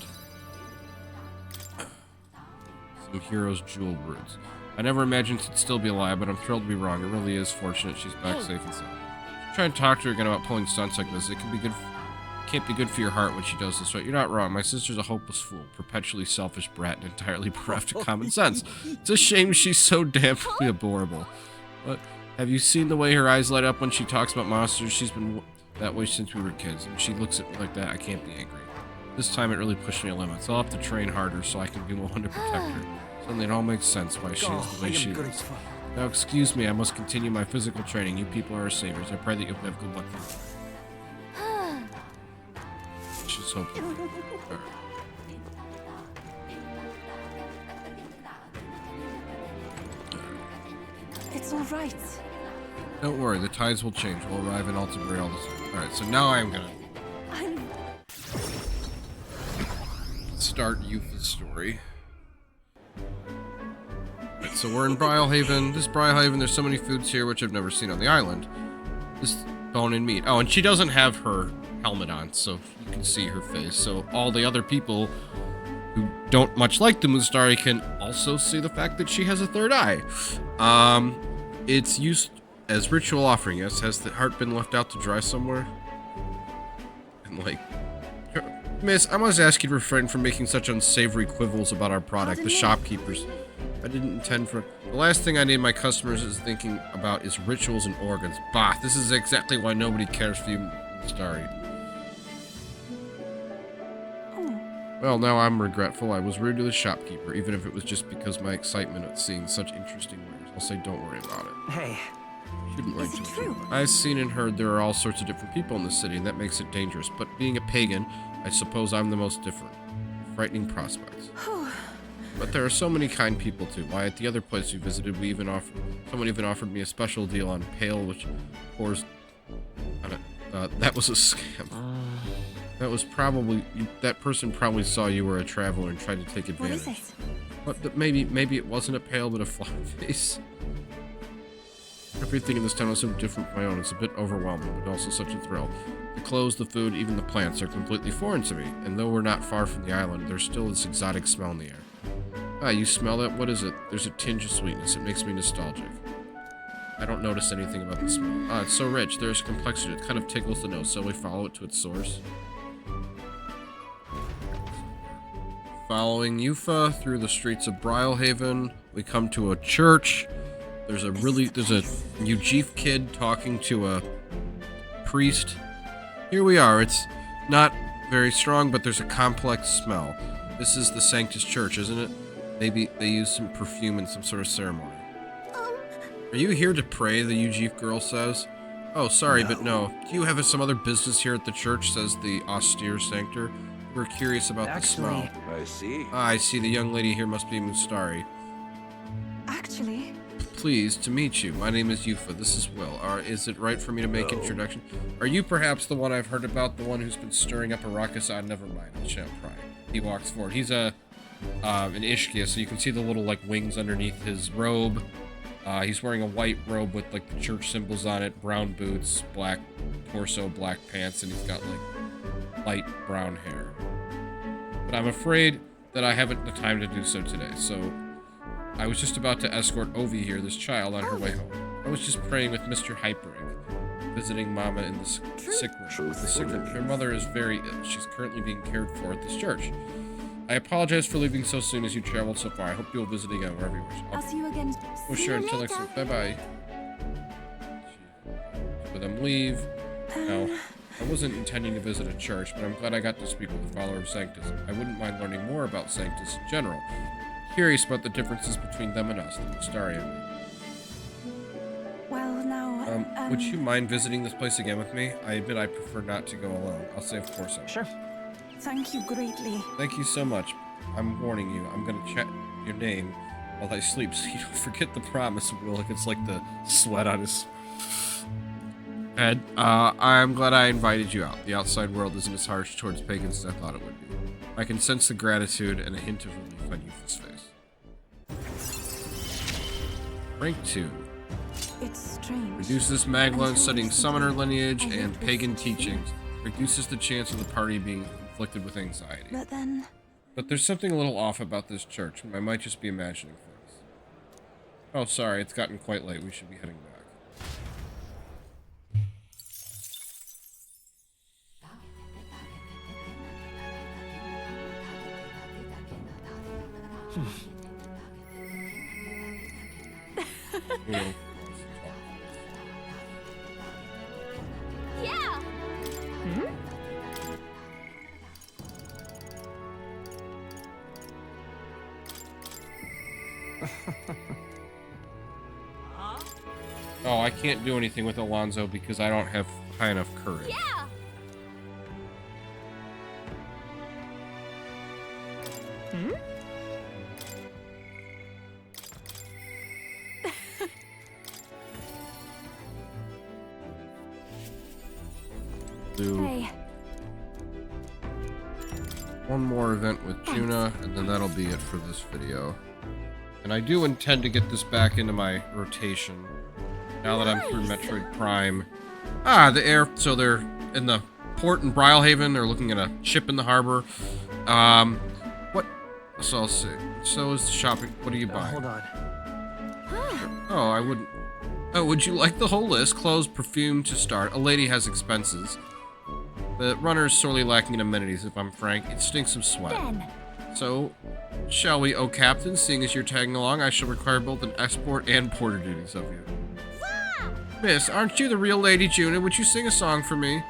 some heroes' jewel roots. I never imagined she'd still be alive, but I'm thrilled to be wrong. It really is fortunate she's back safe and sound. Try and talk to her again about pulling stunts like this. It can be good. Can't be good for your heart when she does this, right? You're not wrong. My sister's a hopeless fool, perpetually selfish brat, and entirely bereft of common sense. It's a shame she's so damnably adorable. But have you seen the way her eyes light up when she talks about monsters? She's been that way since we were kids, and she looks at me like that. I can't be angry. This time it really pushed me to limits. I'll have to train harder so I can be one to protect her. Suddenly it all makes sense why she is the way she is. Now, excuse me, I must continue my physical training. You people are saviors. I pray that you'll have good luck. Just hope. It's all right. Don't worry, the tides will change. We'll arrive in Altabury all the time. Alright, so now I'm gonna start Eupha's story. Right, so we're in Brilehaven. This Brilehaven, there's so many foods here which I've never seen on the island. This bone and meat. Oh, and she doesn't have her helmet on, so you can see her face. So all the other people who don't much like the Mustari can also see the fact that she has a third eye. It's used as ritual offering. Yes, has the heart been left out to dry somewhere? And like, Miss, I must ask you to refrain from making such unsavory quibbles about our product. The shopkeepers. I didn't intend for. The last thing I need my customers is thinking about is rituals and organs. Bah, this is exactly why nobody cares for you, Mustari. Well, now I'm regretful. I was rude to the shopkeeper, even if it was just because my excitement at seeing such interesting wares. I'll say don't worry about it. Hey. Shouldn't worry too much. I've seen and heard there are all sorts of different people in the city, and that makes it dangerous. But being a pagan, I suppose I'm the most different. Frightening prospects. But there are so many kind people too. Why, at the other place we visited, someone even offered me a special deal on pale, which pours on it. That was a scam. That was probably, that person probably saw you were a traveler and tried to take advantage. What is it? But maybe it wasn't a pail, but a flower face. Everything in this town is so different from my own. It's a bit overwhelming, but also such a thrill. The clothes, the food, even the plants are completely foreign to me. And though we're not far from the island, there's still this exotic smell in the air. Ah, you smell it? What is it? There's a tinge of sweetness. It makes me nostalgic. I don't notice anything about the smell. Ah, it's so rich. There's complexity. It kind of tickles the nose, so we follow it to its source. Following Eupha through the streets of Brilehaven, we come to a church. There's a Ujif kid talking to a priest. Here we are. It's not very strong, but there's a complex smell. This is the Sanctus Church, isn't it? Maybe they use some perfume in some sort of ceremony. Are you here to pray, the Ujif girl says. Oh, sorry, but no. Do you have some other business here at the church, says the austere sanctor. We're curious about the smell. I see. Ah, I see. The young lady here must be Mustari. Actually, Pleased to meet you. My name is Eupha. This is Will. Is it right for me to make introduction? Are you perhaps the one I've heard about? The one who's been stirring up a ruckus? Never mind. I shan't pry. He walks forward. He's an Ishkia, so you can see the little like wings underneath his robe. He's wearing a white robe with like the church symbols on it, brown boots, black torso, black pants, and he's got like light brown hair. But I'm afraid that I haven't the time to do so today, so I was just about to escort Ovi here, this child, on her way home. I was just praying with Mr. Hypering, visiting Mama in the sick room. Her mother is very ill. She's currently being cared for at this church. I apologize for leaving so soon as you traveled so far. I hope you'll visit again wherever you wish. I'll see you again. Oh, sure. Until next time. Bye-bye. Let them leave. Now, I wasn't intending to visit a church, but I'm glad I got to speak with the follower of Sanctus. I wouldn't mind learning more about Sanctus in general. Curious about the differences between them and us, the Mustari and me. well, now, Would you mind visiting this place again with me? I admit I prefer not to go alone. I'll say of course I will. Sure. thank you greatly. Thank you so much. I'm warning you, I'm gonna chat your name while I sleep, so you don't forget the promise, Will. It's like the sweat on his head. I'm glad I invited you out. The outside world isn't as harsh towards pagans as I thought it would be. I can sense the gratitude and a hint of relief on Eupha's face. Rank 2. It's strange. Reduces Maglon studying summoner lineage and pagan teachings. Reduces the chance of the party being inflicted with anxiety. But there's something a little off about this church. I might just be imagining things. Oh, sorry, it's gotten quite late. We should be heading back. Yeah! Oh, I can't do anything with Alonzo because I don't have high enough courage. Yeah! Do Hey. one more event with Junah, and then that'll be it for this video. And I do intend to get this back into my rotation now that I'm through Metroid Prime. Ah, the air. So they're in the port in Brylehaven. They're looking at a ship in the harbor. What? So I'll see. So is the shopping. What are you buying? Hold on. Oh, I wouldn't. Oh, would you like the whole list? Clothes, perfume to start. A lady has expenses. The runner is sorely lacking in amenities, if I'm frank. It stinks of sweat. Ben. So, shall we, oh Captain? Seeing as you're tagging along, I shall require both an escort and porter duties of you. Miss, aren't you the real Lady Junah? Would you sing a song for me?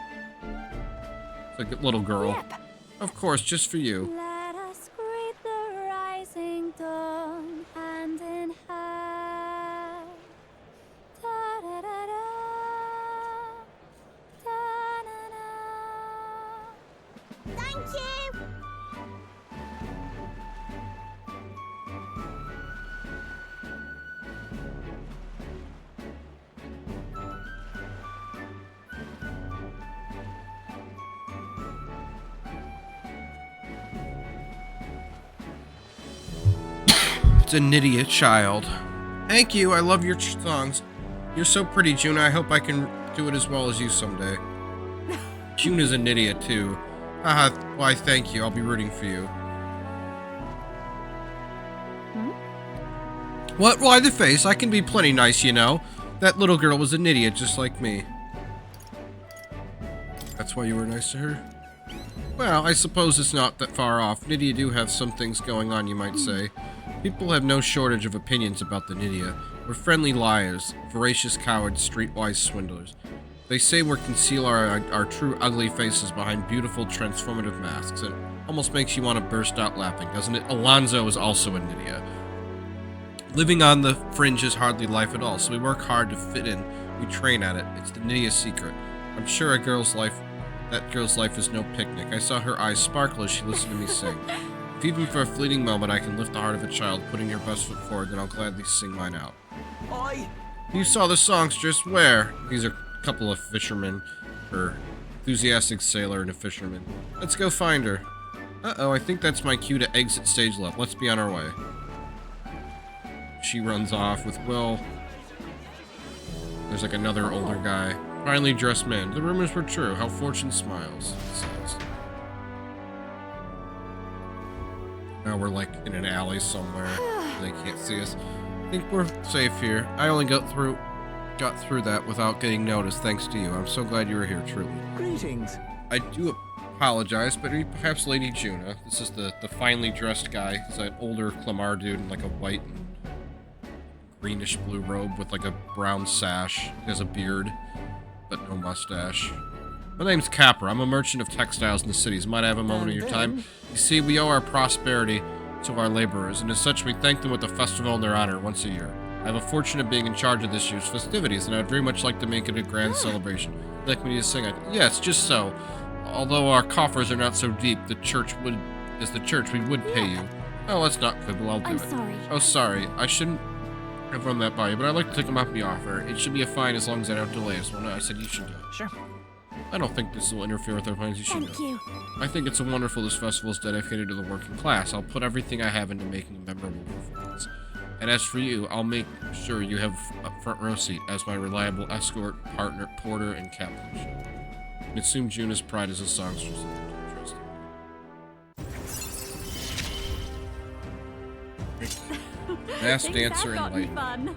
It's like a little girl. Yep. Of course, just for you. Let us greet the rising dawn hand in hand. Da da da da. Da na na. Thank you. It's an idiot child. Thank you, I love your songs. You're so pretty, Junah. I hope I can do it as well as you someday. Junah's an idiot, too. Haha, why thank you, I'll be rooting for you. What? Why the face? I can be plenty nice, you know. That little girl was an idiot just like me. That's why you were nice to her? Well, I suppose it's not that far off. Nydia do have some things going on, you might say. People have no shortage of opinions about the Nydia. We're friendly liars, voracious cowards, streetwise swindlers. They say we're conceal our true ugly faces behind beautiful transformative masks. It almost makes you want to burst out laughing, doesn't it? Alonzo is also a Nydia. Living on the fringe is hardly life at all, so we work hard to fit in. We train at it. It's the Nydia's secret. I'm sure that girl's life is no picnic. I saw her eyes sparkle as she listened to me sing. If even for a fleeting moment I can lift the heart of a child putting your best foot forward, then I'll gladly sing mine out. Oi! You saw the songstress where? These are a couple of fishermen, or enthusiastic sailor and a fisherman. Let's go find her. Uh-oh, I think that's my cue to exit stage left. Let's be on our way. She runs off with Will. There's like another older guy. Finely dressed man. The rumors were true. How fortune smiles, it says. Now we're like in an alley somewhere. They can't see us. I think we're safe here. I only got through that without getting noticed thanks to you. I'm so glad you were here, truly. Greetings. I do apologize, but perhaps Lady Junah. This is the finely dressed guy. He's an older Clamar dude in like a white and greenish blue robe with like a brown sash. He has a beard, but no mustache. My name's Capra. I'm a merchant of textiles in the cities. Might I have a moment of your time? You see, we owe our prosperity to our laborers, and as such we thank them with a festival in their honor once a year. I have a fortune of being in charge of this year's festivities, and I'd very much like to make it a grand celebration. Would you like me to sing it? Yes, just so. Although our coffers are not so deep, we would pay you. Oh, let's not quibble, I'll do it. I'm sorry. Oh, sorry. I shouldn't have run that by you, but I'd like to take them off the offer. It should be a fine as long as I don't delay us. Well, no, I said you should do it. Sure. I don't think this will interfere with our plans. You should Thank do it. you. I think it's a wonderful this festival is dedicated to the working class. I'll put everything I have into making a memorable performance. And as for you, I'll make sure you have a front row seat as my reliable escort, partner, porter, and captain. And assume Junah's pride as a songstress. Mass dancer and light. Fun.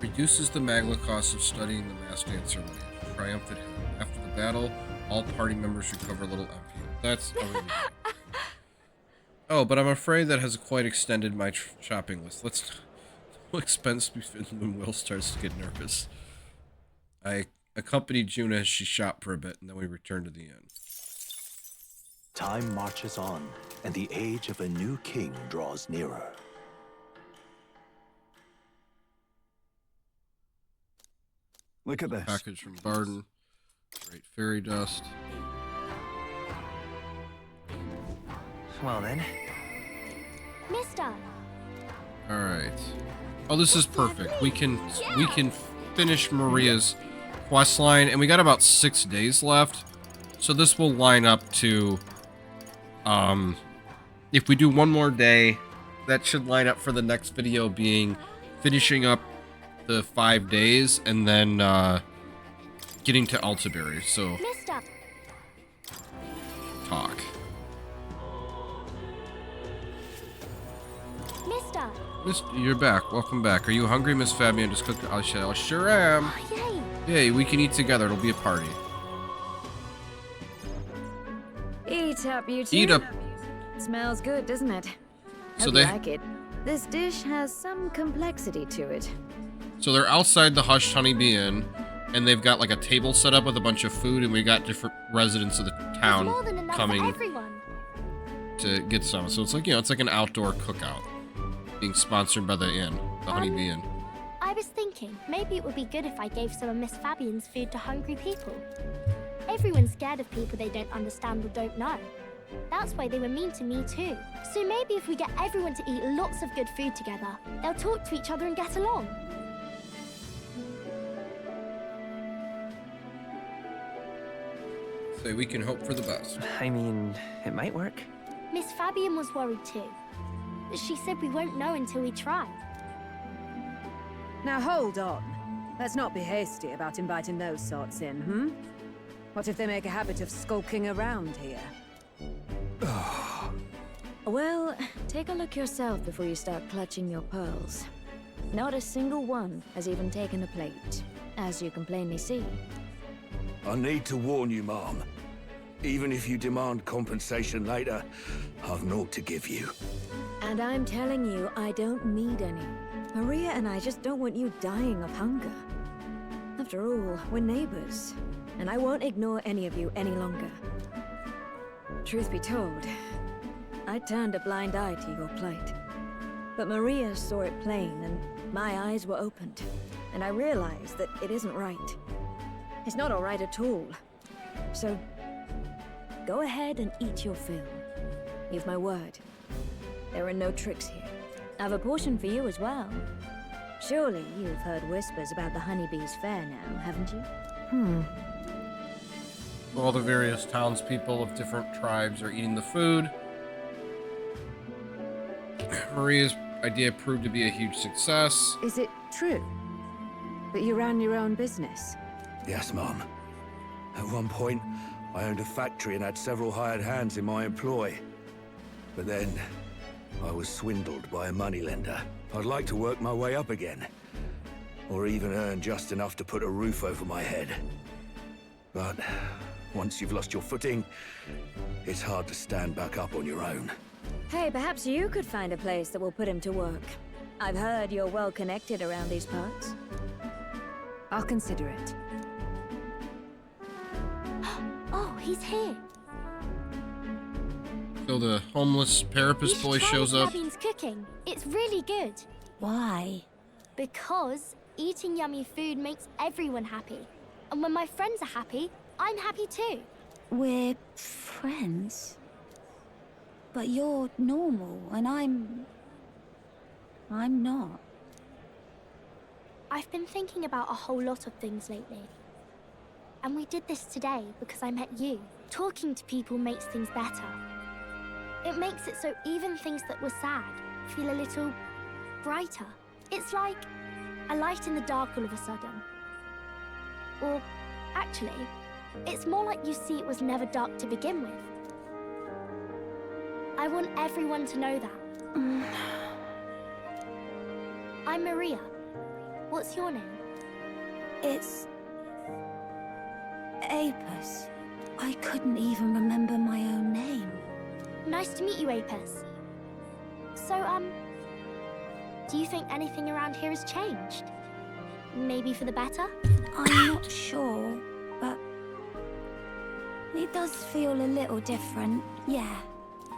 Reduces the magla cost of studying the mass dancer light. Triumphant hill. After the battle, all party members recover a little MP. That's a really Oh, but I'm afraid that has quite extended my shopping list. Let's no expense when Will starts to get nervous. I accompanied Junah as she shopped for a bit, and then we returned to the inn. Time marches on, and the age of a new king draws nearer. Look at this. Package from Barden. Great fairy dust. Well then. Mister! Alright. Oh, this is perfect. We can finish Maria's quest line, and we got about 6 days left. So this will line up to if we do one more day, that should line up for the next video being finishing up the 5 days and then getting to Altaberry. So Mister! talk. Mister! You're back. Welcome back. Are you hungry, Miss Fabian? Just cooked. I sure am. Oh, yay! Yay, we can eat together. It'll be a party. Eat up, you two. Eat up. Smells good, doesn't it? So Hope they you like it. This dish has some complexity to it. So they're outside the Hushed Honeybee Inn, and they've got like a table set up with a bunch of food, and we got different residents of the town There's more than enough coming for everyone. to get some. So it's like, you know, it's like an outdoor cookout being sponsored by the inn, the Honeybee Inn. I was thinking, maybe it would be good if I gave some of Miss Fabian's food to hungry people. Everyone's scared of people they don't understand or don't know. That's why they were mean to me too. So maybe if we get everyone to eat lots of good food together, they'll talk to each other and get along. So we can hope for the best. I mean, it might work. Miss Fabian was worried too. But she said we won't know until we try. Now hold on. Let's not be hasty about inviting those sorts in, hmm? What if they make a habit of skulking around here? Well, take a look yourself before you start clutching your pearls. Not a single one has even taken a plate, as you can plainly see. I need to warn you, Mom. Even if you demand compensation later, I've naught to give you. And I'm telling you, I don't need any. Maria and I just don't want you dying of hunger. After all, we're neighbors, and I won't ignore any of you any longer. Truth be told, I turned a blind eye to your plight. But Maria saw it plain, and my eyes were opened, and I realized that it isn't right. It's not all right at all. So, go ahead and eat your fill. You've my word. There are no tricks here. I've a portion for you as well. Surely you've heard whispers about the Honeybee's Fair now, haven't you? All the various townspeople of different tribes are eating the food. Maria's idea proved to be a huge success. Is it true that you ran your own business? Yes, Mom. At one point, I owned a factory and had several hired hands in my employ. But then, I was swindled by a moneylender. I'd like to work my way up again. Or even earn just enough to put a roof over my head. But once you've lost your footing, it's hard to stand back up on your own. Hey, perhaps you could find a place that will put him to work. I've heard you're well connected around these parts. I'll consider it. Oh, he's here. So the homeless Parapus boy shows up. Fabian's cooking. It's really good. Why? Because eating yummy food makes everyone happy. And when my friends are happy, I'm happy too. We're friends. But you're normal, and I'm not. I've been thinking about a whole lot of things lately. And we did this today because I met you. Talking to people makes things better. It makes it so even things that were sad feel a little brighter. It's like a light in the dark all of a sudden. Or, actually, it's more like you see it was never dark to begin with. I want everyone to know that. I'm Maria. What's your name? It's... Apis. I couldn't even remember my own name. Nice to meet you, Apis. So, do you think anything around here has changed? Maybe for the better? I'm not sure, but... it does feel a little different, yeah.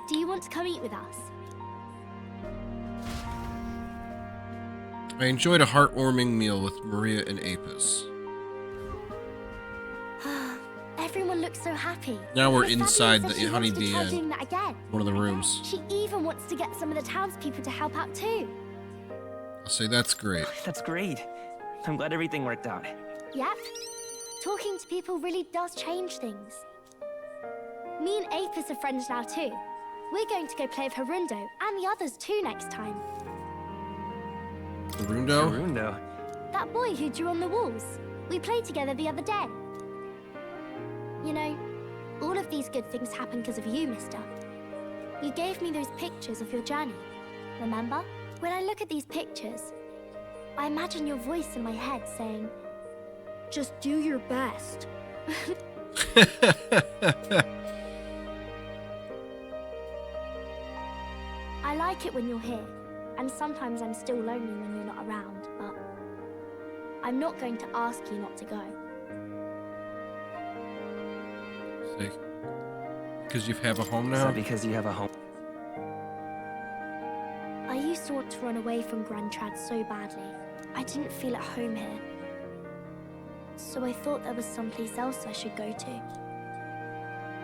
Do you want to come eat with us? I enjoyed a heartwarming meal with Maria and Apis. looks so happy. Now we're Miss Fabian inside said the she wants to honeybee try inn. doing that again. One of the rooms. She even wants to get some of the townspeople to help out too. I'll say that's great. That's great. I'm glad everything worked out. Yep. Talking to people really does change things. Me and Apis are friends now too. We're going to go play with Harundo and the others too next time. Harundo? Harundo? That boy who drew on the walls. We played together the other day. You know, all of these good things happen because of you, mister. You gave me those pictures of your journey, remember? When I look at these pictures, I imagine your voice in my head saying, just do your best. I like it when you're here, and sometimes I'm still lonely when you're not around, but I'm not going to ask you not to go. Say, because you have a home Is now? that because you have a home? I used to want to run away from Grand Trad so badly. I didn't feel at home here. So I thought there was someplace else I should go to.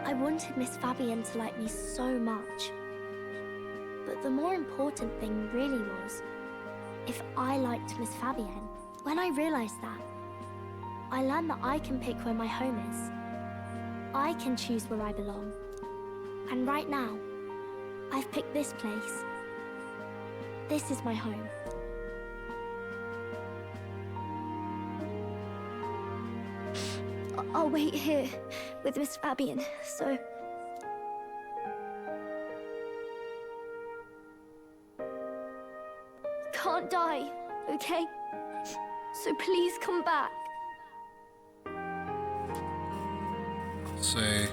I wanted Miss Fabian to like me so much. But the more important thing really was if I liked Miss Fabian. When I realized that, I learned that I can pick where my home is. I can choose where I belong. And right now, I've picked this place. This is my home. I'll wait here with Miss Fabian, so... Can't die, okay? So please come back. Say,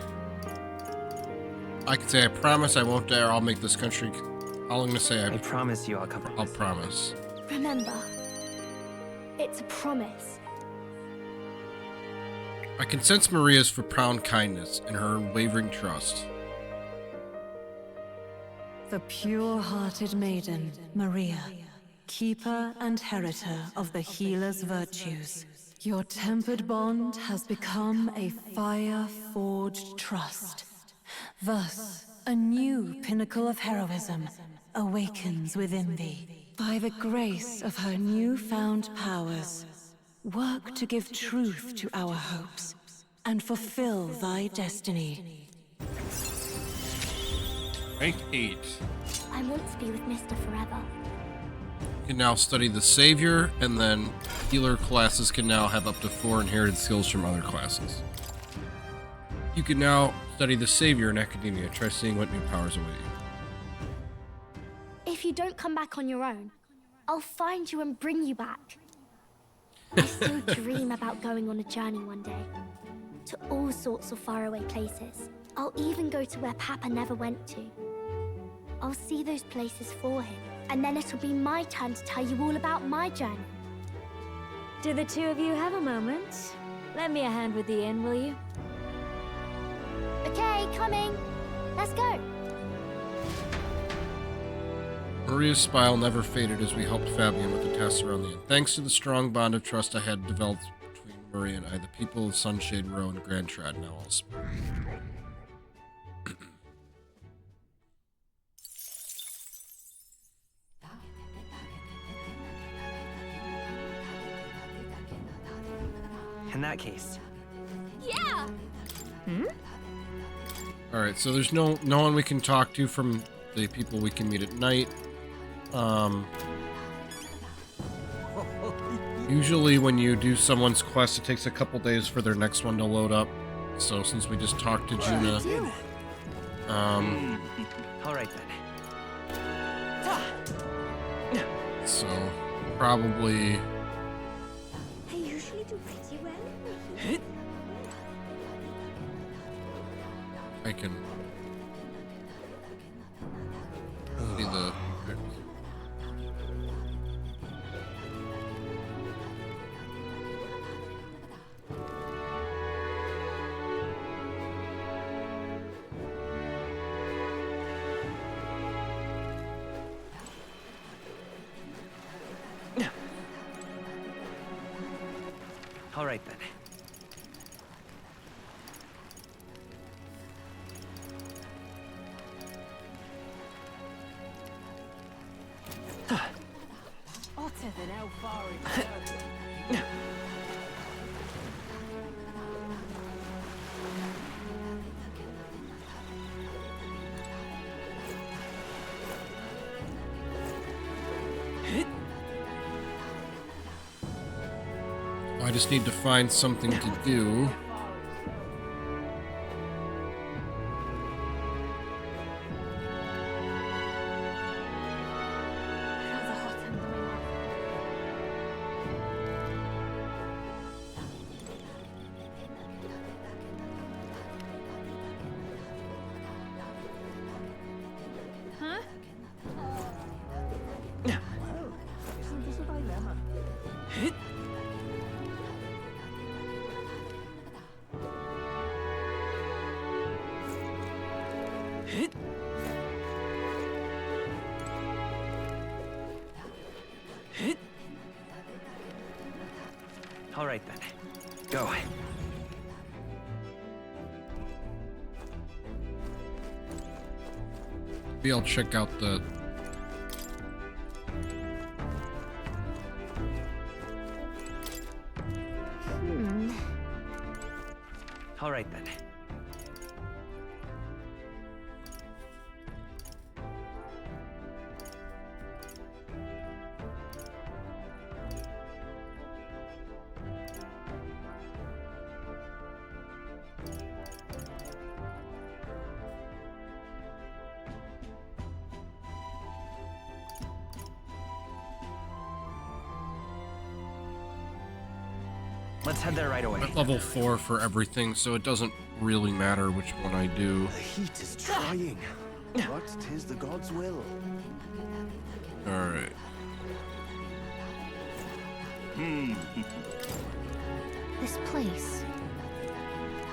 I can say I promise I won't die or I'll make this country. All I'm gonna say, I promise you I'll come. I'll promise. Remember, it's a promise. I can sense Maria's profound kindness and her unwavering trust. The pure-hearted maiden, Maria, keeper and heritor of the healer's virtues. Your tempered bond has become a fire-forged trust. Thus, a new pinnacle of heroism awakens within thee. By the grace of her newfound powers, work to give truth to our hopes and fulfill thy destiny. Rank 8. I want to be with Mister forever. You can now study the Savior, and then healer classes can now have up to 4 inherited skills from other classes. You can now study the Savior in academia. Try seeing what new powers await you. If you don't come back on your own, I'll find you and bring you back. I still dream about going on a journey one day. To all sorts of faraway places. I'll even go to where Papa never went to. I'll see those places for him. And then it'll be my turn to tell you all about my journey. Do the two of you have a moment? Lend me a hand with the inn, will you? Okay, coming. Let's go. Maria's smile never faded as we helped Fabian with the tasks around the inn. Thanks to the strong bond of trust I had developed between Maria and I, the people of Sunshade Row and Grand Trad now all speak. In that case. Yeah! Alright, so there's no one we can talk to from the people we can meet at night. Usually when you do someone's quest, it takes a couple days for their next one to load up. So since we just talked to Junah, Alright then. so probably I usually do pretty well. I can see the... Alright then. Then how far is it? I just need to find something to do. All right then. Go. Maybe I'll check out the... All right then. Let's head there right away. I'm at level 4 for everything, so it doesn't really matter which one I do. The heat is trying, but 'tis the gods' will. Alright. This place.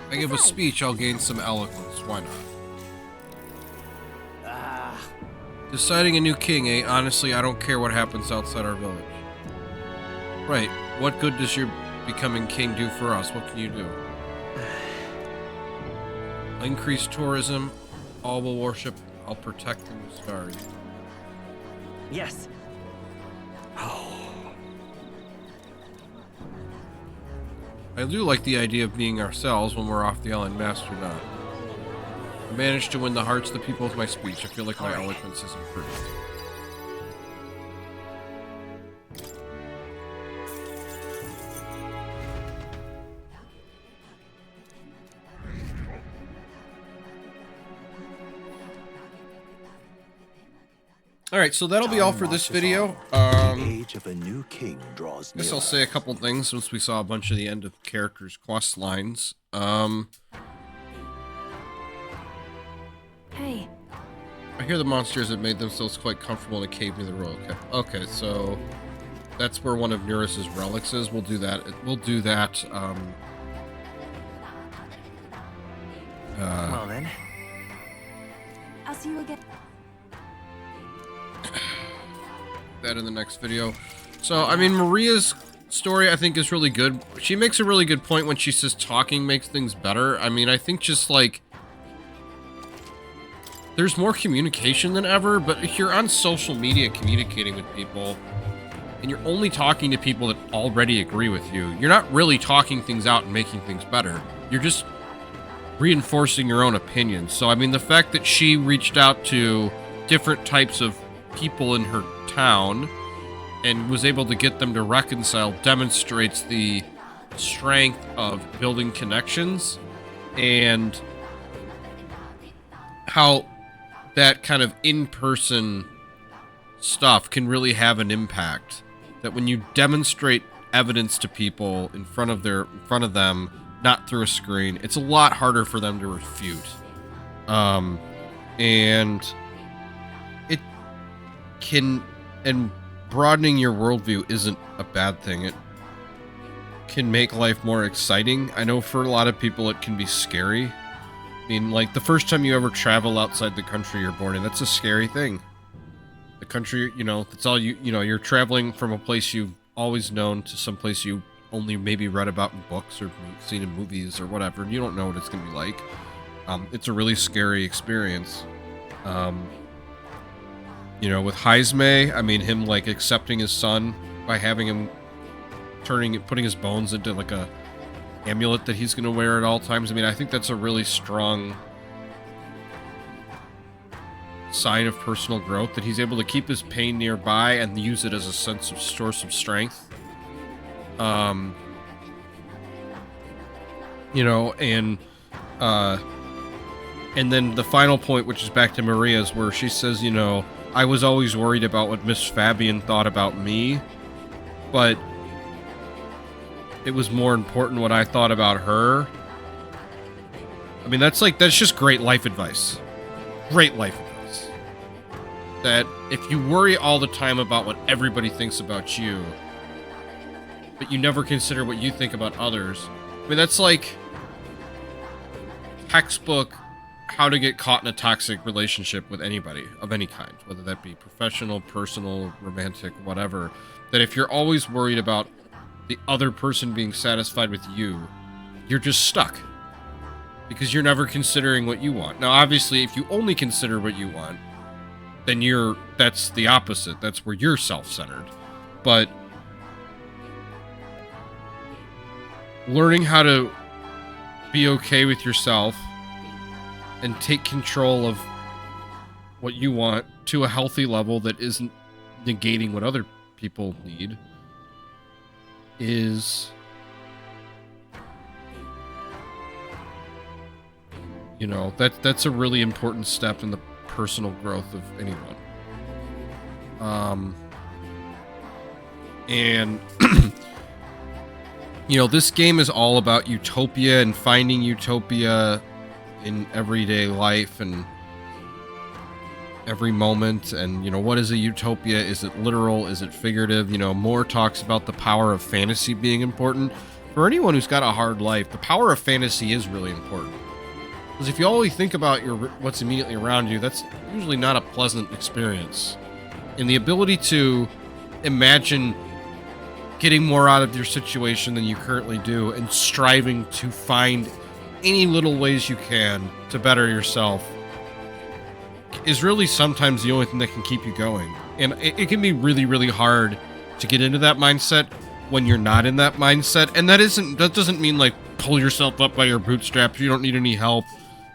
If I give a speech, I'll gain some eloquence. Why not? Deciding a new king, eh? Honestly, I don't care what happens outside our village. Right. What good does your becoming king do for us? What can you do? Increase tourism. All will worship. I'll protect the Mustari. Yes. I do like the idea of being ourselves when we're off the island, master not. I managed to win the hearts of the people with my speech. I feel like my eloquence is improved. Alright, so that'll be all for this video. Age of a new king draws Guess I'll say a couple things since we saw a bunch of the end of characters' quest lines. Hey. I hear the monsters have made themselves quite comfortable in a cave near the road. Okay, so that's where one of Neris's relics is. We'll do that. We'll do that. Well then. I'll see you again. That in the next video. So, I mean, Maria's story, I think, is really good. She makes a really good point when she says talking makes things better. I mean, I think just, like, there's more communication than ever, but if you're on social media communicating with people, and you're only talking to people that already agree with you, you're not really talking things out and making things better. You're just reinforcing your own opinions. So, I mean, the fact that she reached out to different types of people in her town and was able to get them to reconcile demonstrates the strength of building connections and how that kind of in-person stuff can really have an impact. That when you demonstrate evidence to people in front of them, not through a screen, it's a lot harder for them to refute. And it can, and broadening your worldview isn't a bad thing. It can make life more exciting. I know for a lot of people it can be scary. I mean, like, the first time you ever travel outside the country you're born in, that's a scary thing. The country, you know, that's all you know, you're traveling from a place you've always known to some place you only maybe read about in books or seen in movies or whatever, and you don't know what it's going to be like. It's a really scary experience. You know, with Heismay, I mean, him, like, accepting his son by having him putting his bones into like a amulet that he's going to wear at all times. I mean, I think that's a really strong sign of personal growth, that he's able to keep his pain nearby and use it as a source of strength. You know, and then the final point, which is back to Maria's, where she says, you know, I was always worried about what Miss Fabian thought about me, but it was more important what I thought about her. I mean, that's just great life advice. Great life advice. That if you worry all the time about what everybody thinks about you, but you never consider what you think about others, I mean, that's like textbook how to get caught in a toxic relationship with anybody of any kind, whether that be professional, personal, romantic, whatever. That if you're always worried about the other person being satisfied with you, you're just stuck. Because you're never considering what you want. Now, obviously, if you only consider what you want, then that's the opposite. That's where you're self-centered. But learning how to be okay with yourself and take control of what you want to a healthy level that isn't negating what other people need is, you know, that's a really important step in the personal growth of anyone. And you know, this game is all about utopia and finding utopia in everyday life and every moment. And, you know, what is a utopia? Is it literal? Is it figurative? You know, Moore talks about the power of fantasy being important. For anyone who's got a hard life, the power of fantasy is really important. Because if you only think about what's immediately around you, that's usually not a pleasant experience. And the ability to imagine getting more out of your situation than you currently do and striving to find any little ways you can to better yourself is really sometimes the only thing that can keep you going. And it can be really, really hard to get into that mindset when you're not in that mindset. And that doesn't mean like pull yourself up by your bootstraps. You don't need any help,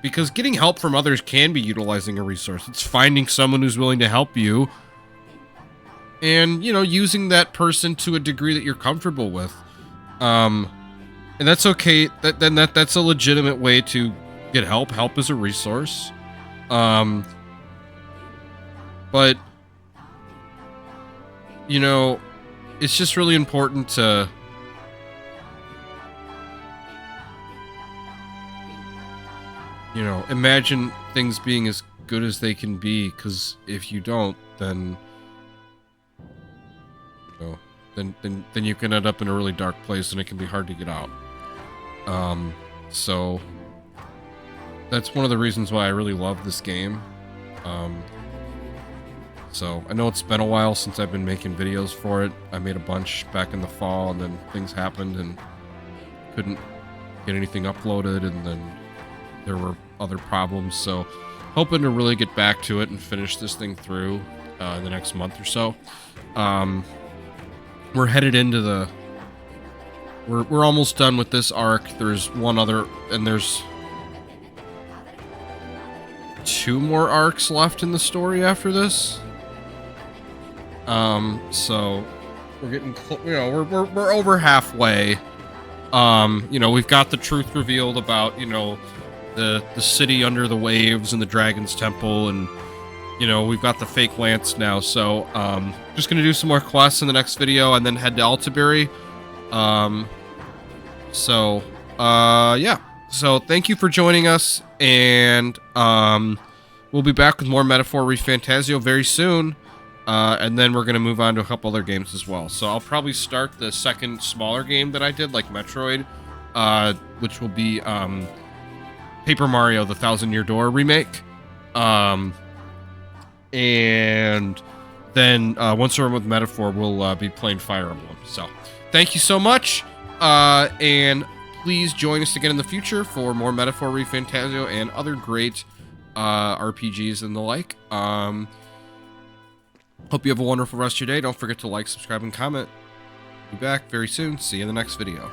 because getting help from others can be utilizing a resource. It's finding someone who's willing to help you and, you know, using that person to a degree that you're comfortable with. And that's okay. That's a legitimate way to get help. Help is a resource. But, you know, it's just really important to you know, imagine things being as good as they can be, because if you don't, then you know, then you can end up in a really dark place and it can be hard to get out. So that's one of the reasons why I really love this game. So I know it's been a while since I've been making videos for it. I made a bunch back in the fall, and then things happened and couldn't get anything uploaded, and then there were other problems. So hoping to really get back to it and finish this thing through in the next month or so. We're headed into the... We're almost done with this arc. There's one other, and there's 2 more arcs left in the story after this. So we're getting, you know, we're over halfway. You know, we've got the truth revealed about, you know, the city under the waves and the Dragon's Temple, and, you know, we've got the fake lance now. So, just gonna do some more quests in the next video and then head to Altabury. Yeah. So thank you for joining us, and we'll be back with more Metaphor Refantazio very soon. And then we're going to move on to a couple other games as well. So I'll probably start the second smaller game that I did, like Metroid, which will be Paper Mario: The Thousand Year Door remake. And then once we're with Metaphor, we'll be playing Fire Emblem. So thank you so much. And please join us again in the future for more Metaphor Refantazio and other great RPGs and the like. Hope you have a wonderful rest of your day. Don't forget to like, subscribe, and comment. Be back very soon. See you in the next video.